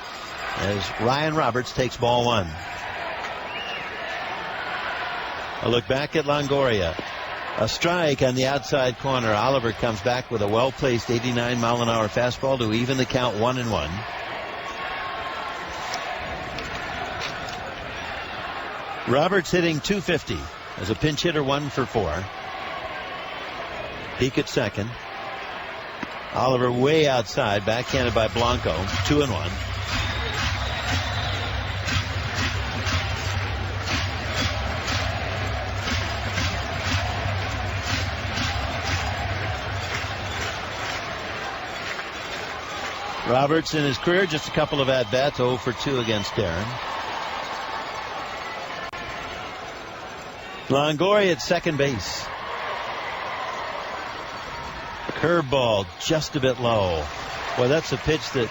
as Ryan Roberts takes ball 1. A look back at Longoria. A strike on the outside corner. Oliver comes back with a well-placed 89-mile-an-hour fastball to even the count 1-1. Roberts hitting .250 as a pinch hitter, 1 for 4. Peak at second. Oliver way outside, backhanded by Blanco. 2-1. Roberts in his career, just a couple of at-bats, 0 for 2 against Darren. Longoria at second base. Curveball just a bit low. Well, that's a pitch that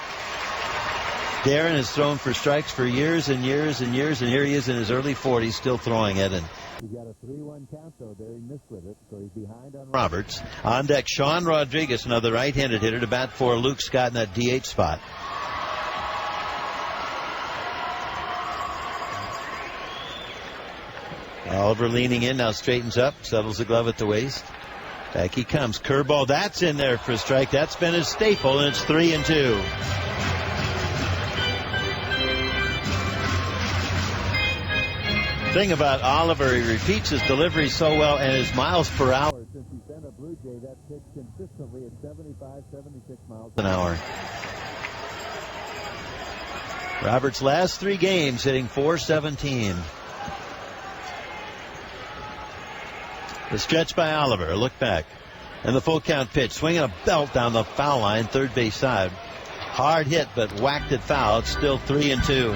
Darren has thrown for strikes for years and years and years, and here he is in his early 40s still throwing it. And he got a 3-1 count, though. There he missed with it, so he's behind on Roberts. On deck, Sean Rodriguez, another right-handed hitter, to bat for Luke Scott in that DH spot. Oliver leaning in, now straightens up, settles the glove at the waist. Back he comes. Curveball, that's in there for a strike. That's been his staple, and it's 3-2. Thing about Oliver, he repeats his delivery so well, and his miles per hour. Since he's been a Blue Jay, that pitch consistently at 75, 76 miles an hour. Roberts' last 3 games hitting .417. The stretch by Oliver. A look back. And the full count pitch. Swinging a belt down the foul line, third base side. Hard hit, but whacked it foul. It's still 3-2.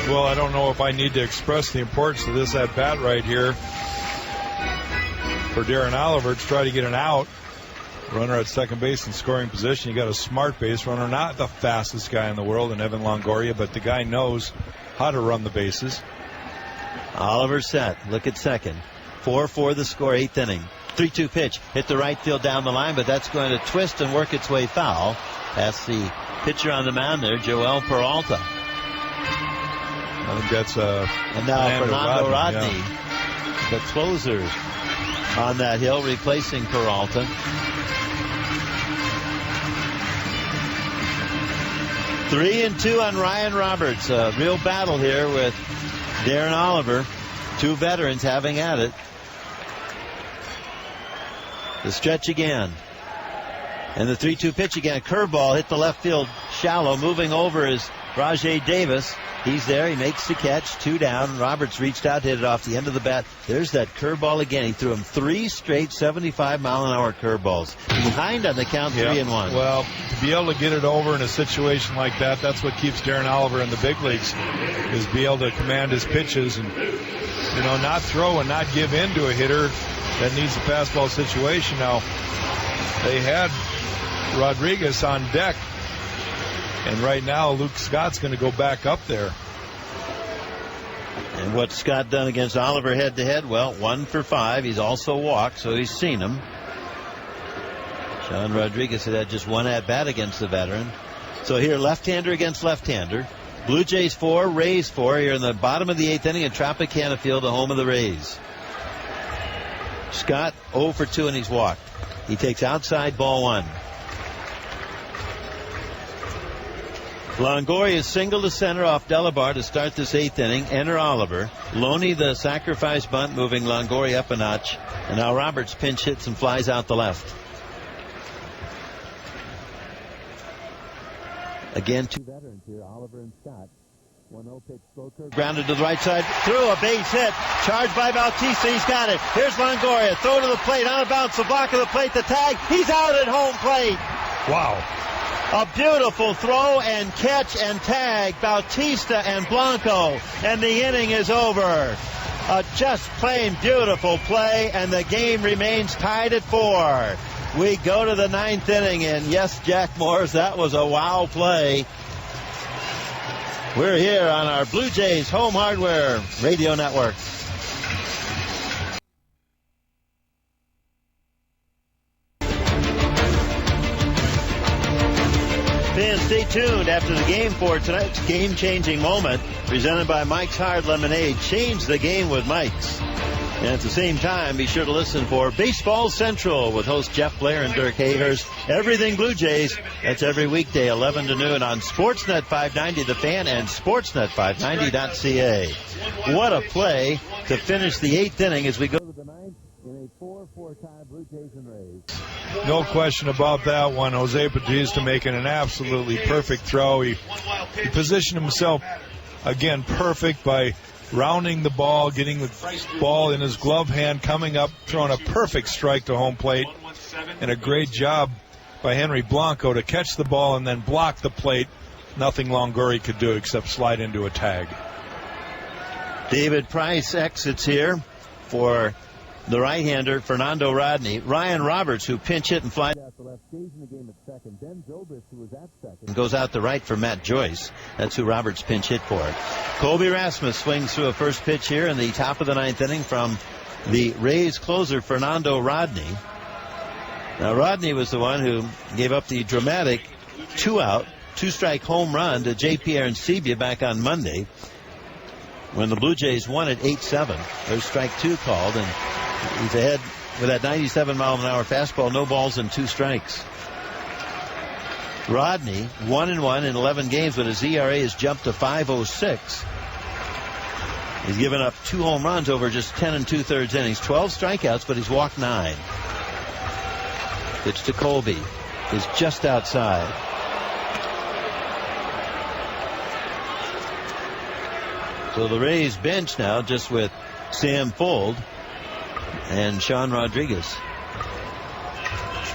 Well, I don't know if I need to express the importance of this at bat right here for Darren Oliver to try to get an out. Runner at second base in scoring position. You got a smart base runner, not the fastest guy in the world in Evan Longoria, but the guy knows how to run the bases. Oliver set. Look at second. 4-4 the score, 8th inning. 3-2 pitch. Hit the right field down the line, but that's going to twist and work its way foul. That's the pitcher on the mound there, Joel Peralta. I think that's and now Fernando Rodney, the closer on that hill, replacing Peralta. 3-2 on Ryan Roberts. A real battle here with Darren Oliver. 2 veterans having at it. The stretch again. And the 3-2 pitch again. Curveball hit the left field shallow. Moving over is Rajay Davis. He's there. He makes the catch. 2 down. Roberts reached out, hit it off the end of the bat. There's that curveball again. He threw him 3 straight 75-mile-an-hour curveballs. Behind on the count, 3-1. Well, to be able to get it over in a situation like that, that's what keeps Darren Oliver in the big leagues, is be able to command his pitches and, not throw and not give in to a hitter that needs a fastball situation. Now, they had Rodriguez on deck. And right now, Luke Scott's going to go back up there. And what's Scott done against Oliver head-to-head? Well, 1 for 5. He's also walked, so he's seen him. Sean Rodriguez had just 1 at-bat against the veteran. So here, left-hander against left-hander. Blue Jays 4, Rays 4. Here in the bottom of the 8th inning at Tropicana Field, the home of the Rays. Scott 0 for 2, and he's walked. He takes outside ball 1. Longoria single to center off Delabar to start this 8th inning. Enter Oliver. Loney the sacrifice bunt, moving Longoria up a notch. And now Roberts pinch hits and flies out the left. Again, 2 veterans here, Oliver and Scott. 1-0 pitch, slow curve. Grounded to the right side. Through a base hit. Charged by Bautista. He's got it. Here's Longoria. Throw to the plate. Out of bounds. The block of the plate. The tag. He's out at home plate. Wow. A beautiful throw and catch and tag, Bautista and Blanco, and the inning is over. A just plain beautiful play, and the game remains tied at 4. We go to the 9th inning, and yes, Jack Morris, that was a wow play. We're here on our Blue Jays Home Hardware Radio Network. in. Stay tuned after the game for tonight's game-changing moment, presented by Mike's Hard Lemonade. Change the game with Mike's. And at the same time, be sure to listen for Baseball Central with host Jeff Blair and Dirk Hayhurst. Everything Blue Jays. That's every weekday, 11 to noon on Sportsnet 590 The Fan and Sportsnet590.ca. What a play to finish the 8th inning as we go to the 9th in a 4-4 tie, Blue Jays and Rays. No question about that one. Jose Bautista making an absolutely perfect throw. He positioned himself, again, perfect by rounding the ball, getting the ball in his glove hand, coming up, throwing a perfect strike to home plate, and a great job by Henry Blanco to catch the ball and then block the plate. Nothing Longoria could do except slide into a tag. David Price exits here for the right-hander, Fernando Rodney. Ryan Roberts, who pinch hit and fly out the left, stays in the game at second. Ben Zobrist, who was at second, goes out the right for Matt Joyce. That's who Roberts pinch hit for. Colby Rasmus swings through a first pitch here in the top of the 9th inning from the Rays closer, Fernando Rodney. Now, Rodney was the one who gave up the dramatic 2-out, 2-strike home run to J.P. Arancibia back on Monday when the Blue Jays won at 8-7. There's strike 2 called, and he's ahead with that 97-mile-an-hour fastball, no balls and 2 strikes. Rodney, 1-1 in 11 games, but his ERA has jumped to 5.06. He's given up 2 home runs over just 10 2/3 innings, 12 strikeouts, but he's walked 9. Pitch to Colby is just outside. So the Rays bench now just with Sam Fold and Sean Rodriguez.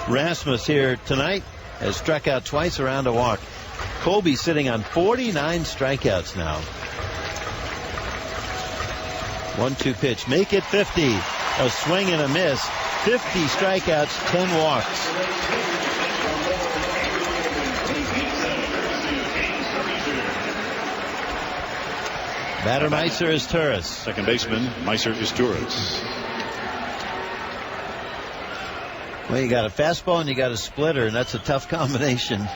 Rasmus here tonight has struck out twice, around a walk. Colby sitting on 49 strikeouts now. 1-2 pitch. Make it 50. A swing and a miss. 50 strikeouts, 10 walks. Batter Meiser is Turris. Second baseman, Meiser is Turris. Well, you got a fastball and you got a splitter, and that's a tough combination.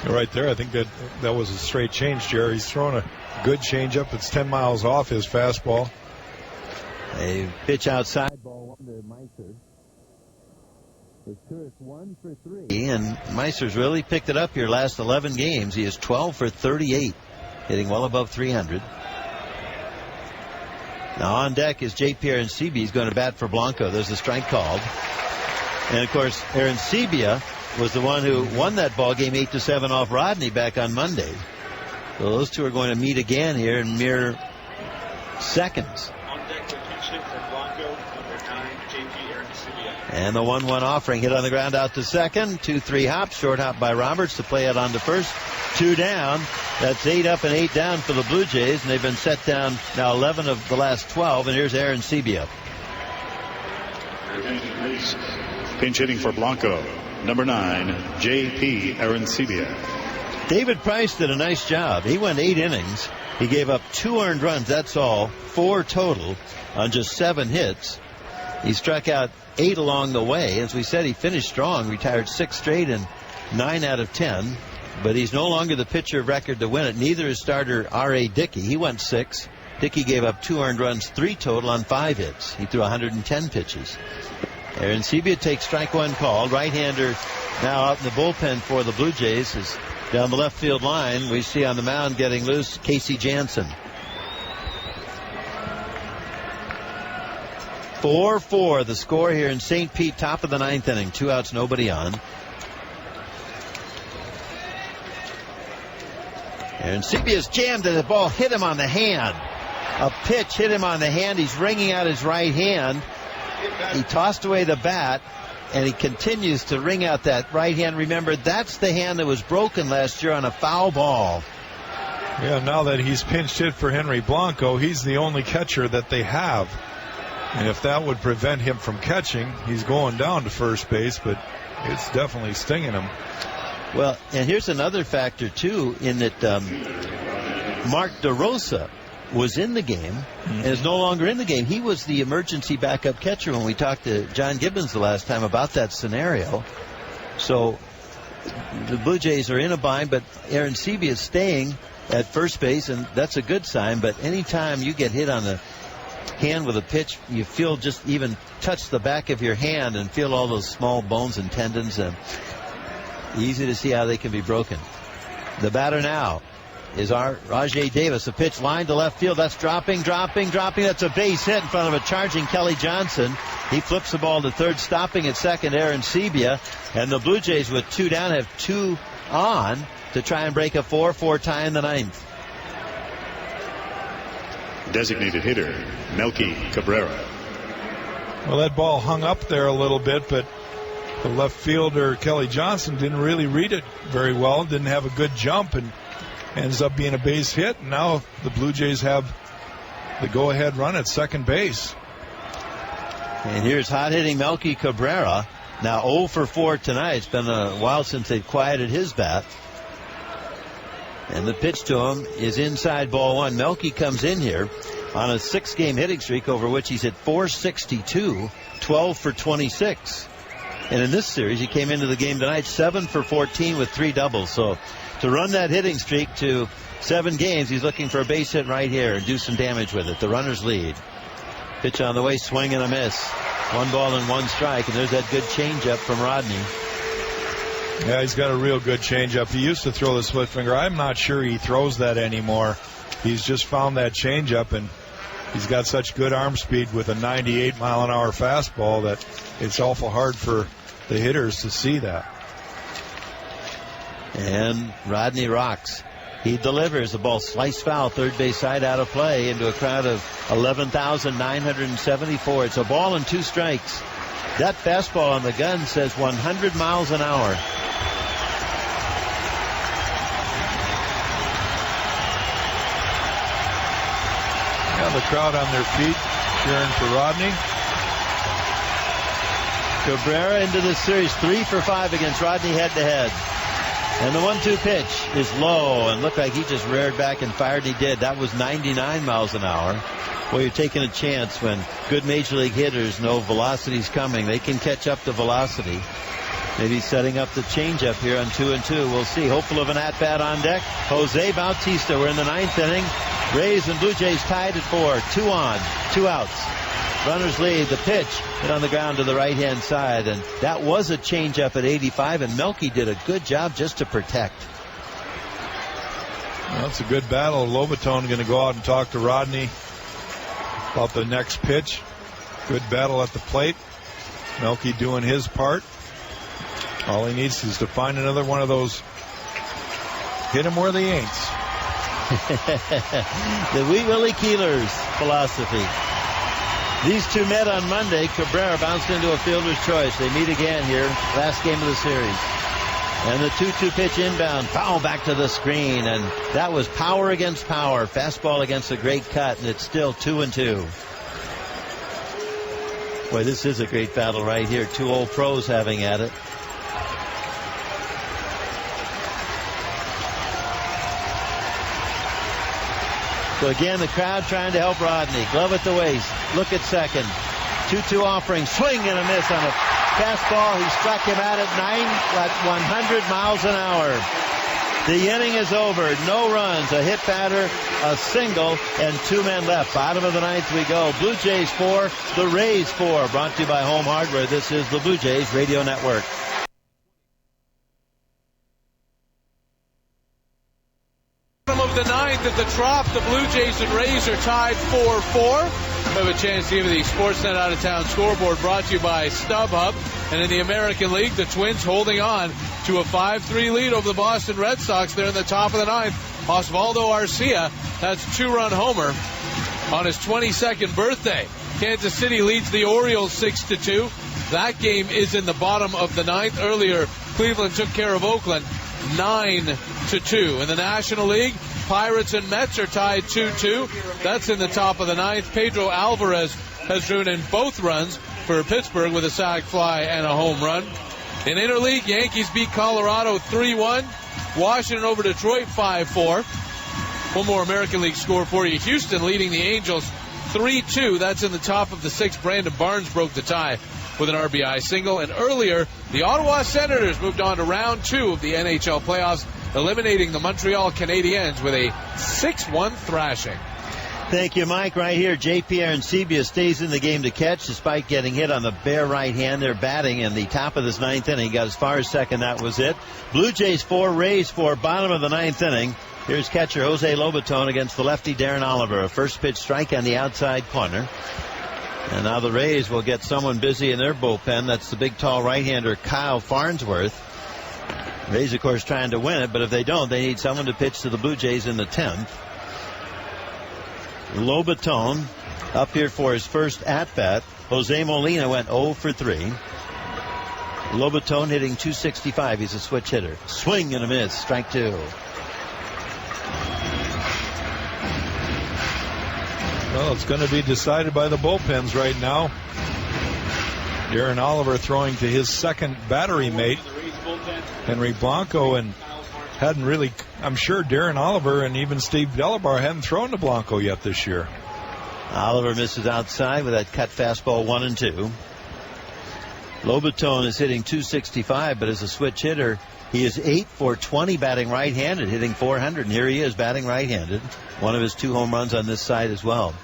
Right there, I think that was a straight change, Jerry. He's throwing a good changeup. It's 10 miles off his fastball. A pitch outside, ball 1 to Meiser. It's Turris 1 for 3. And Meiser's really picked it up here last 11 games. He is 12 for 38, hitting well above 300. Now on deck is J.P. Arancibia. He's going to bat for Blanco. There's a strike called. And, of course, Arancibia was the one who won that ball game 8-7 off Rodney back on Monday. So those two are going to meet again here in mere seconds. On deck, the pinch hit for Blanco, number 9, J.P. Arancibia. And the 1-1 offering, hit on the ground out to second. 2-3 hops, short hop by Roberts to play it on to first. 2 down. That's 8 up and 8 down for the Blue Jays, and they've been set down now 11 of the last 12. And here's Arancibia. Pinch hitting for Blanco, number 9, J.P. Arancibia. David Price did a nice job. He went 8 innings. He gave up 2 earned runs, that's all, 4 total on just 7 hits. He struck out 8 along the way. As we said, he finished strong, retired 6 straight and 9 out of 10. But he's no longer the pitcher of record to win it. Neither is starter R.A. Dickey. He went 6. Dickey gave up 2 earned runs, 3 total on 5 hits. He threw 110 pitches. Arancibia takes strike 1 called. Right-hander now out in the bullpen for the Blue Jays is down the left field line. We see on the mound getting loose Casey Jansen. 4-4 the score here in St. Pete, top of the 9th inning. 2 outs, nobody on. Arancibia's jammed and the ball hit him on the hand. A pitch hit him on the hand. He's wringing out his right hand. He tossed away the bat, and he continues to wring out that right hand. Remember, that's the hand that was broken last year on a foul ball. Yeah, now that he's pinched hit for Henry Blanco, he's the only catcher that they have. And if that would prevent him from catching, he's going down to first base, but it's definitely stinging him. Well, and here's another factor, too, in that Mark DeRosa was in the game and is no longer in the game. He was the emergency backup catcher when we talked to John Gibbons the last time about that scenario. So the Blue Jays are in a bind, but Arancibia is staying at first base, and that's a good sign. But anytime you get hit on the hand with a pitch, you feel just even touch the back of your hand and feel all those small bones and tendons. Easy to see how they can be broken. The batter now is our Rajay Davis. A pitch line to left field. That's dropping. That's a base hit in front of a charging Kelly Johnson. He flips the ball to third, stopping at second, Arancibia. And the Blue Jays with 2 down have 2 on to try and break a 4-4 tie in the 9th. Designated hitter, Melky Cabrera. Well, that ball hung up there a little bit, but the left fielder, Kelly Johnson, didn't really read it very well. Didn't have a good jump and ends up being a base hit. And now the Blue Jays have the go-ahead run at second base. And here's hot-hitting Melky Cabrera. Now 0 for 4 tonight. It's been a while since they've quieted his bat. And the pitch to him is inside ball 1. Melky comes in here on a 6-game hitting streak over which he's hit .462, 12 for 26. And in this series, he came into the game tonight 7 for 14 with 3 doubles. So to run that hitting streak to 7 games, he's looking for a base hit right here and do some damage with it. The runners lead. Pitch on the way, swing and a miss. 1 ball and 1 strike, and there's that good changeup from Rodney. Yeah, he's got a real good changeup. He used to throw the split finger. I'm not sure he throws that anymore. He's just found that changeup, and he's got such good arm speed with a 98-mile-an-hour fastball that it's awful hard for the hitters to see that. And Rodney rocks. He delivers. The ball sliced foul, third base side out of play into a crowd of 11,974. It's a ball and 2 strikes. That fastball on the gun says 100 miles an hour. Yeah, the crowd on their feet cheering for Rodney. Cabrera into this series 3 for 5 against Rodney head-to-head. And the 1-2 pitch is low and looked like he just reared back and fired. He did. That was 99 miles an hour. Well, you're taking a chance when good major league hitters know velocity's coming. They can catch up to velocity. Maybe setting up the changeup here on 2-2. We'll see. Hopeful of an at-bat on deck. Jose Bautista. We're in the 9th inning. Rays and Blue Jays tied at 4. 2 on, 2 outs. Runners lead. The pitch hit on the ground to the right-hand side, and that was a changeup at 85, and Melky did a good job just to protect. Well, it's a good battle. Lobaton going to go out and talk to Rodney about the next pitch. Good battle at the plate. Melky doing his part. All he needs is to find another one of those hit him where they ain'ts. The Wee Willie Keeler's philosophy. These two met on Monday. Cabrera bounced into a fielder's choice. They meet again here, last game of the series. And the 2-2 pitch inbound, foul back to the screen, and that was power against power. Fastball against a great cut, and it's still 2-2. Boy, this is a great battle right here. 2 old pros having at it. So again, the crowd trying to help Rodney. Glove at the waist. Look at second. 2-2 offering. Swing and a miss on a fastball. He struck him out at 100 miles an hour. The inning is over. No runs. A hit batter, a single, and 2 men left. Bottom of the 9th we go. Blue Jays 4, the Rays 4. Brought to you by Home Hardware. This is the Blue Jays Radio Network. Of the 9th at the Trop, the Blue Jays and Rays are tied 4-4. We have a chance to give you the Sportsnet Out of Town scoreboard brought to you by StubHub. And in the American League, the Twins holding on to a 5-3 lead over the Boston Red Sox. They're in the top of the 9th. Osvaldo Arcia, that's a 2-run homer on his 22nd birthday. Kansas City leads the Orioles 6-2. That game is in the bottom of the 9th. Earlier, Cleveland took care of Oakland 9-2. In the National League, Pirates and Mets are tied 2-2. That's in the top of the 9th. Pedro Alvarez has driven in both runs for Pittsburgh with a sac fly and a home run. In Interleague, Yankees beat Colorado 3-1. Washington over Detroit 5-4. One more American League score for you. Houston leading the Angels 3-2. That's in the top of the 6th. Brandon Barnes broke the tie with an RBI single. And earlier, the Ottawa Senators moved on to round 2 of the NHL playoffs, eliminating the Montreal Canadiens with a 6-1 thrashing. Thank you, Mike. Right here, J.P. Arancibia stays in the game to catch despite getting hit on the bare right hand. They're batting in the top of this 9th inning. Got as far as second. That was it. Blue Jays 4, Rays 4, bottom of the 9th inning. Here's catcher Jose Lobaton against the lefty Darren Oliver. A first pitch strike on the outside corner. And now the Rays will get someone busy in their bullpen. That's the big, tall right-hander Kyle Farnsworth. Rays, of course, trying to win it, but if they don't, they need someone to pitch to the Blue Jays in the 10th. Lobaton up here for his first at-bat. Jose Molina went 0 for 3. Lobaton hitting .265. He's a switch hitter. Swing and a miss. Strike 2. Well, it's going to be decided by the bullpens right now. Darren Oliver throwing to his second battery mate, Henry Blanco, and hadn't really, I'm sure Darren Oliver and even Steve Delabar hadn't thrown to Blanco yet this year. Oliver misses outside with that cut fastball 1-2. Lobaton is hitting .265, but as a switch hitter, he is 8 for 20 batting right-handed, hitting .400, and here he is batting right-handed. One of his 2 home runs on this side as well.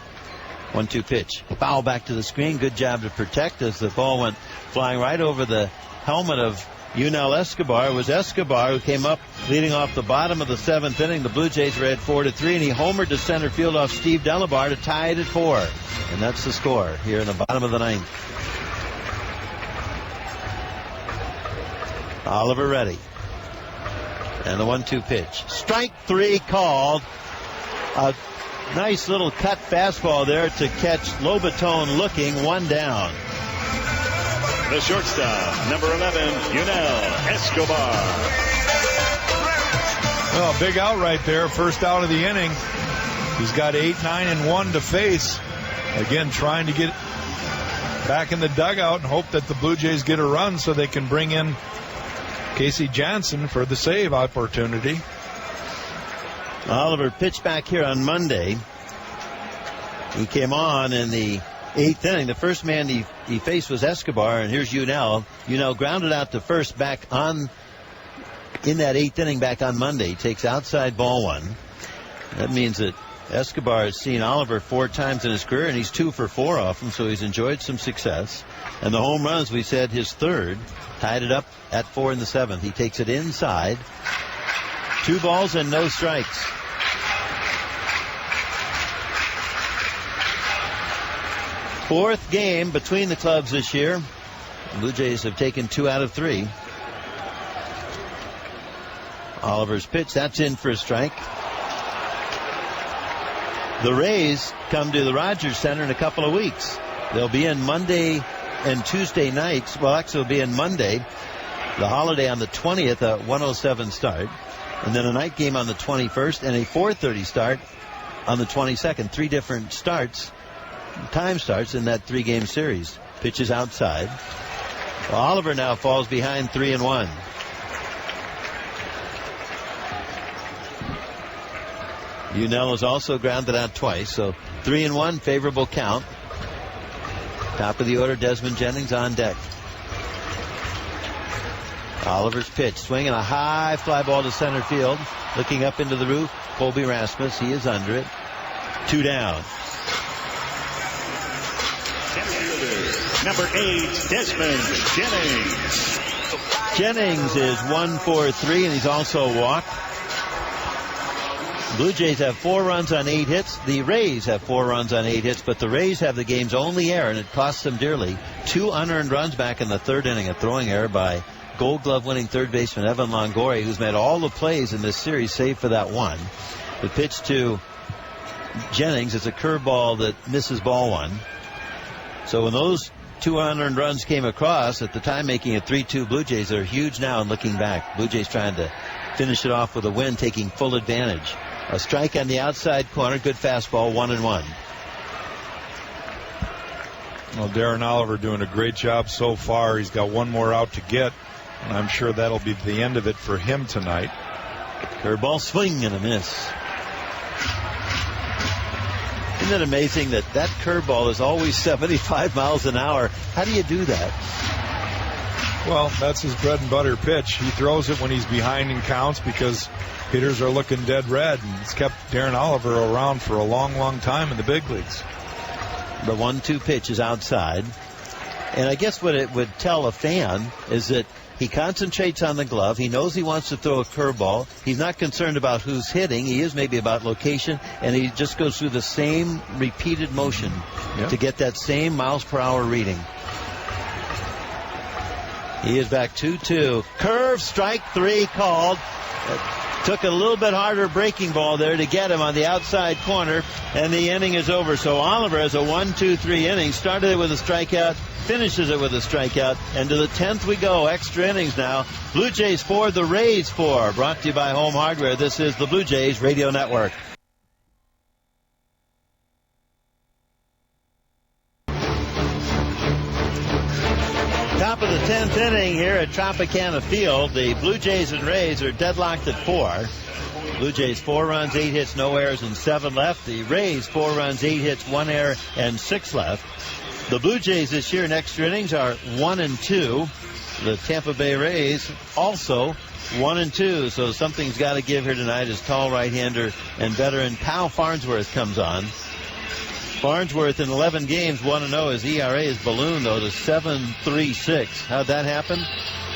1-2 pitch. Foul back to the screen. Good job to protect as the ball went flying right over the helmet of Yunel Escobar. It was Escobar who came up leading off the bottom of the 7th inning. The Blue Jays were at 4-3, and he homered to center field off Steve Delabar to tie it at 4. And that's the score here in the bottom of the 9th. Oliver ready. And the 1-2 pitch. Strike 3 called. A nice little cut fastball there to catch Lobaton looking, 1 down. The shortstop, number 11, Yunel Escobar. Well, big out right there. First out of the inning. He's got 8, 9, and 1 to face. Again, trying to get back in the dugout and hope that the Blue Jays get a run so they can bring in Casey Janssen for the save opportunity. Oliver pitched back here on Monday. He came on in the 8th inning. The first man he faced was Escobar, and here's Yunel. Yunel grounded out to first back on in that 8th inning back on Monday. He takes outside ball 1. That means that Escobar has seen Oliver 4 times in his career, and he's 2 for 4 off him, so he's enjoyed some success. And the home runs, we said his 3rd, tied it up at 4 in the 7th. He takes it inside. 2 balls and no strikes. Fourth game between the clubs this year. The Blue Jays have taken 2 out of 3. Oliver's pitch, that's in for a strike. The Rays come to the Rogers Center in a couple of weeks. They'll be in Monday and Tuesday nights. Well, actually, they'll be in Monday, the holiday on the 20th, a 1:07 start. And then a night game on the 21st and a 4:30 start on the 22nd. 3 different time starts in that 3-game series. Pitches outside. Well, Oliver now falls behind 3-1. Yunel has also grounded out twice, so 3-1, favorable count. Top of the order, Desmond Jennings on deck. Oliver's pitch, swinging a high fly ball to center field. Looking up into the roof, Colby Rasmus. He is under it. 2 down. Number 8, Desmond Jennings. Jennings is 1 for 3, and he's also walked. Blue Jays have 4 runs on 8 hits. The Rays have 4 runs on 8 hits, but the Rays have the game's only error, and it costs them dearly. 2 unearned runs back in the 3rd inning. A throwing error by Gold Glove winning 3rd baseman Evan Longoria, who's made all the plays in this series save for that 1. The pitch to Jennings is a curveball that misses ball 1. So when those 2 unearned runs came across, at the time making it 3-2, Blue Jays are huge now and looking back. Blue Jays trying to finish it off with a win, taking full advantage. A strike on the outside corner, good fastball, 1-1. Well, Darren Oliver doing a great job so far. He's got 1 more out to get, and I'm sure that'll be the end of it for him tonight. Curveball swing and a miss. Isn't it amazing that curveball is always 75 miles an hour? How do you do that? Well, that's his bread and butter pitch. He throws it when he's behind in counts because hitters are looking dead red, and it's kept Darren Oliver around for a long, long time in the big leagues. The 1-2 pitch is outside. And I guess what it would tell a fan is that he concentrates on the glove. He knows he wants to throw a curveball. He's not concerned about who's hitting. He is maybe about location. And he just goes through the same repeated motion to get that same miles per hour reading. He is back 2-2. Curve, strike 3 called. Took a little bit harder breaking ball there to get him on the outside corner, and the inning is over. So Oliver has a 1-2-3 inning. Started it with a strikeout, finishes it with a strikeout, and to the 10th we go. Extra innings now. Blue Jays 4, the Rays 4. Brought to you by Home Hardware. This is the Blue Jays Radio Network. Top of the 10th inning here at Tropicana Field. The Blue Jays and Rays are deadlocked at 4. Blue Jays 4 runs, 8 hits, no errors, and 7 left. The Rays 4 runs, 8 hits, 1 error, and 6 left. The Blue Jays this year in extra innings are 1-2. The Tampa Bay Rays also 1-2. So something's got to give here tonight as tall right-hander and veteran Kyle Farnsworth comes on. Farnsworth in 11 games, 1-0. His ERA is ballooned, though, to 7.36. How'd that happen?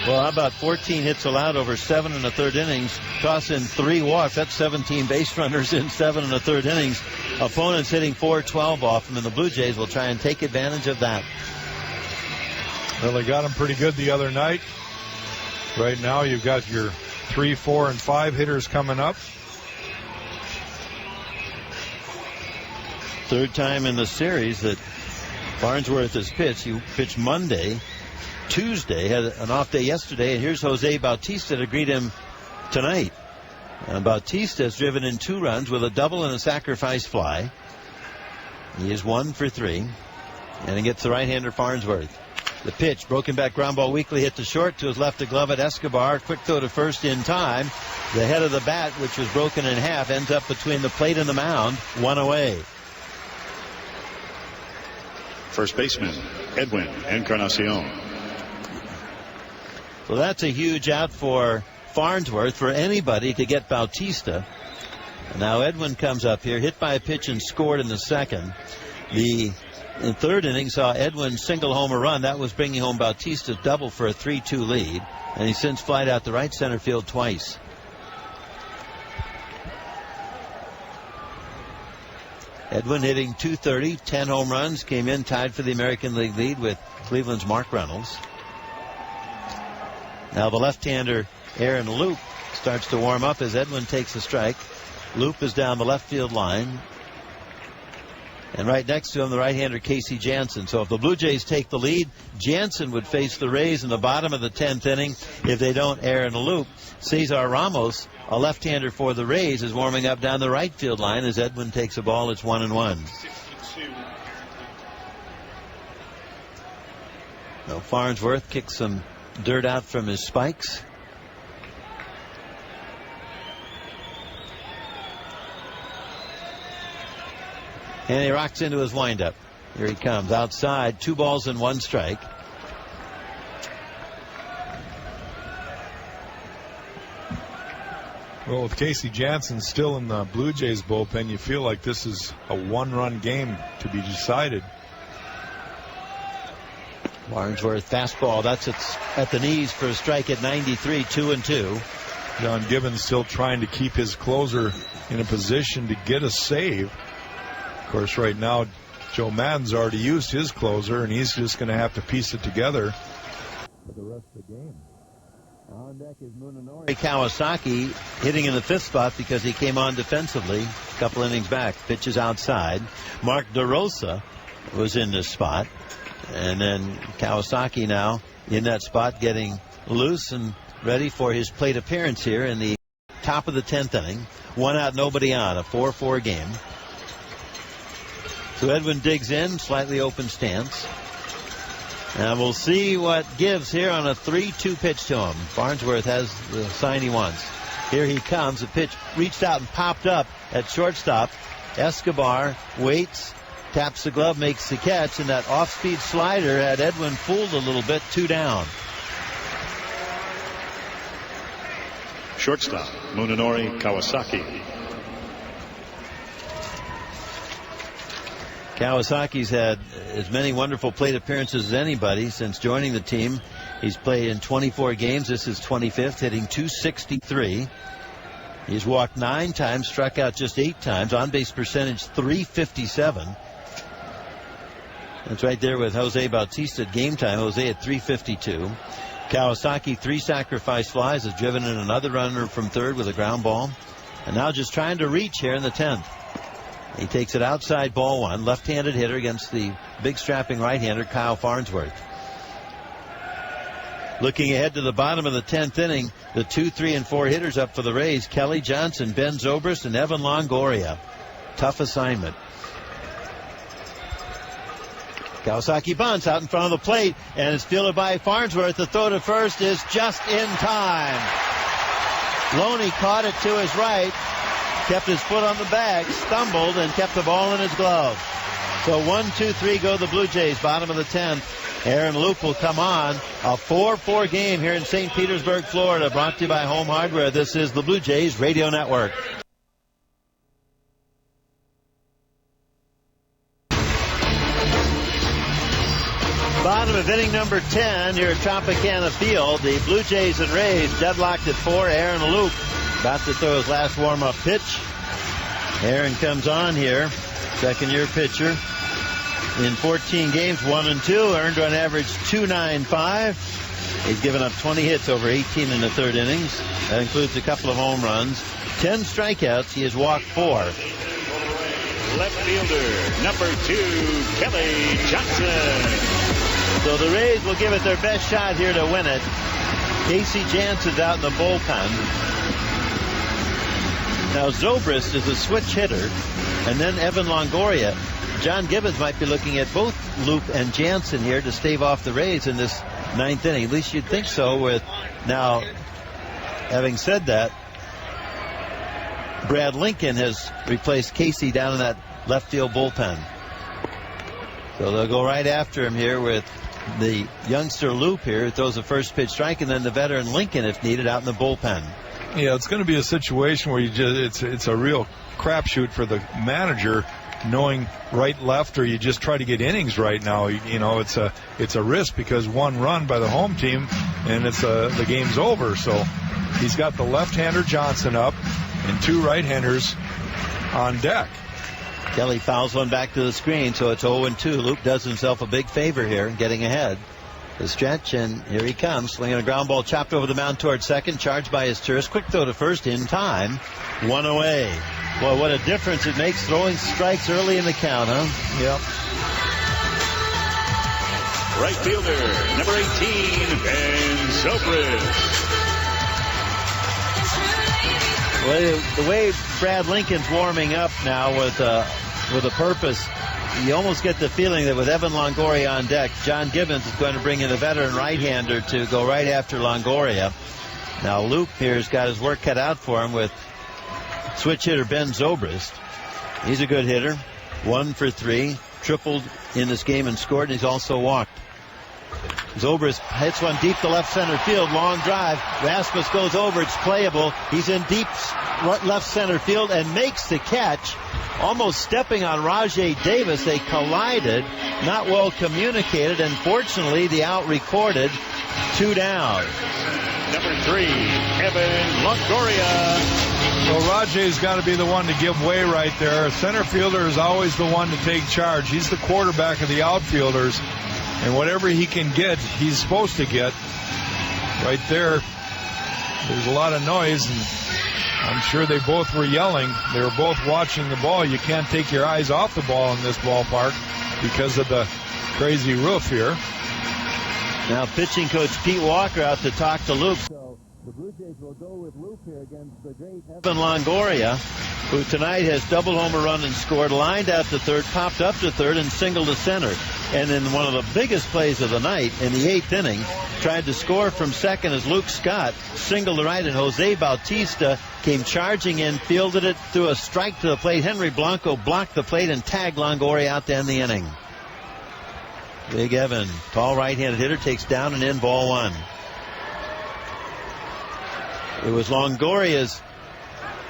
Well, how about 14 hits allowed over 7 1/3 innings? Toss in 3 walks. That's 17 base runners in 7 1/3 innings. Opponents hitting .412 off him, and the Blue Jays will try and take advantage of that. Well, they got him pretty good the other night. Right now, you've got your 3, 4, and 5 hitters coming up. Third time in the series that Farnsworth has pitched. He pitched Monday, Tuesday, had an off day yesterday, and here's Jose Bautista to greet him tonight. Bautista has driven in 2 runs with a double and a sacrifice fly. He is 1 for 3, and he gets the right-hander Farnsworth. The pitch, broken back ground ball weakly hit to short to his left to glove at Escobar. Quick throw to first in time. The head of the bat, which was broken in half, ends up between the plate and the mound, 1 away. First baseman, Edwin Encarnacion. So that's a huge out for Farnsworth, for anybody to get Bautista. And now Edwin comes up here, hit by a pitch and scored in the second. The third inning saw Edwin single homer run. That was bringing home Bautista's double for a 3-2 lead. And he's since flied out to right center field twice. Edwin hitting .230, 10 home runs, came in tied for the American League lead with Cleveland's Mark Reynolds. Now the left-hander Aaron Loup starts to warm up as Edwin takes a strike. Loup is down the left field line. And right next to him, the right-hander Casey Jansen. So if the Blue Jays take the lead, Jansen would face the Rays in the bottom of the 10th inning. If they don't, Aaron Loup. Cesar Ramos, a left-hander for the Rays, is warming up down the right field line as Edwin takes a ball. It's 1-1. Now Farnsworth kicks some dirt out from his spikes. And he rocks into his windup. Here he comes outside. 2 balls and 1 strike. Well, with Casey Jansen still in the Blue Jays bullpen, you feel like this is a 1-run game to be decided. Farnsworth fastball. That's at the knees for a strike at 93, 2-2. John Gibbons still trying to keep his closer in a position to get a save. Of course, right now, Joe Madden's already used his closer, and he's just going to have to piece it together for the rest of the game. On deck is Munenori Kawasaki, hitting in the 5th spot because he came on defensively a couple innings back. Pitches outside. Mark DeRosa was in this spot. And then Kawasaki now in that spot, getting loose and ready for his plate appearance here in the top of the 10th inning. 1 out, nobody on. A 4-4 game. So Edwin digs in, slightly open stance. And we'll see what gives here on a 3-2 pitch to him. Farnsworth has the sign he wants. Here he comes. The pitch reached out and popped up at shortstop. Escobar waits, taps the glove, makes the catch, and that off-speed slider had Edwin fooled a little bit. 2 down. Shortstop, Munenori Kawasaki. Kawasaki's had as many wonderful plate appearances as anybody since joining the team. He's played in 24 games. This is 25th, hitting .263. He's walked 9 times, struck out just 8 times. On-base percentage .357. That's right there with Jose Bautista at game time. Jose at .352. Kawasaki, 3 sacrifice flies, has driven in another runner from third with a ground ball. And now just trying to reach here in the 10th. He takes it outside, ball 1. Left-handed hitter against the big strapping right-hander, Kyle Farnsworth. Looking ahead to the bottom of the 10th inning, the 2, 3, and 4 hitters up for the Rays, Kelly Johnson, Ben Zobrist, and Evan Longoria. Tough assignment. Kawasaki bunts out in front of the plate, and it's fielded by Farnsworth. The throw to first is just in time. Loney caught it to his right, kept his foot on the bag, stumbled, and kept the ball in his glove. So 1, 2, 3 go the Blue Jays, bottom of the 10th. Aaron Loup will come on. A 4-4 game here in St. Petersburg, Florida, brought to you by Home Hardware. This is the Blue Jays Radio Network. Bottom of inning number 10 here at Tropicana Field. The Blue Jays and Rays deadlocked at 4. Aaron Loup about to throw his last warm-up pitch. Aaron comes on here, second-year pitcher. In 14 games, 1 and 2, earned on average .295. He's given up 20 hits over 18 in the third innings. That includes a couple of home runs. 10 strikeouts. He has walked 4. Left fielder, number 2, Kelly Johnson. So the Rays will give it their best shot here to win it. Casey Jansen's out in the bullpen. Now Zobrist is a switch hitter, and then Evan Longoria. John Gibbons might be looking at both Loup and Jansen here to stave off the Rays in this 9th inning. At least you'd think so. With now, having said that, Brad Lincoln has replaced Casey down in that left field bullpen. So they'll go right after him here with the youngster Loup here, who throws the first pitch strike, and then the veteran Lincoln, if needed, out in the bullpen. Yeah, it's going to be a situation where you just it's a real crapshoot for the manager, knowing right, left, or you just try to get innings right now. You know, it's a risk because 1 run by the home team, and the game's over. So he's got the left-hander Johnson up and 2 right-handers on deck. Kelly fouls one back to the screen, so it's 0-2. Loup does himself a big favor here in getting ahead. The stretch, and here he comes, swinging a ground ball chopped over the mound towards second, charged by his tourist. Quick throw to first in time. 1 away. Boy, what a difference it makes throwing strikes early in the count, huh? Yep. Right fielder, number 18, Ben Zobrist. Well, the way Brad Lincoln's warming up now with a purpose, you almost get the feeling that with Evan Longoria on deck, John Gibbons is going to bring in a veteran right-hander to go right after Longoria. Now Loup here's got his work cut out for him with switch hitter Ben Zobrist. He's a good hitter. 1 for 3, tripled in this game and scored, and he's also walked. Zobrist hits one deep to left center field. Long drive. Rasmus goes over. It's playable. He's in deep left center field and makes the catch. Almost stepping on Rajay Davis. They collided. Not well communicated. And fortunately, the out recorded. 2 down. Number 3, Evan Longoria. So Rajay's got to be the one to give way right there. A center fielder is always the one to take charge. He's the quarterback of the outfielders. And whatever he can get, he's supposed to get. Right there, there's a lot of noise, and I'm sure they both were yelling. They were both watching the ball. You can't take your eyes off the ball in this ballpark because of the crazy roof here. Now pitching coach Pete Walker out to talk to Loup. So The Blue Jays will go with Loop here against the great Evan Longoria, who tonight has double homer run and scored, lined out to third, popped up to third, and singled to center. And in one of the biggest plays of the night, in the 8th inning, tried to score from second as Luke Scott singled to right, and Jose Bautista came charging in, fielded it, threw a strike to the plate. Henry Blanco blocked the plate and tagged Longoria out to end the inning. Big Evan, tall right-handed hitter, takes down and in, ball 1. It was Longoria's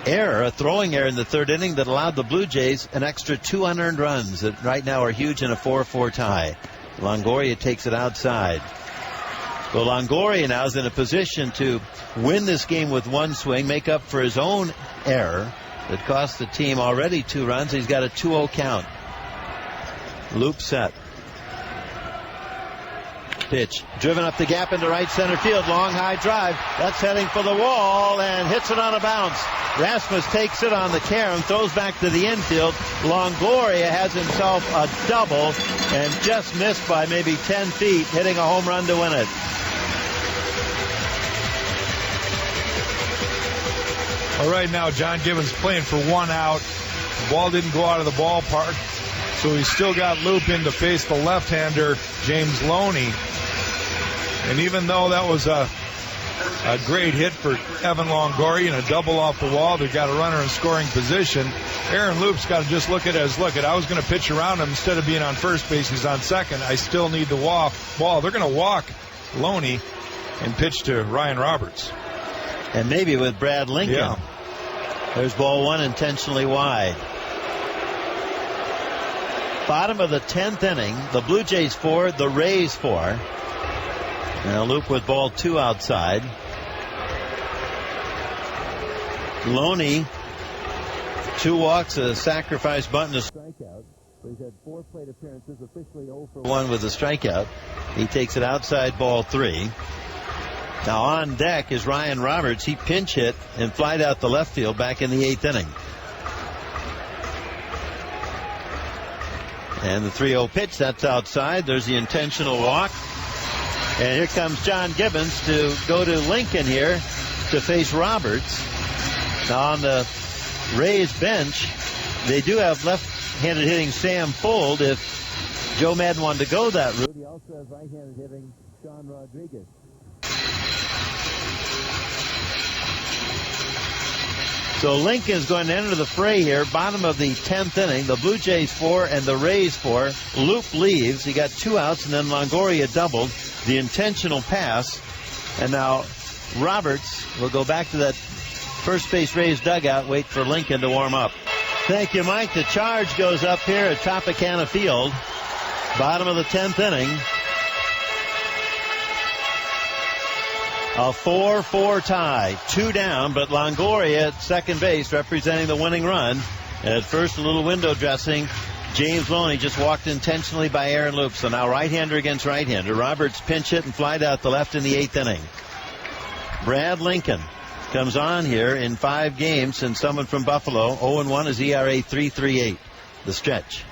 error, a throwing error in the 3rd inning, that allowed the Blue Jays an extra 2 unearned runs that right now are huge in a 4-4 tie. Longoria takes it outside. Well, Longoria now is in a position to win this game with one swing, make up for his own error that cost the team already 2 runs. He's got a 2-0 count. Loop set. Pitch driven up the gap into right center field. Long high drive. That's heading for the wall and hits it on a bounce. Rasmus takes it on the carom, throws back to the infield. Longoria has himself a double and just missed by maybe 10 feet, hitting a home run to win it. All right, now John Gibbons playing for 1 out. The ball didn't go out of the ballpark, so he's still got Loop in to face the left-hander, James Loney. And even though that was a great hit for Evan Longoria and a double off the wall, they've got a runner in scoring position. Aaron Loop's got to just look at it as, look, I was going to pitch around him. Instead of being on first base, he's on second. I still need the ball. They're going to walk Loney and pitch to Ryan Roberts. And maybe with Brad Lincoln. Yeah. There's ball 1 intentionally wide. Bottom of the 10th inning, the Blue Jays 4, the Rays 4. Now Loop with ball 2 outside. Loney, 2 walks, a sacrifice bunt, and a strikeout. He's had 4 plate appearances, officially 0 for 1 with a strikeout. He takes it outside, ball 3. Now on deck is Ryan Roberts. He pinch hit and flied out the left field back in the 8th inning. And the 3-0 pitch, that's outside. There's the intentional walk. And here comes John Gibbons to go to Lincoln here to face Roberts. Now on the Rays bench, they do have left-handed hitting Sam Fuld if Joe Madden wanted to go that route. He also has right-handed hitting Sean Rodriguez. So Lincoln's going to enter the fray here, bottom of the 10th inning. The Blue Jays 4 and the Rays 4. Loop leaves. He got 2 outs, and then Longoria doubled. The intentional pass. And now Roberts will go back to that first base Rays dugout, wait for Lincoln to warm up. Thank you, Mike. The charge goes up here at Tropicana Field. Bottom of the 10th inning. A 4-4 tie. 2 down, but Longoria at second base representing the winning run. And at first, a little window dressing. James Loney just walked intentionally by Aaron Loop. So now right-hander against right-hander. Roberts pinch hit and flied out the left in the 8th inning. Brad Lincoln comes on here in 5 games since someone from Buffalo. 0-1 is ERA .338. The stretch.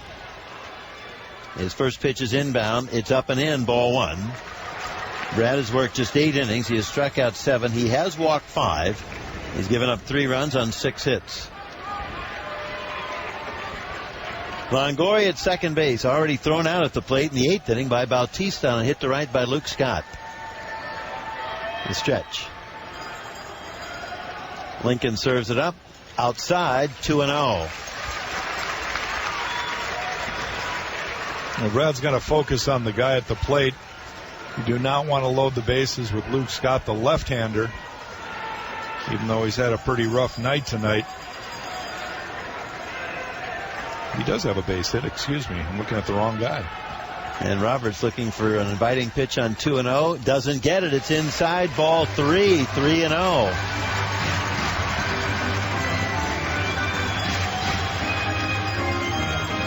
His first pitch is inbound. It's up and in, ball 1. Brad has worked just 8 innings. He has struck out 7. He has walked 5. He's given up 3 runs on 6 hits. Longoria at second base, already thrown out at the plate in the 8th inning by Bautista on a hit to right by Luke Scott. The stretch. Lincoln serves it up. Outside, 2-0. Brad's got to focus on the guy at the plate. You do not want to load the bases with Luke Scott, the left-hander, even though he's had a pretty rough night tonight. He does have a base hit. Excuse me. I'm looking at the wrong guy. And Roberts looking for an inviting pitch on 2-0. Doesn't get it. It's inside, ball 3. 3-0.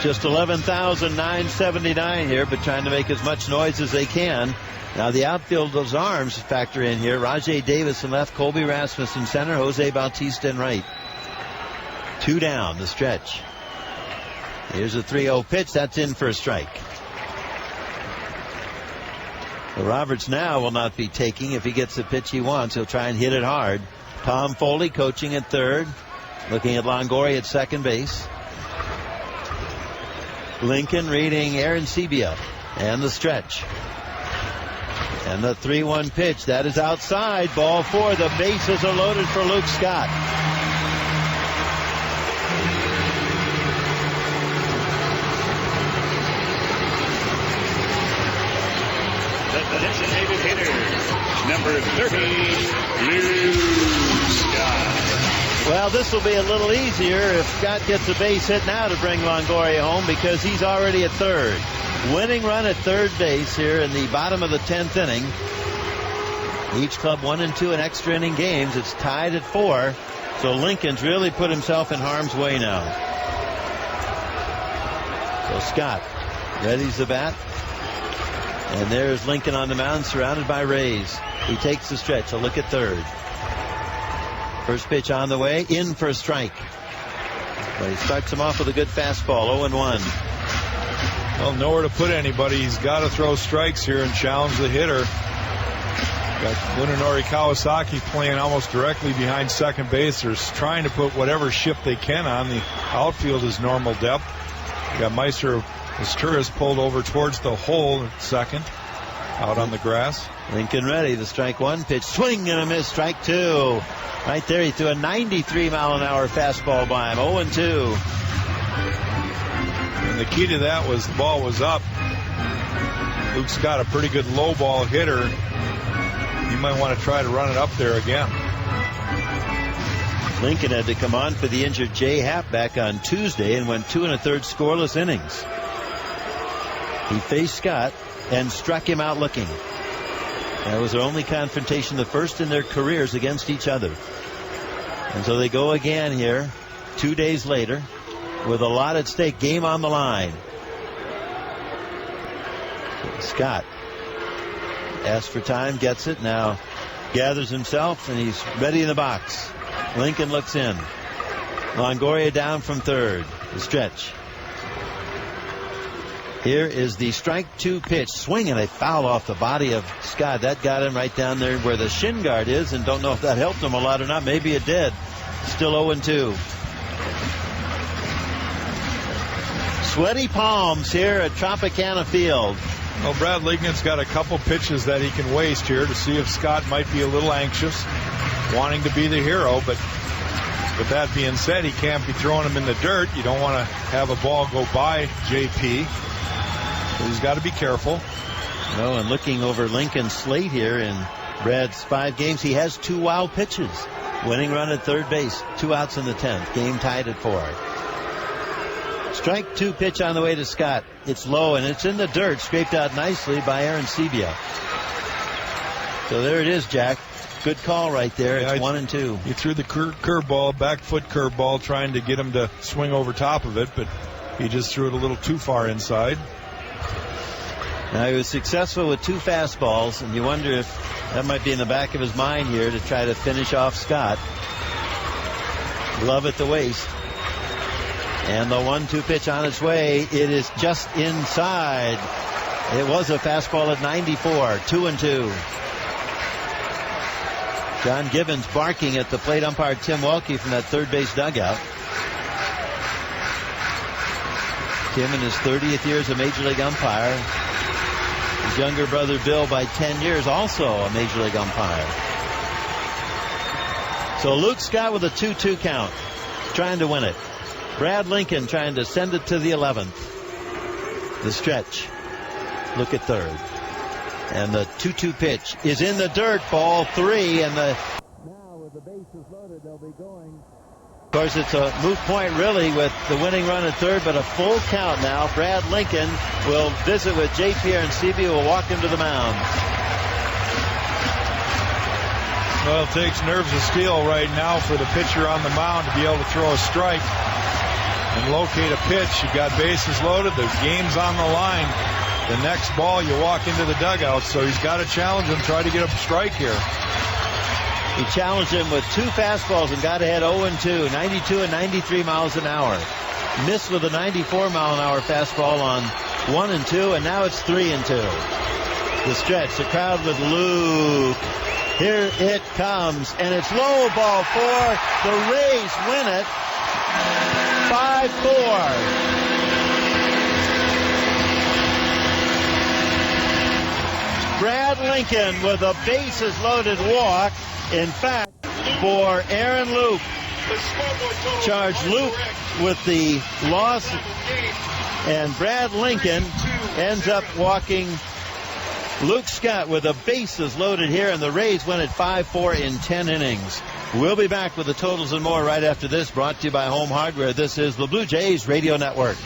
Just 11,979 here, but trying to make as much noise as they can. Now the outfield's arms factor in here. Rajay Davis in left, Colby Rasmus in center, Jose Bautista in right. 2 down, the stretch. Here's a 3-0 pitch. That's in for a strike. Roberts now will not be taking. If he gets the pitch he wants, he'll try and hit it hard. Tom Foley coaching at third. Looking at Longoria at second base. Lincoln reading Aaron Sebia. And the stretch. And the 3-1 pitch. That is outside. Ball 4. The bases are loaded for Luke Scott. The designated hitter, number 30, Luke Scott. Well, this will be a little easier if Scott gets a base hit now to bring Longoria home because he's already at third. Winning run at third base here in the bottom of the 10th inning. Each club 1 and 2 in extra inning games. It's tied at 4. So Lincoln's really put himself in harm's way now. So Scott readies the bat. And there's Lincoln on the mound surrounded by Rays. He takes the stretch. A look at third. First pitch on the way. In for a strike. But he starts him off with a good fastball. 0-1. Well, nowhere to put anybody. He's got to throw strikes here and challenge the hitter. Got Munenori Kawasaki playing almost directly behind second base. They're trying to put whatever shift they can on. The outfield is normal depth. You got Meister Asturis pulled over towards the hole at second. Out on the grass. Lincoln ready. The strike 1 pitch. Swing and a miss. Strike 2. Right there, he threw a 93-mile-an-hour fastball by him. 0-2. And the key to that was the ball was up. Luke Scott, a pretty good low ball hitter. You might want to try to run it up there again. Lincoln had to come on for the injured Jay Happ back on Tuesday and went 2 1/3 scoreless innings. He faced Scott and struck him out looking. That was their only confrontation, the first in their careers against each other. And so they go again here 2 days later with a lot at stake. Game on the line. Scott asks for time, gets it, now gathers himself, and he's ready in the box. Lincoln looks in. Longoria down from third. The stretch. Here is the strike 2 pitch. Swing and a foul off the body of Scott. That got him right down there where the shin guard is, and don't know if that helped him a lot or not. Maybe it did. Still 0-2. Sweaty palms here at Tropicana Field. Well, Brad Lincoln's got a couple pitches that he can waste here to see if Scott might be a little anxious, wanting to be the hero. But with that being said, he can't be throwing him in the dirt. You don't want to have a ball go by JP. So he's got to be careful. No, and looking over Lincoln's slate here in Brad's 5 games, he has 2 wild pitches. Winning run at third base, 2 outs in the 10th. Game tied at 4. Strike 2 pitch on the way to Scott. It's low and it's in the dirt, scraped out nicely by Aaron Sebia. So there it is, Jack. Good call right there. It's 1-2. He threw the curveball, back foot curveball, trying to get him to swing over top of it, but he just threw it a little too far inside. Now he was successful with 2 fastballs, and you wonder if that might be in the back of his mind here to try to finish off Scott. Glove at the waist. And the 1-2 pitch on its way. It is just inside. It was a fastball at 94. 2-2. John Gibbons barking at the plate umpire Tim Welke from that third base dugout. Tim in his 30th year as a Major League umpire. His younger brother Bill, by 10 years, also a Major League umpire. So Luke Scott with a 2-2 count, trying to win it. Brad Lincoln trying to send it to the 11th. The stretch. Look at third. And the 2-2 pitch is in the dirt. Ball 3. And the Now with the bases loaded, they'll be going. Of course, it's a moot point really with the winning run at third, but a full count now. Brad Lincoln will visit with J.P. and CB, will walk him to the mound. Well, it takes nerves of steel right now for the pitcher on the mound to be able to throw a strike and locate a pitch. You got bases loaded. The game's on the line. The next ball, you walk into the dugout, so he's got to challenge him, try to get a strike here. He challenged him with 2 fastballs and got ahead 0-2, 92 and 93 miles an hour. Missed with a 94-mile-an-hour fastball on 1-2, and now it's 3-2. The stretch, the crowd with Luke. Here it comes, and it's low, ball 4. The Rays win it 5-4. Brad Lincoln with a bases-loaded walk. In fact, for Aaron Luke, charged Luke with the loss, and Brad Lincoln ends up walking Luke Scott with the bases loaded here, and the Rays win it 5-4 in 10 innings. We'll be back with the totals and more right after this, brought to you by Home Hardware. This is the Blue Jays Radio Network.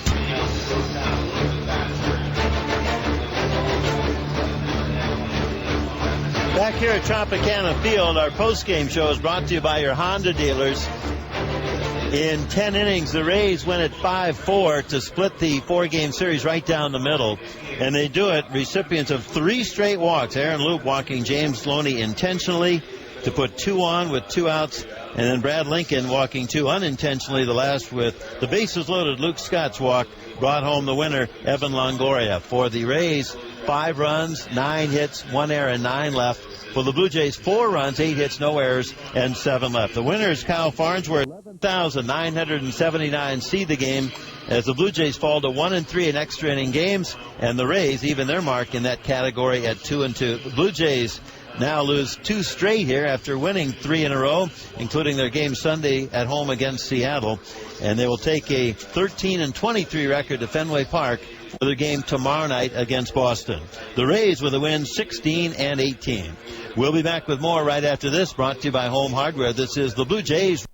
Back here at Tropicana Field, our postgame show is brought to you by your Honda dealers. In 10 innings, the Rays win at 5-4 to split the 4-game series right down the middle. And they do it recipients of 3 straight walks. Aaron Luke walking James Loney intentionally to put 2 on with 2 outs. And then Brad Lincoln walking 2 unintentionally, the last with the bases loaded Luke Scott's walk brought home the winner, Evan Longoria. For the Rays, 5 runs, 9 hits, 1 error, and 9 left. For the Blue Jays, 4 runs, 8 hits, no errors, and 7 left. The winner is Kyle Farnsworth. 11,979 see the game as the Blue Jays fall to 1-3 in extra inning games, and the Rays even their mark in that category at 2-2. The Blue Jays now lose 2 straight here after winning 3 in a row, including their game Sunday at home against Seattle, and they will take a 13-23 record to Fenway Park for their game tomorrow night against Boston. The Rays with a win 16-18. We'll be back with more right after this, brought to you by Home Hardware. This is the Blue Jays